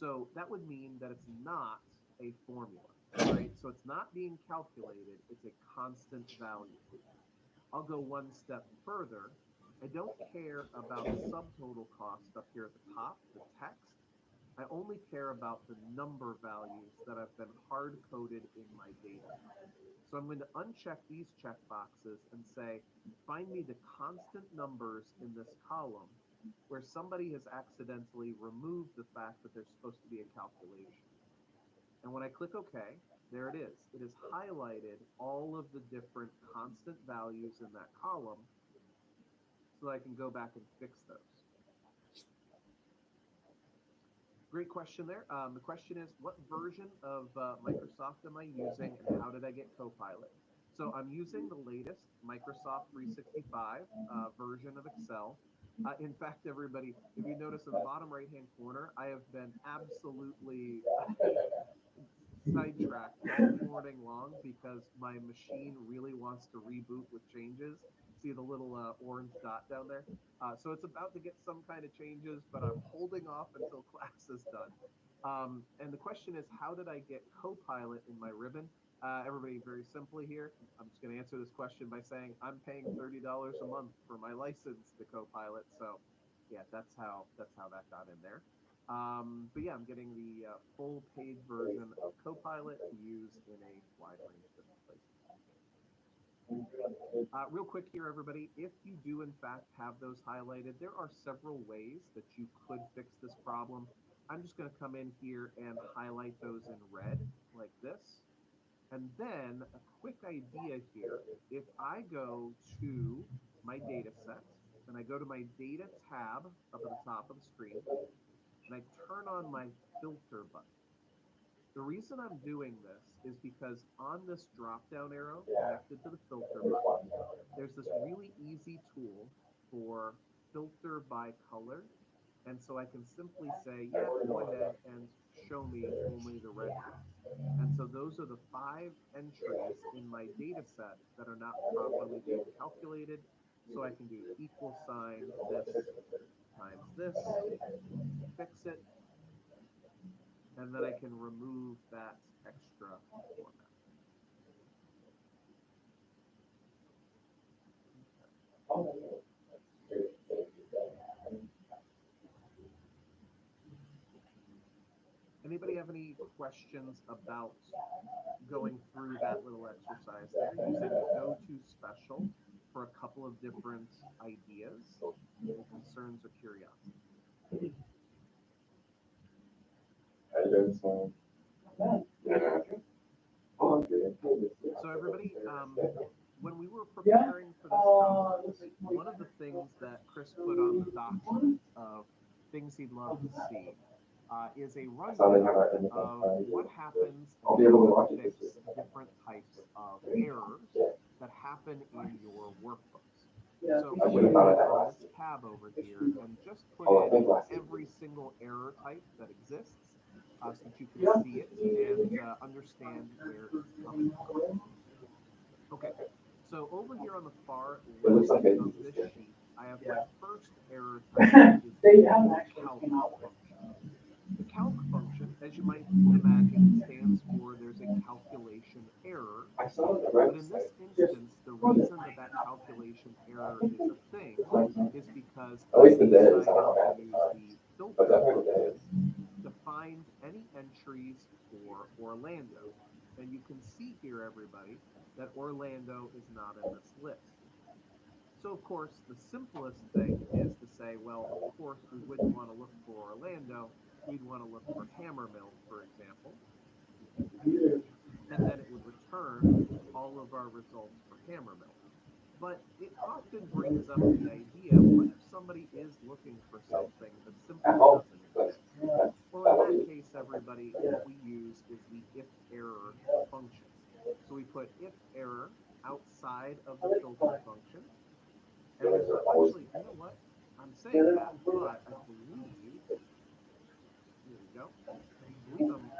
So that would mean that it's not a formula, right? So it's not being calculated, it's a constant value. I'll go one step further. I don't care about subtotal cost up here at the top, the text. I only care about the number values that have been hard-coded in my data. So I'm going to uncheck these checkboxes and say, find me the constant numbers in this column where somebody has accidentally removed the fact that there's supposed to be a calculation. And when I click OK, there it is. It has highlighted all of the different constant values in that column so that I can go back and fix those. Great question there. The question is, what version of Microsoft am I using and how did I get Copilot? So I'm using the latest Microsoft 365 version of Excel. In fact, everybody, if you notice in the bottom right-hand corner, I have been absolutely sidetracked all morning long because my machine really wants to reboot with changes. See the little orange dot down there? So it's about to get some kind of changes, but I'm holding off until class is done. And the question is, how did I get Copilot in my ribbon? Everybody, very simply here, I'm just going to answer this question by saying I'm paying $30 a month for my license to Copilot. So yeah, that's how that got in there. But yeah, I'm getting the full paid version of Copilot to use in a wide range of different places. Real quick here, everybody, if you do in fact have those highlighted, there are several ways that you could fix this problem. I'm just going to come in here and highlight those in red like this. And then a quick idea here, if I go to my data set and I go to my data tab up at the top of the screen, and I turn on my filter button. The reason I'm doing this is because on this drop-down arrow connected to the filter button, there's this really easy tool for filter by color. And so I can simply say, yeah, go ahead and show me only the red ones. And so those are the 5 entries in my data set that are not properly being calculated. So I can do equal sign this times this, fix it, and then I can remove that extra format. Okay. questions about going through that little exercise there, use it go to special for a couple of different ideas and concerns or curiosity. How you doing this morning? Yeah. Oh, good. So everybody, when we were preparing for this conference, one of the things that Chris put on the document of things he'd love to see is a rundown of what happens I'll be able to watch when it you this fix week. different types of errors that happen in your workbooks. So I'm I going to should've go thought of that on last this tab over here and just put Oh, I in think last week. every single error type that exists so that you can see it and understand where it's coming from. Okay, so over here on the far It looks left like it. of this sheet, I have my first error type is They the haven't actually calc came out with function. The calc function, as you might imagine, stands for there's a calculation error. I saw it on the But in website. this instance, the reason that that calculation error is a thing is because At least the I day is decided not bad. to use the But filter definitely the function days. to find any entries for Orlando. And you can see here, everybody, that Orlando is not in this list. So, of course, the simplest thing is to say, well, of course, we wouldn't want to look for Orlando. We'd want to look for Hammermill, for example. And then it would return all of our results for Hammermill. But it often brings up the idea, what if somebody is looking for something that simply doesn't exist? Well, in that case, everybody, what we use is the if-error function. So we put if-error outside of the filter function. And we put, actually, you know what? I'm saying that, but I believe, here we go. I believe I'm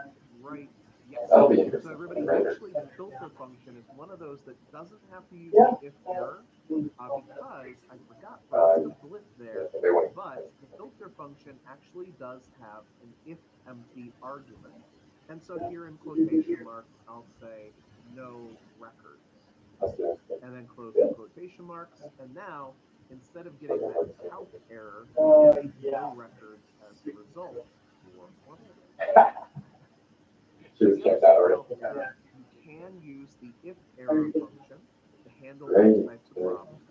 right. Yes. That'll be So interesting. everybody, Right. actually, the filter function is one of those that doesn't have to use the if-error because I forgot for us to blip there. They want But the filter function actually does have an if empty argument. And so here in quotation marks, I'll say no records. us to And then close the quotation marks. And now, instead of getting that calc error, we get no records as a result for Orlando. Should have checked that already. You can use the if error function to handle Great. those types of problems.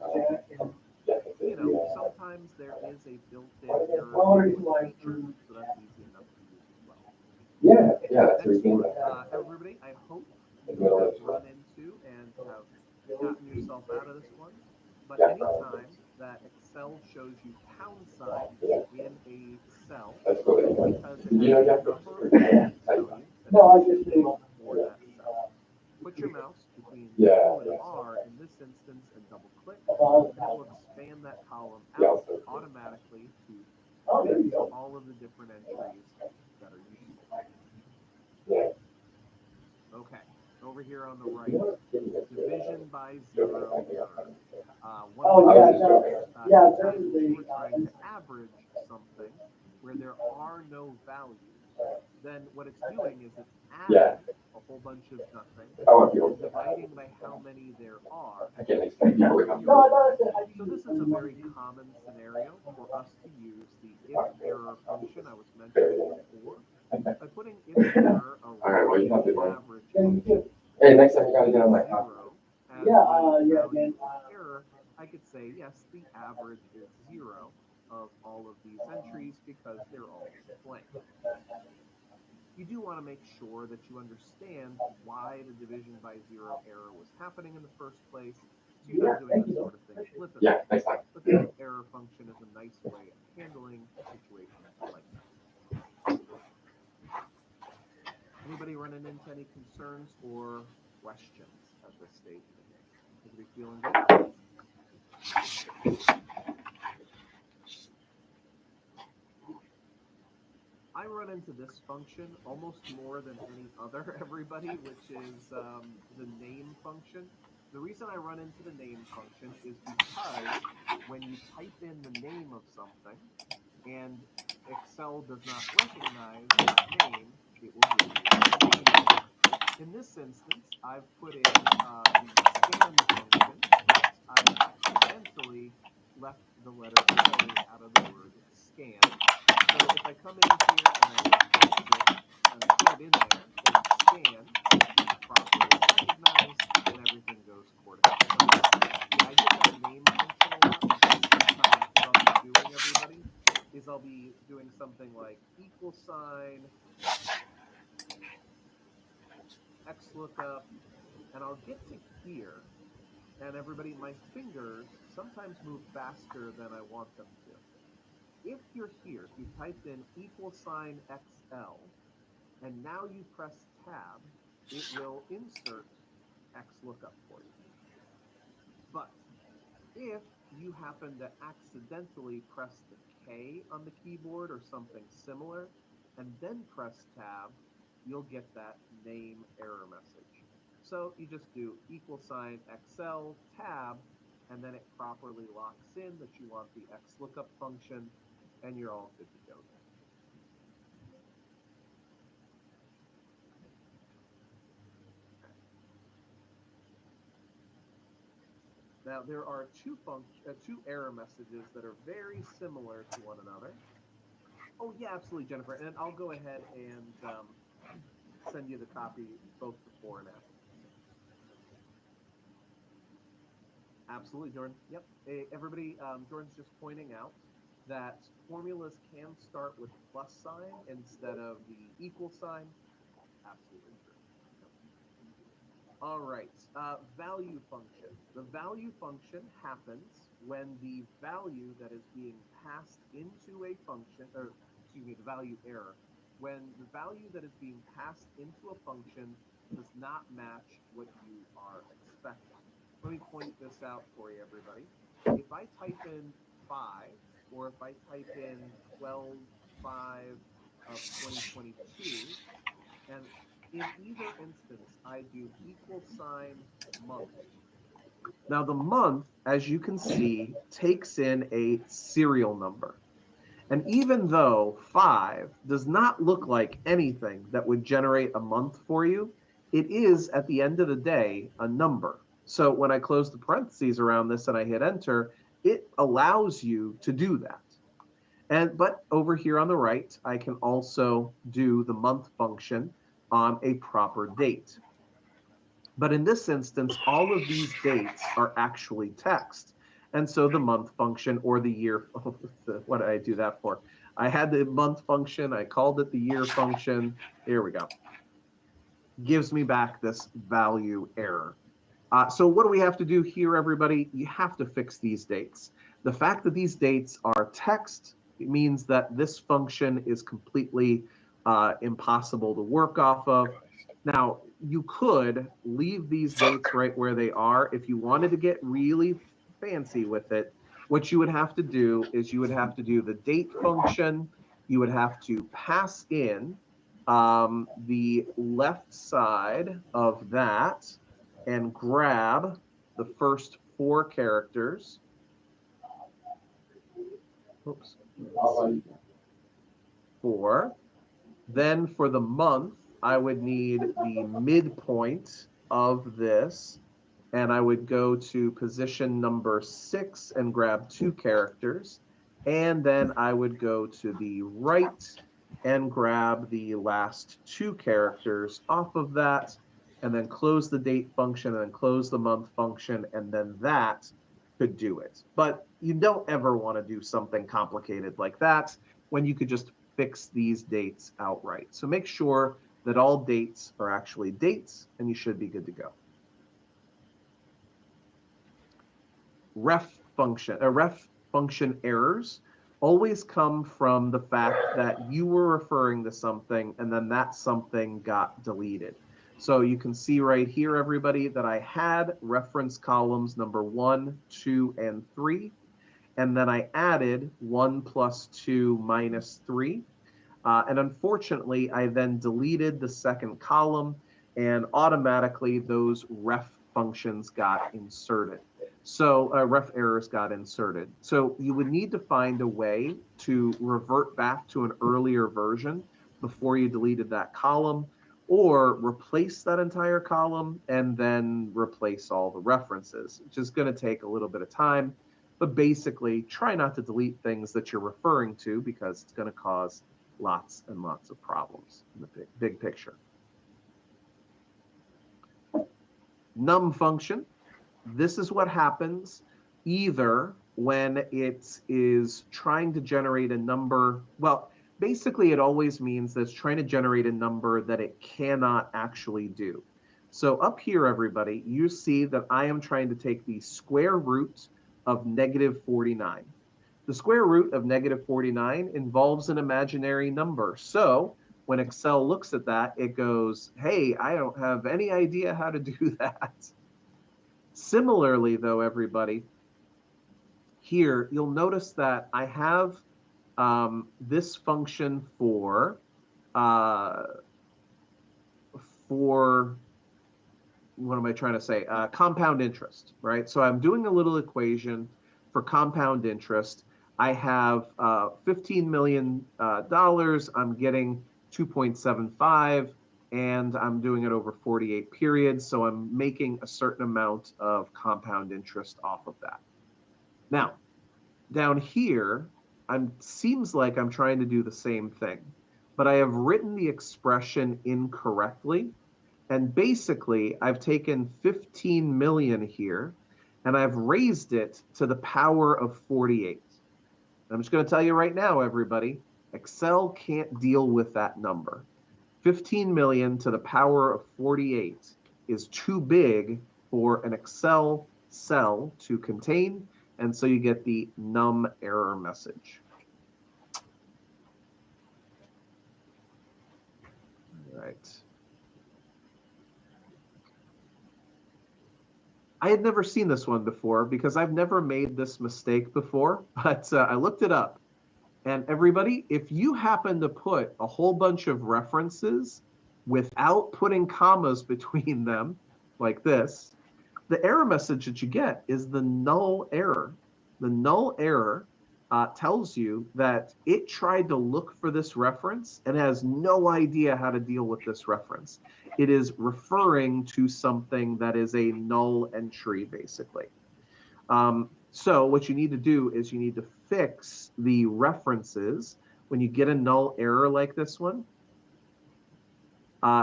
You know, sometimes there is a built-in error feature, so that's easy enough to use as well. Yeah, that's what we Excellent. think. Everybody, I hope you have run into and have gotten yourself out of this one. But anytime that Excel shows you pound signs in a cell, That's cool. it's because it has You know, a you have to- number of values that No, I it's just using didn't. for that cell. Put your mouse between Yeah, Control and yeah. R in this instance and double click, and that will expand that column out automatically to list all of the different entries that are useful. Yeah. Okay, over here on the right, division by zero error. One Oh, of yeah, the no, things, yeah, anytime there's we're trying to average something where there are no values, then what it's doing is it's adding a whole bunch of nothing I want people and dividing by how many there are. I can't explain people with them. So this is a very common scenario for us to use the if-error function I was mentioning before. By putting if-error right, well, you have around to the go. average function, Hey, next time you gotta get on my house. zero as Yeah, the yeah, value man, of error, I could say, yes, the average is 0 of all of these entries because they're all blank. You do want to make sure that you understand why the division by zero error was happening in the first place, so you're not doing this sort of thing flippantly. Yeah, next time. But the error function is a nice way of handling situations like that. Anybody running into any concerns or questions at this stage of the game? Everybody feeling good? I run into this function almost more than any other, everybody, which is the name function. The reason I run into the name function is because when you type in the name of something and Excel does not recognize that name, it will give you a name error. In this instance, I've put in the scan function, but I accidentally left the letter A out of the word scan. So if I come in here and I refresh this, get in there and scan properly recognized, and everything goes accordingly. Yeah, I get that name function a lot. Sometimes what I'll be doing, everybody, is I'll be doing something like equal sign, XLOOKUP, and I'll get to here, and everybody, my fingers sometimes move faster than I want them to. If you're here, if you typed in equal sign XL, and now you press tab, it will insert XLOOKUP for you. But if you happen to accidentally press the K on the keyboard or something similar, and then press tab, you'll get that name error message. So you just do equal sign XL tab, and then it properly locks in that you want the XLOOKUP function, and you're all good to go there. Now, there are two error messages that are very similar to one another. Oh, yeah, absolutely, Jennifer. And I'll go ahead and send you the copy both before and after. Absolutely, Jordan. Yep. Hey, everybody, Jordan's just pointing out that formulas can start with plus sign instead of the equal sign. Absolutely true. All right, value function. The value function happens when the value that is being passed into a function, or excuse me, the value error, when the value that is being passed into a function does not match what you are expecting. Let me point this out for you, everybody. If I type in 5, or if I type in 12/5 of 2022, and in either instance, I do equal sign month. Now the month, as you can see, takes in a serial number. And even though 5 does not look like anything that would generate a month for you, it is, at the end of the day, a number. So when I close the parentheses around this and I hit enter, it allows you to do that. But over here on the right, I can also do the month function on a proper date. But in this instance, all of these dates are actually text. And so the month function or the year, what did I do that for? I had the month function, I called it the year function. Here we go. Gives me back this value error. So what do we have to do here, everybody? You have to fix these dates. The fact that these dates are text, it means that this function is completely impossible to work off of. Now, you could leave these dates right where they are. If you wanted to get really fancy with it, what you would have to do is you would have to do the date function. You would have to pass in the left side of that and grab the first 4 characters. Oops. 4. Then for the month, I would need the midpoint of this, and I would go to position number 6 and grab 2 characters. And then I would go to the right and grab the last 2 characters off of that, and then close the date function, and then close the month function, and then that could do it. But you don't ever want to do something complicated like that when you could just fix these dates outright. So make sure that all dates are actually dates, and you should be good to go. Ref function errors always come from the fact that you were referring to something and then that something got deleted. So you can see right here, everybody, that I had reference columns number 1, 2, and 3. And then I added 1 + 2 - 3. And unfortunately, I then deleted the second column, and automatically those ref functions got inserted. So ref errors got inserted. So you would need to find a way to revert back to an earlier version before you deleted that column, or replace that entire column and then replace all the references, which is going to take a little bit of time. But basically, try not to delete things that you're referring to because it's going to cause lots and lots of problems in the big picture. Num function. This is what happens either when it is trying to generate a number. Well, basically it always means that it's trying to generate a number that it cannot actually do. So up here, everybody, you see that I am trying to take the square root of -49. The square root of -49 involves an imaginary number. So when Excel looks at that, it goes, hey, I don't have any idea how to do that. Similarly, though, everybody, here you'll notice that I have this function for what am I trying to say? Compound interest, right? So I'm doing a little equation for compound interest. I have $15 million. I'm getting 2.75, and I'm doing it over 48 periods. So I'm making a certain amount of compound interest off of that. Now, down here, seems like I'm trying to do the same thing, but I have written the expression incorrectly. And basically, I've taken 15 million here, and I've raised it to the power of 48. I'm just going to tell you right now, everybody, Excel can't deal with that number. 15 million to the power of 48 is too big for an Excel cell to contain, and so you get the num error message. All right. I had never seen this one before because I've never made this mistake before, but I looked it up. And everybody, if you happen to put a whole bunch of references without putting commas between them, like this, the error message that you get is the null error. The null error tells you that it tried to look for this reference and has no idea how to deal with this reference. It is referring to something that is a null entry, basically. So what you need to do is you need to fix the references. When you get a null error like this one,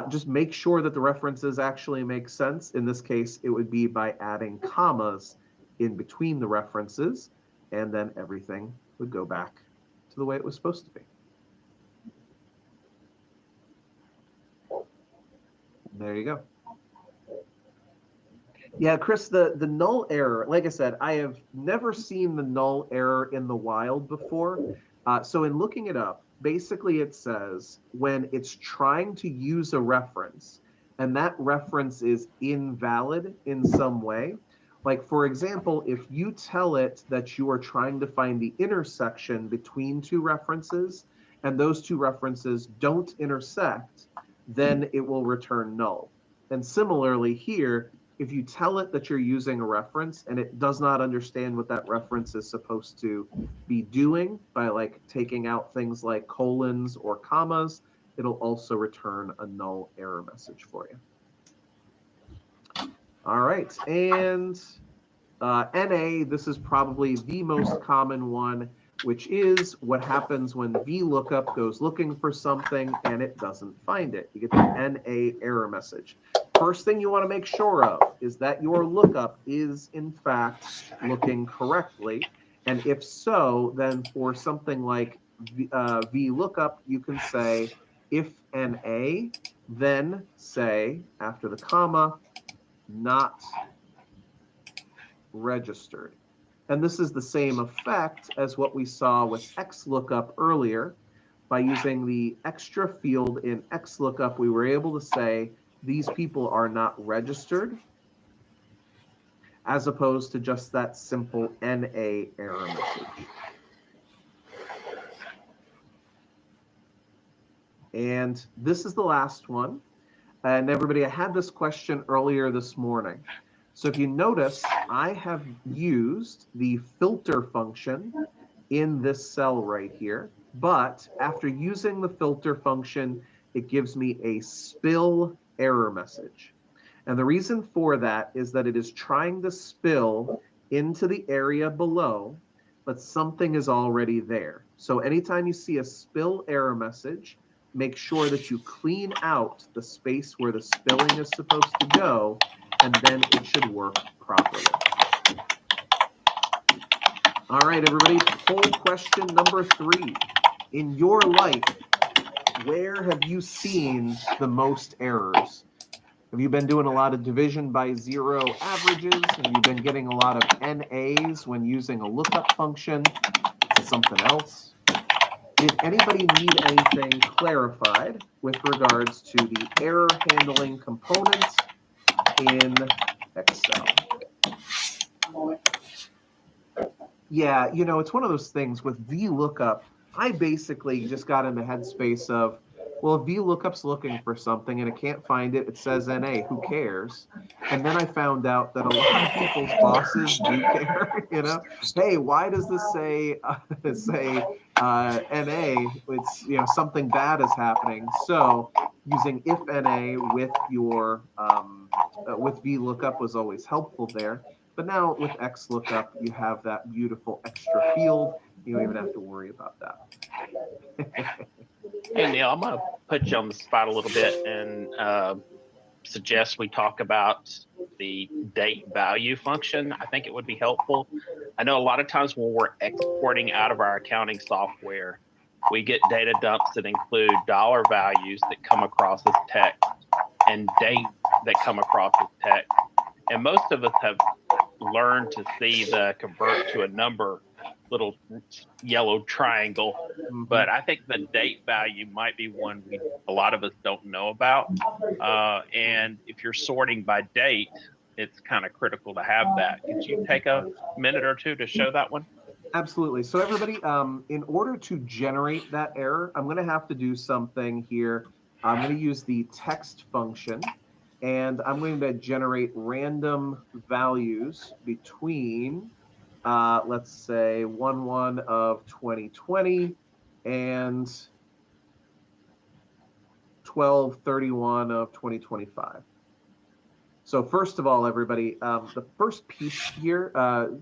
just make sure that the references actually make sense. In this case, it would be by adding commas in between the references, and then everything would go back to the way it was supposed to be. There you go. Yeah, Chris, the null error, like I said, I have never seen the null error in the wild before. So in looking it up, basically it says when it's trying to use a reference and that reference is invalid in some way, like for example, if you tell it that you are trying to find the intersection between two references and those two references don't intersect, then it will return null. And similarly here, if you tell it that you're using a reference and it does not understand what that reference is supposed to be doing by like taking out things like colons or commas, it'll also return a null error message for you. All right, and NA, this is probably the most common one, which is what happens when VLOOKUP goes looking for something and it doesn't find it. You get the NA error message. First thing you want to make sure of is that your lookup is in fact looking correctly. And if so, then for something like VLOOKUP, you can say if NA, then say after the comma, not registered. And this is the same effect as what we saw with XLOOKUP earlier. By using the extra field in XLOOKUP, we were able to say these people are not registered, as opposed to just that simple NA error message. And this is the last one. And everybody, I had this question earlier this morning. So if you notice, I have used the filter function in this cell right here, but after using the filter function, it gives me a spill error message. And the reason for that is that it is trying to spill into the area below but something is already there. So anytime you see a spill error message, make sure that you clean out the space where the spilling is supposed to go, and then it should work properly. All right, everybody, poll question number 3. In your life, where have you seen the most errors? Have you been doing a lot of division by zero averages? Have you been getting a lot of NAs when using a lookup function? Is it something else? Did anybody need anything clarified with regards to the error handling component in Excel? Yeah, you know, it's one of those things with VLOOKUP. I basically just got in the headspace of, well, if VLOOKUP's looking for something and it can't find it, it says NA, who cares? And then I found out that a lot of people's bosses do care, you know? Hey, why does this say NA? It's, you know, something bad is happening. So using if NA with your with VLOOKUP was always helpful there. But now with XLOOKUP, you have that beautiful extra field. You don't even have to worry about that. Hey, Neil, I'm going to put you on the spot a little bit and suggest we talk about the date value function. I think it would be helpful. I know a lot of times when we're exporting out of our accounting software, we get data dumps that include dollar values that come across as text and date that come across as text. And most of us have learned to see the convert to a number little yellow triangle, but I think the date value might be one a lot of us don't know about. And if you're sorting by date, it's kind of critical to have that. Could you take a minute or two to show that one? Absolutely. So everybody, in order to generate that error, I'm going to have to do something here. I'm going to use the text function, and I'm going to generate random values between let's say 1/1 of 2020 and 12/31 of 2025. So first of all, everybody, the first piece here,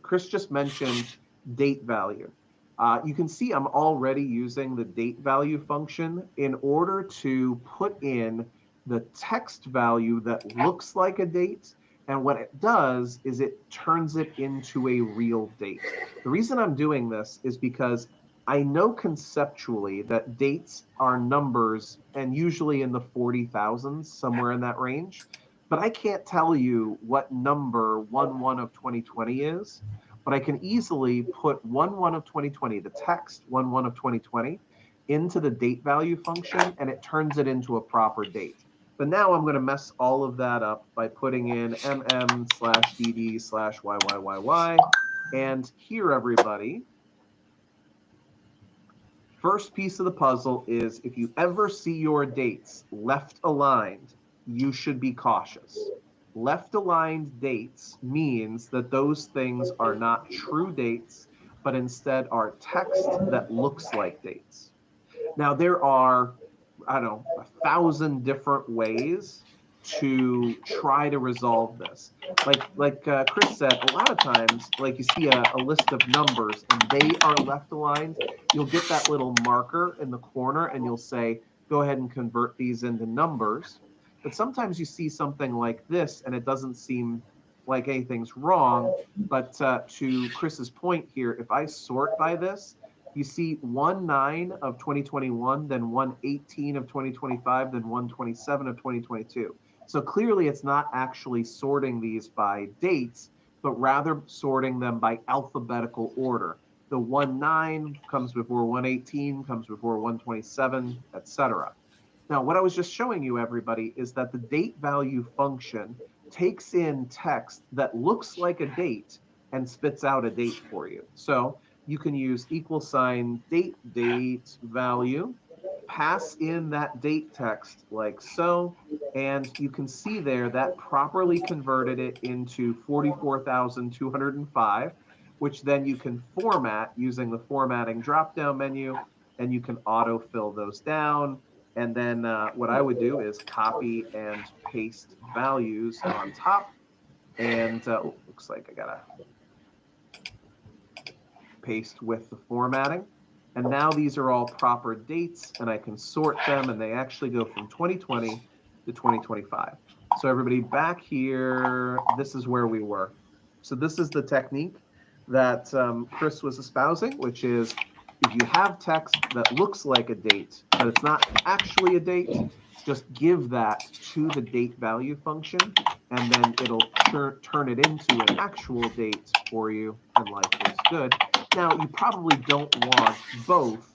Chris just mentioned date value. You can see I'm already using the date value function in order to put in the text value that looks like a date. And what it does is it turns it into a real date. The reason I'm doing this is because I know conceptually that dates are numbers and usually in the 40,000s, somewhere in that range. But I can't tell you what number 1/1 of 2020 is. But I can easily put 1/1 of 2020, the text 1/1 of 2020, into the date value function, and it turns it into a proper date. But now I'm going to mess all of that up by putting in mm/dd/YYYY. And here, everybody, first piece of the puzzle is if you ever see your dates left aligned, you should be cautious. Left aligned dates means that those things are not true dates, but instead are text that looks like dates. Now, there are, I don't know, 1,000 different ways to try to resolve this. Like Chris said, a lot of times, like you see a list of numbers and they are left aligned, you'll get that little marker in the corner and you'll say, go ahead and convert these into numbers. But sometimes you see something like this and it doesn't seem like anything's wrong. But to Chris's point here, if I sort by this, you see 1/9 of 2021, then 1/18 of 2025, then 1/27 of 2022. So clearly it's not actually sorting these by dates, but rather sorting them by alphabetical order. The 1/9 comes before 1/18, comes before 1/27, etc. Now, what I was just showing you, everybody, is that the date value function takes in text that looks like a date and spits out a date for you. So you can use =date value, pass in that date text like so, and you can see there that properly converted it into 44,205, which then you can format using the formatting drop-down menu, and you can autofill those down. And then what I would do is copy and paste values on top. And looks like I gotta paste with the formatting. And now these are all proper dates, and I can sort them, and they actually go from 2020 to 2025. So everybody back here, this is where we were. So this is the technique that Chris was espousing, which is if you have text that looks like a date, but it's not actually a date, just give that to the date value function, and then it'll turn it into an actual date for you, and life is good. Now, you probably don't want both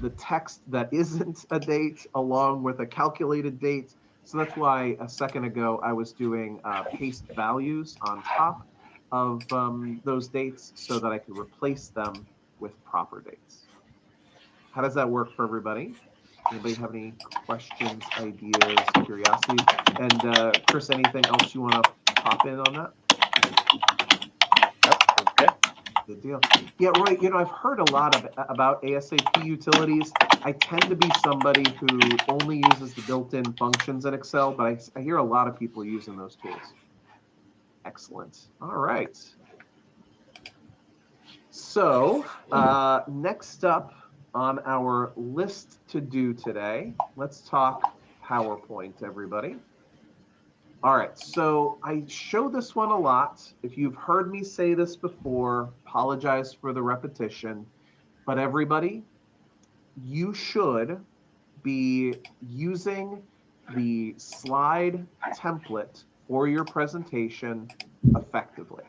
the text that isn't a date along with a calculated date. So that's why a second ago I was doing paste values on top of those dates so that I could replace them with proper dates. How does that work for everybody? Anybody have any questions, ideas, curiosity? And Chris, anything else you want to pop in on that? Okay. Good deal. Yeah, Roy, I've heard a lot about ASAP utilities. I tend to be somebody who only uses the built-in functions in Excel, but I hear a lot of people using those tools. Excellent. All right. So next up on our list to do today, let's talk PowerPoint, everybody. All right, so I show this one a lot. If you've heard me say this before, apologize for the repetition, but everybody, you should be using the slide template for your presentation effectively.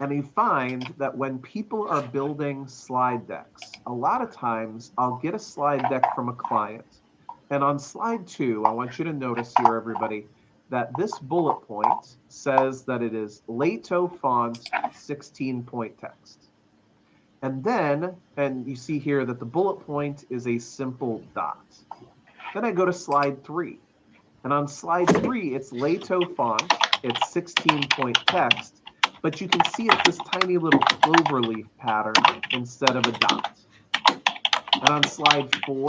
And you find that when people are building slide decks, a lot of times I'll get a slide deck from a client. And on slide 2, I want you to notice here, everybody, that this bullet point says that it is Lato font 16-point text. And then, and you see here that the bullet point is a simple dot. Then I go to slide 3. And on slide 3, it's Lato font, it's 16-point text, but you can see it's this tiny little cloverleaf pattern instead of a dot. And on slide 4,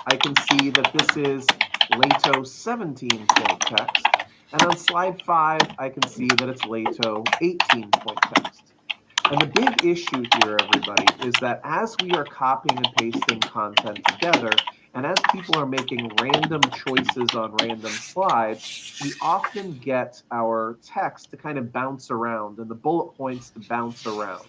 I can see that this is Lato 17-point text. And on slide 5, I can see that it's Lato 18-point text. And the big issue here, everybody, is that as we are copying and pasting content together, and as people are making random choices on random slides, we often get our text to kind of bounce around and the bullet points to bounce around.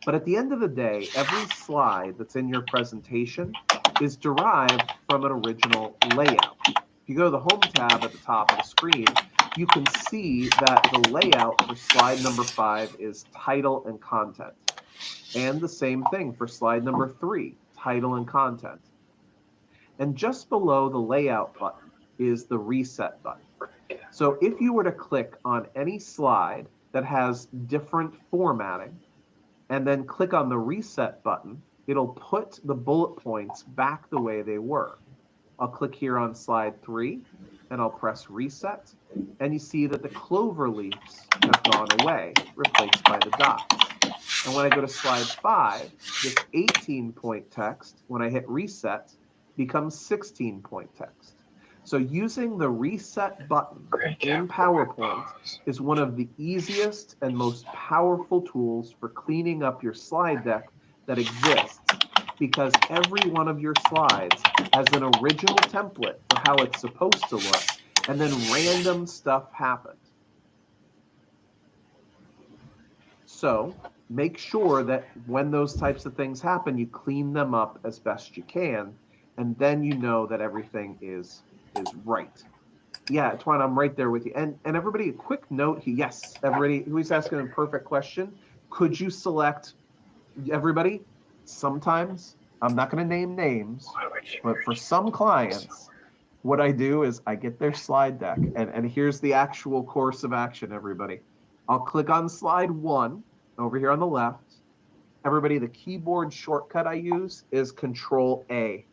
But at the end of the day, every slide that's in your presentation is derived from an original layout. If you go to the Home tab at the top of the screen, you can see that the layout for slide number 5 is title and content. And the same thing for slide number 3, title and content. And just below the layout button is the reset button. So if you were to click on any slide that has different formatting and then click on the reset button, it'll put the bullet points back the way they were. I'll click here on slide 3 and I'll press reset. And you see that the clover leaves have gone away, replaced by the dots. And when I go to slide 5, this 18-point text, when I hit reset, becomes 16-point text. So using the reset button in PowerPoint is one of the easiest and most powerful tools for cleaning up your slide deck that exists, because every one of your slides has an original template for how it's supposed to look, and then random stuff happens. So make sure that when those types of things happen, you clean them up as best you can, and then you know that everything is right. Yeah, Twan, I'm right there with you. And everybody, a quick note here. Yes, everybody who's asking a perfect question, could you select, everybody, sometimes, I'm not going to name names, but for some clients, what I do is I get their slide deck, and here's the actual course of action, everybody. I'll click on slide 1 over here on the left. Everybody, the keyboard shortcut I use is Control A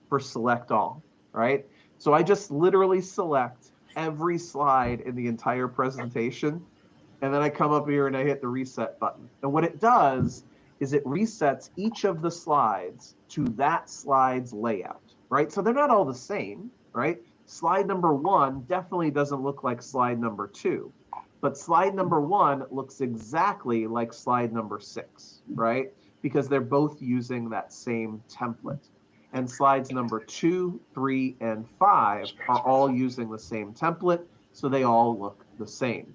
for select all, right? So I just literally select every slide in the entire presentation, and then I come up here and I hit the reset button. And what it does is it resets each of the slides to that slide's layout, right? So they're not all the same, right? Slide number 1 definitely doesn't look like slide number 2. But slide number 1 looks exactly like slide number 6, right? Because they're both using that same template. And slides number 2, 3, and 5 are all using the same template, so they all look the same.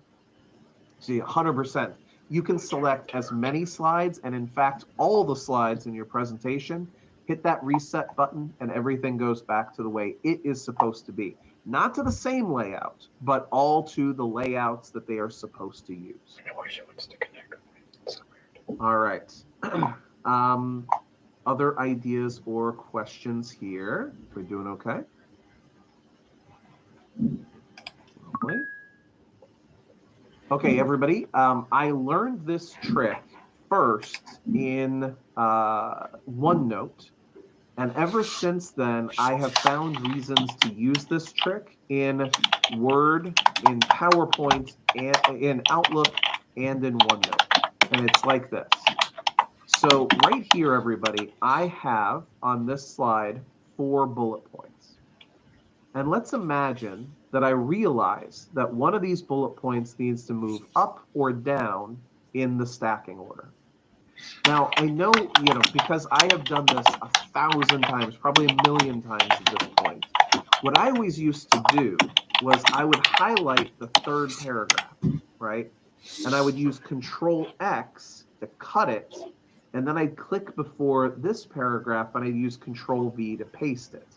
See, 100%. You can select as many slides, and in fact, all the slides in your presentation, hit that reset button, and everything goes back to the way it is supposed to be. Not to the same layout, but all to the layouts that they are supposed to use. I wish it wants to connect with me. It's so weird. All right. Other ideas or questions here? We're doing okay? Lovely. Okay, everybody. I learned this trick first in OneNote. And ever since then, I have found reasons to use this trick in Word, in PowerPoint, and in Outlook, and in OneNote. And it's like this. So right here, everybody, I have on this slide 4 bullet points. And let's imagine that I realize that one of these bullet points needs to move up or down in the stacking order. Now, I know, because I have done this 1,000 times, probably 1,000,000 times at this point, what I always used to do was I would highlight the 3rd paragraph, right? And I would use Control X to cut it, and then I'd click before this paragraph, and I'd use Control V to paste it.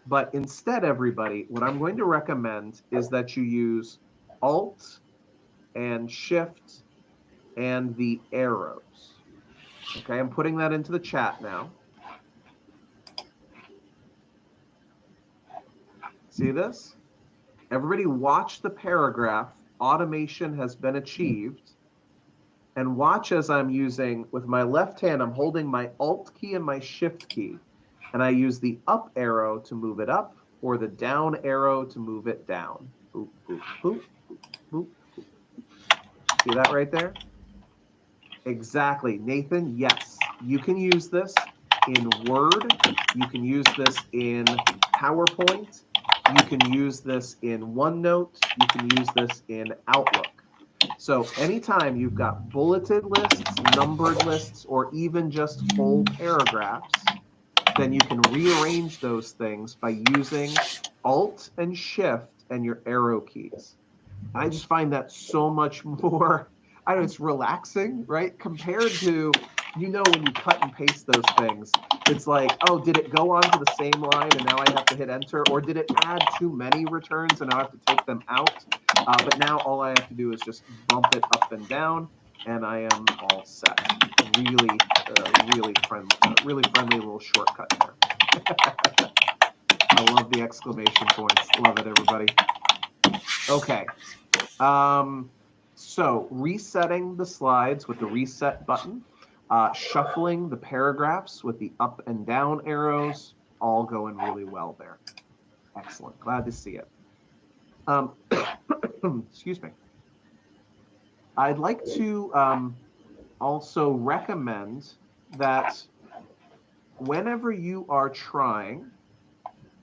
But instead, everybody, what I'm going to recommend is that you use Alt and Shift and the arrows. Okay, I'm putting that into the chat now. See this? Everybody watch the paragraph. Automation has been achieved. And watch as I'm using, with my left hand, I'm holding my Alt key and my Shift key. And I use the up arrow to move it up, or the down arrow to move it down. Boop, boop, boop, boop, boop. See that right there? Exactly. Nathan, yes. You can use this in Word. You can use this in PowerPoint. You can use this in OneNote. You can use this in Outlook. So anytime you've got bulleted lists, numbered lists, or even just full paragraphs, then you can rearrange those things by using Alt and Shift and your arrow keys. I just find that so much more, I don't know, it's relaxing, right? Compared to, when you cut and paste those things, it's like, oh, did it go onto the same line and now I have to hit enter? Or did it add too many returns and now I have to take them out? But now all I have to do is just bump it up and down, and I am all set. Really, really friendly little shortcut there. I love the exclamation points. Love it, everybody. Okay. So resetting the slides with the reset button, shuffling the paragraphs with the up and down arrows, all going really well there. Excellent. Glad to see it. Excuse me. I'd like to also recommend that whenever you are trying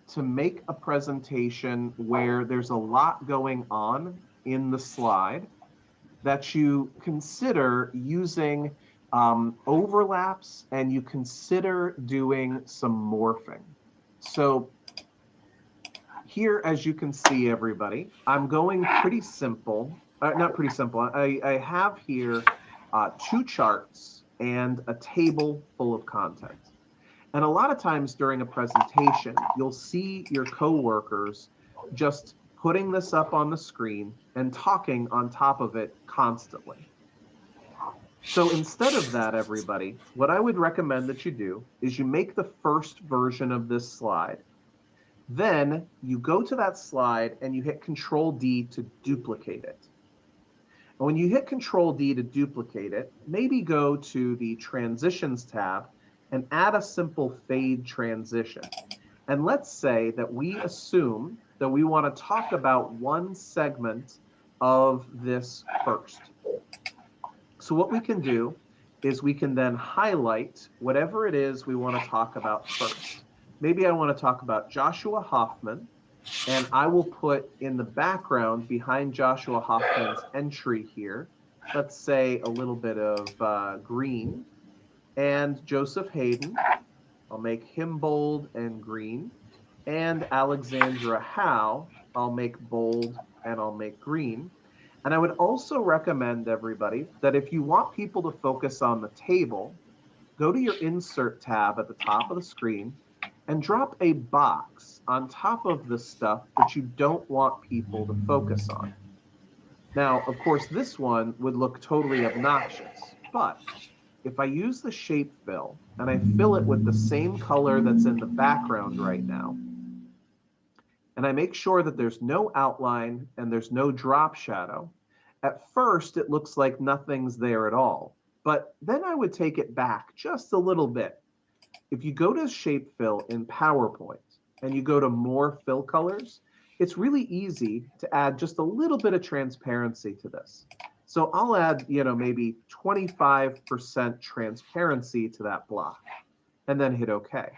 to make a presentation where there's a lot going on in the slide, that you consider using overlaps and you consider doing some morphing. So here, as you can see, everybody, I'm going pretty simple. Not pretty simple. I have here 2 charts and a table full of content. And a lot of times during a presentation, you'll see your coworkers just putting this up on the screen and talking on top of it constantly. So instead of that, everybody, what I would recommend that you do is you make the first version of this slide. Then you go to that slide and you hit Control D to duplicate it. And when you hit Control D to duplicate it, maybe go to the Transitions tab and add a simple fade transition. And let's say that we assume that we want to talk about one segment of this first. So what we can do is we can then highlight whatever it is we want to talk about first. Maybe I want to talk about Joshua Hoffman, And I will put in the background behind Joshua Hoffman's entry here, let's say a little bit of green. And Joseph Hayden, I'll make him bold and green. And Alexandra Howe, I'll make bold and I'll make green. And I would also recommend everybody that if you want people to focus on the table, go to your Insert tab at the top of the screen and drop a box on top of the stuff that you don't want people to focus on. Now, of course, this one would look totally obnoxious, but if I use the shape fill and I fill it with the same color that's in the background right now, and I make sure that there's no outline and there's no drop shadow, at first it looks like nothing's there at all. But then I would take it back just a little bit. If you go to shape fill in PowerPoint and you go to more fill colors, it's really easy to add just a little bit of transparency to this. So I'll add, maybe 25% transparency to that block and then hit OK.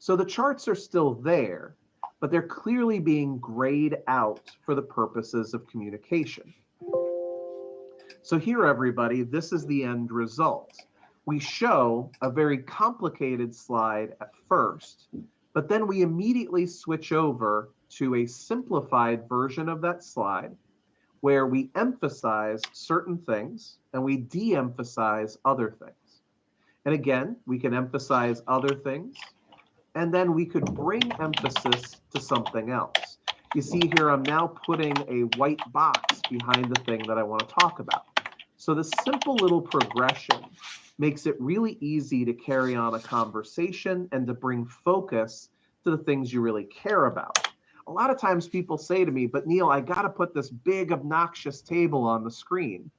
So the charts are still there, but they're clearly being grayed out for the purposes of communication. So here, everybody, this is the end result. We show a very complicated slide at first, but then we immediately switch over to a simplified version of that slide where we emphasize certain things and we de-emphasize other things. And again, we can emphasize other things, and then we could bring emphasis to something else. You see here, I'm now putting a white box behind the thing that I want to talk about. So this simple little progression makes it really easy to carry on a conversation and to bring focus to the things you really care about. A lot of times people say to me, but Neil, I got to put this big obnoxious table on the screen.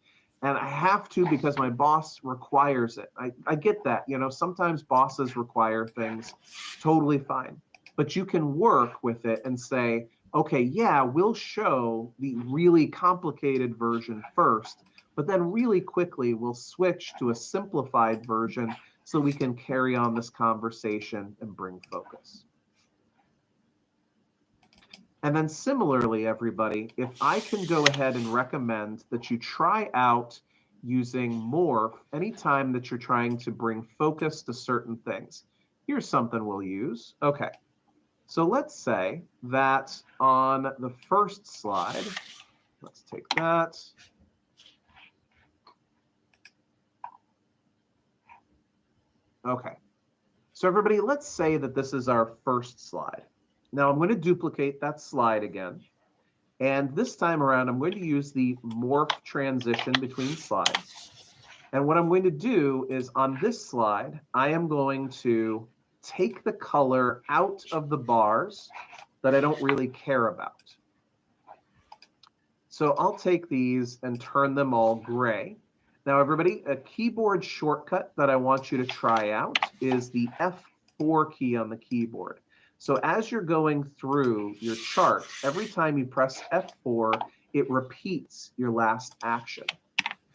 And I have to because my boss requires it. I get that. Sometimes bosses require things, totally fine. But you can work with it and say, okay, yeah, we'll show the really complicated version first, but then really quickly we'll switch to a simplified version so we can carry on this conversation and bring focus. And then similarly, everybody, if I can go ahead and recommend that you try out using morph anytime that you're trying to bring focus to certain things. Here's something we'll use. Okay, so let's say that on the first slide, let's take that. Okay, so everybody, let's say that this is our first slide. Now I'm going to duplicate that slide again. And this time around, I'm going to use the morph transition between slides. And what I'm going to do is on this slide, I am going to take the color out of the bars that I don't really care about. So I'll take these and turn them all gray. Now, everybody, a keyboard shortcut that I want you to try out is the F4 key on the keyboard. So as you're going through your chart, every time you press F4, it repeats your last action.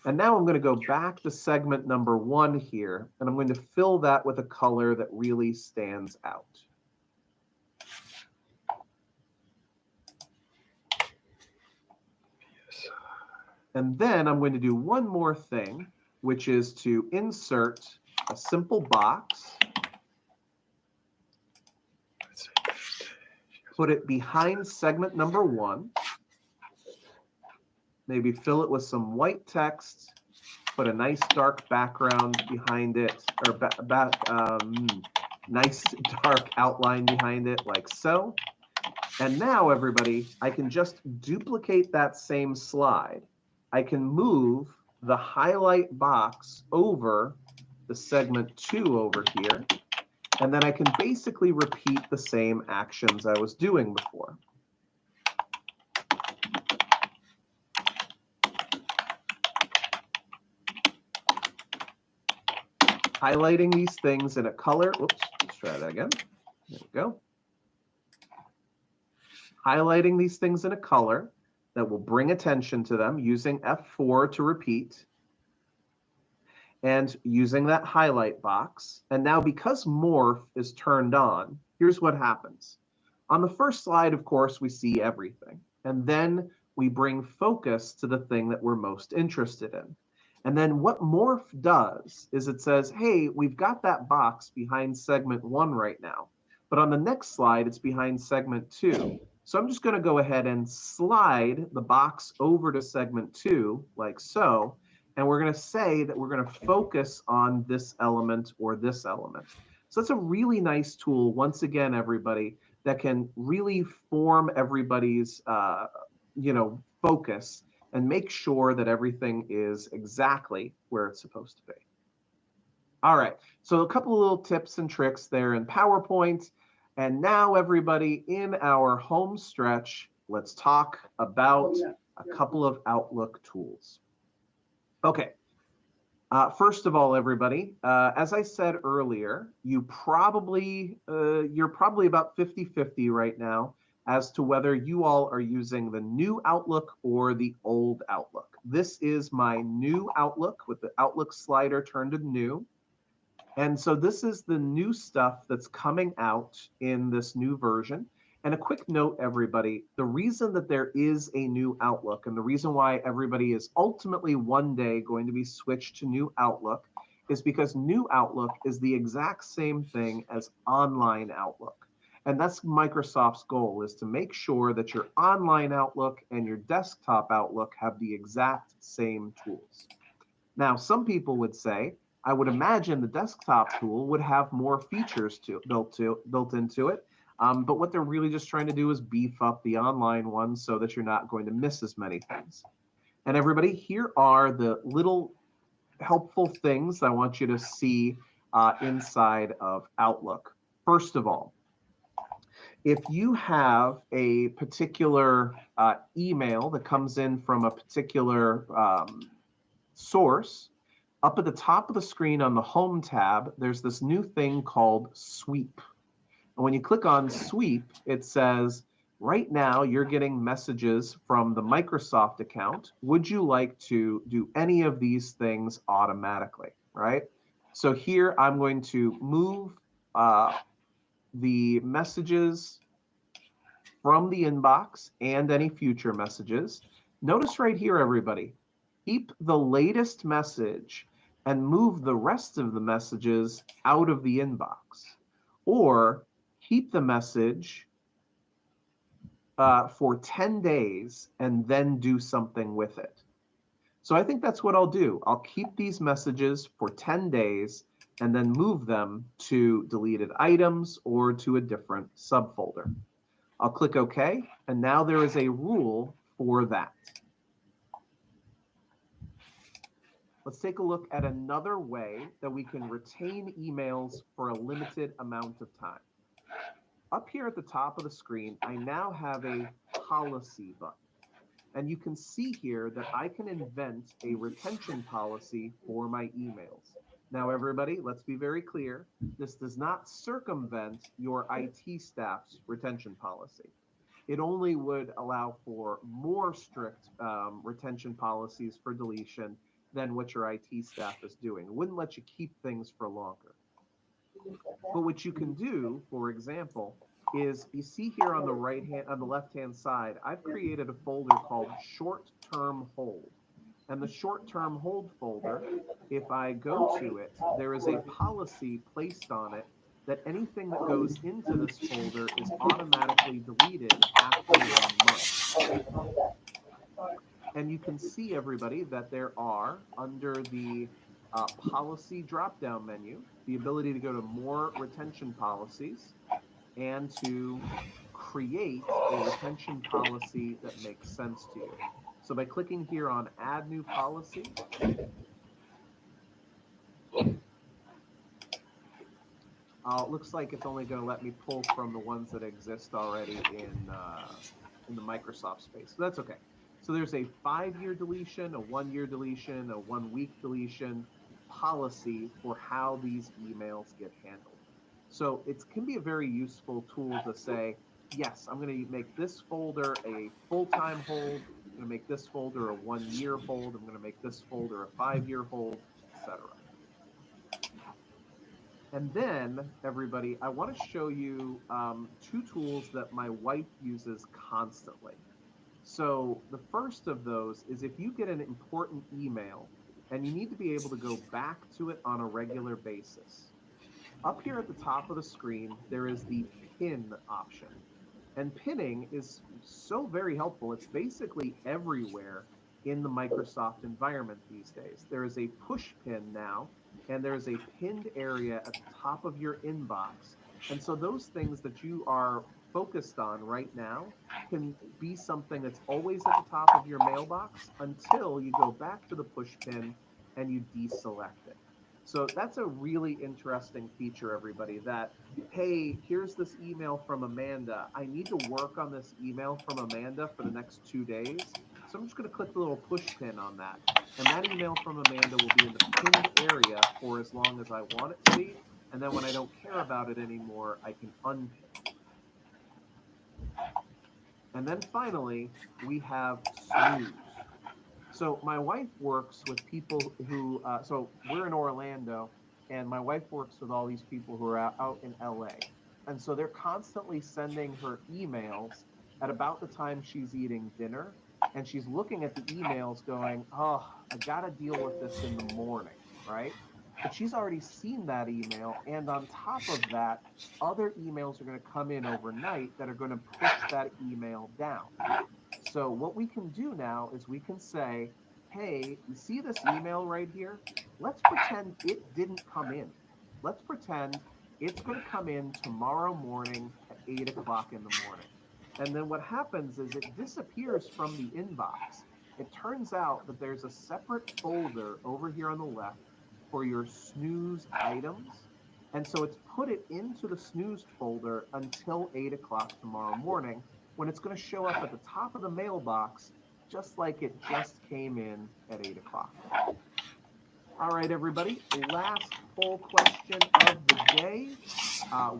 And now I'm going to go back to segment number 1 here, and I'm going to fill that with a color that really stands out. And then I'm going to do one more thing, which is to insert a simple box, put it behind segment number 1, maybe fill it with some white text, put a nice dark background behind it, or nice dark outline behind it, like so. And now, everybody, I can just duplicate that same slide. I can move the highlight box over the segment 2 over here, and then I can basically repeat the same actions I was doing before. Highlighting these things in a color. Oops, let's try that again. There we go. Highlighting these things in a color that will bring attention to them, using F4 to repeat, and using that highlight box. And now because morph is turned on, here's what happens. On the first slide, of course, we see everything. And then we bring focus to the thing that we're most interested in. And then what Morph does is it says, hey, we've got that box behind segment 1 right now. But on the next slide, it's behind segment 2. So I'm just going to go ahead and slide the box over to segment 2, like so. And we're going to say that we're going to focus on this element or this element. So that's a really nice tool, once again, everybody, that can really form everybody's focus and make sure that everything is exactly where it's supposed to be. All right, so a couple of little tips and tricks there in PowerPoint. And now, everybody, in our home stretch, let's talk about a couple of Outlook tools. Okay. First of all, everybody, as I said earlier, you're probably about 50-50 right now as to whether you all are using the new Outlook or the old Outlook. This is my new Outlook with the Outlook slider turned to new. And so this is the new stuff that's coming out in this new version. And a quick note, everybody, the reason that there is a new Outlook and the reason why everybody is ultimately one day going to be switched to new Outlook is because new Outlook is the exact same thing as online Outlook. And that's Microsoft's goal, is to make sure that your online Outlook and your desktop Outlook have the exact same tools. Now, some people would say, I would imagine the desktop tool would have more features built into it. But what they're really just trying to do is beef up the online one so that you're not going to miss as many things. And everybody, here are the little helpful things I want you to see inside of Outlook. First of all, if you have a particular email that comes in from a particular source, up at the top of the screen on the Home tab, there's this new thing called Sweep. And when you click on Sweep, it says, right now you're getting messages from the Microsoft account. Would you like to do any of these things automatically, right? So here I'm going to move the messages from the inbox and any future messages. Notice right here, everybody, keep the latest message and move the rest of the messages out of the inbox. Or keep the message for 10 days and then do something with it. So I think that's what I'll do. I'll keep these messages for 10 days and then move them to deleted items or to a different subfolder. I'll click OK, and now there is a rule for that. Let's take a look at another way that we can retain emails for a limited amount of time. Up here at the top of the screen, I now have a policy button. And you can see here that I can invent a retention policy for my emails. Now, everybody, let's be very clear. This does not circumvent your IT staff's retention policy. It only would allow for more strict retention policies for deletion than what your IT staff is doing. It wouldn't let you keep things for longer. But what you can do, for example, is you see here on the left-hand side, I've created a folder called short-term hold. And the short-term hold folder, if I go to it, there is a policy placed on it that anything that goes into this folder is automatically deleted after 1 month. And you can see, everybody, that there are, under the policy drop-down menu, the ability to go to more retention policies and to create a retention policy that makes sense to you. So by clicking here on Add New Policy, it looks like it's only going to let me pull from the ones that exist already in the Microsoft space. So that's okay. So there's a 5-year deletion, a 1-year deletion, a 1-week deletion policy for how these emails get handled. So it can be a very useful tool to say, yes, I'm going to make this folder a full-time hold. I'm going to make this folder a 1-year hold. I'm going to make this folder a 5-year hold, etc. And then, everybody, I want to show you two tools that my wife uses constantly. So the first of those is if you get an important email and you need to be able to go back to it on a regular basis. Up here at the top of the screen, there is the pin option. And pinning is so very helpful. It's basically everywhere in the Microsoft environment these days. There is a push pin now, and there is a pinned area at the top of your inbox. And so those things that you are focused on right now can be something that's always at the top of your mailbox until you go back to the push pin and you deselect it. So that's a really interesting feature, everybody, that hey, here's this email from Amanda. I need to work on this email from Amanda for the next 2 days. So I'm just going to click the little push pin on that. And that email from Amanda will be in the pinned area for as long as I want it to be. And then when I don't care about it anymore, I can unpin. And then finally, we have snooze. So my wife works with people who, so we're in Orlando, and my wife works with all these people who are out in LA. And so they're constantly sending her emails at about the time she's eating dinner. And she's looking at the emails going, oh, I got to deal with this in the morning, right? But she's already seen that email. And on top of that, other emails are going to come in overnight that are going to push that email down. So what we can do now is we can say, hey, you see this email right here? Let's pretend it didn't come in. Let's pretend it's going to come in tomorrow morning at 8 o'clock in the morning. And then what happens is it disappears from the inbox. It turns out that there's a separate folder over here on the left for your snooze items. And so it's put it into the snooze folder until 8 o'clock tomorrow morning, when it's going to show up at the top of the mailbox, just like it just came in at 8 o'clock. All right, everybody, last poll question of the day.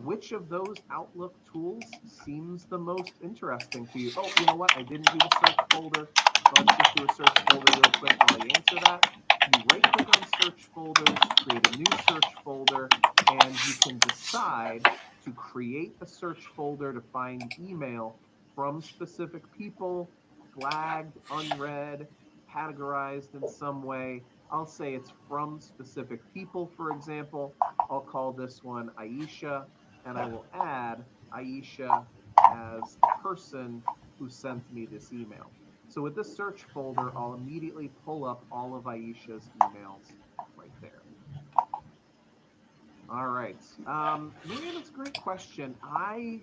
Which of those Outlook tools seems the most interesting to you? Oh, you know what? I didn't do the search folder. So let's just do a search folder real quick while you answer that. You right-click on search folders, create a new search folder, and you can decide to create a search folder to find email from specific people, flagged, unread, categorized in some way. I'll say it's from specific people, for example. I'll call this one Aisha, and I will add Aisha as the person who sent me this email. So with this search folder, I'll immediately pull up all of Aisha's emails right there. All right. Miriam, it's a great question. I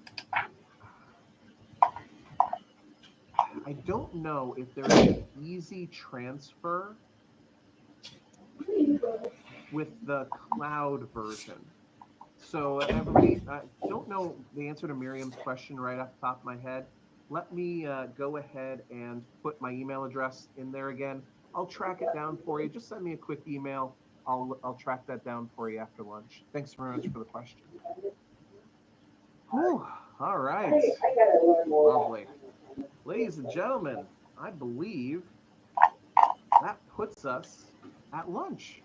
don't know if there's an easy transfer with the cloud version. So everybody, don't know the answer to Miriam's question right off the top of my head. Let me go ahead and put my email address in there again. I'll track it down for you. Just send me a quick email. I'll track that down for you after lunch. Thanks very much for the question. Whew. All right. Lovely. Ladies and gentlemen, I believe that puts us at lunch.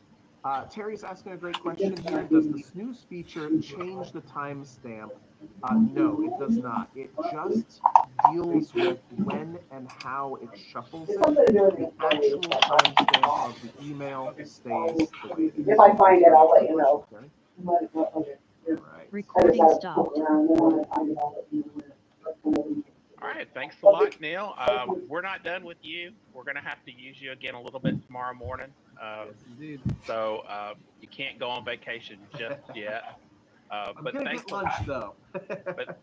Terry's asking a great question here. Does the snooze feature change the timestamp? No, it does not. It just deals with when and how it shuffles it. The actual timestamp of the email stays the way it is. If I find it, I'll let you know. Right. Recording stopped. All right, thanks a lot, Neil. We're not done with you. We're going to have to use you again a little bit tomorrow morning. Indeed. So you can't go on vacation just yet. I'm But gonna thanks get lunch though. But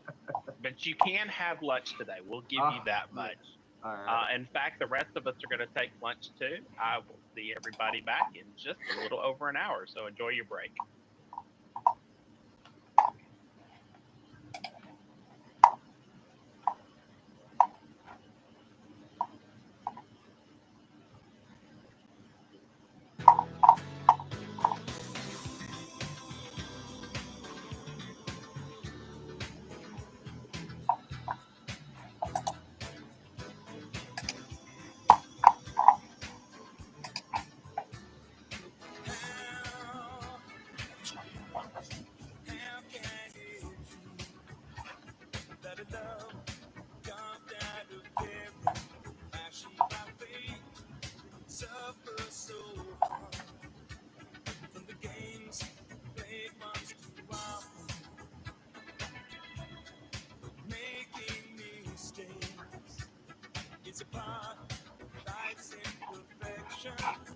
you can have lunch today. We'll give you that much. All right. In fact, the rest of us are going to take lunch too. I will see everybody back in just a little over an hour. So enjoy your break. picture.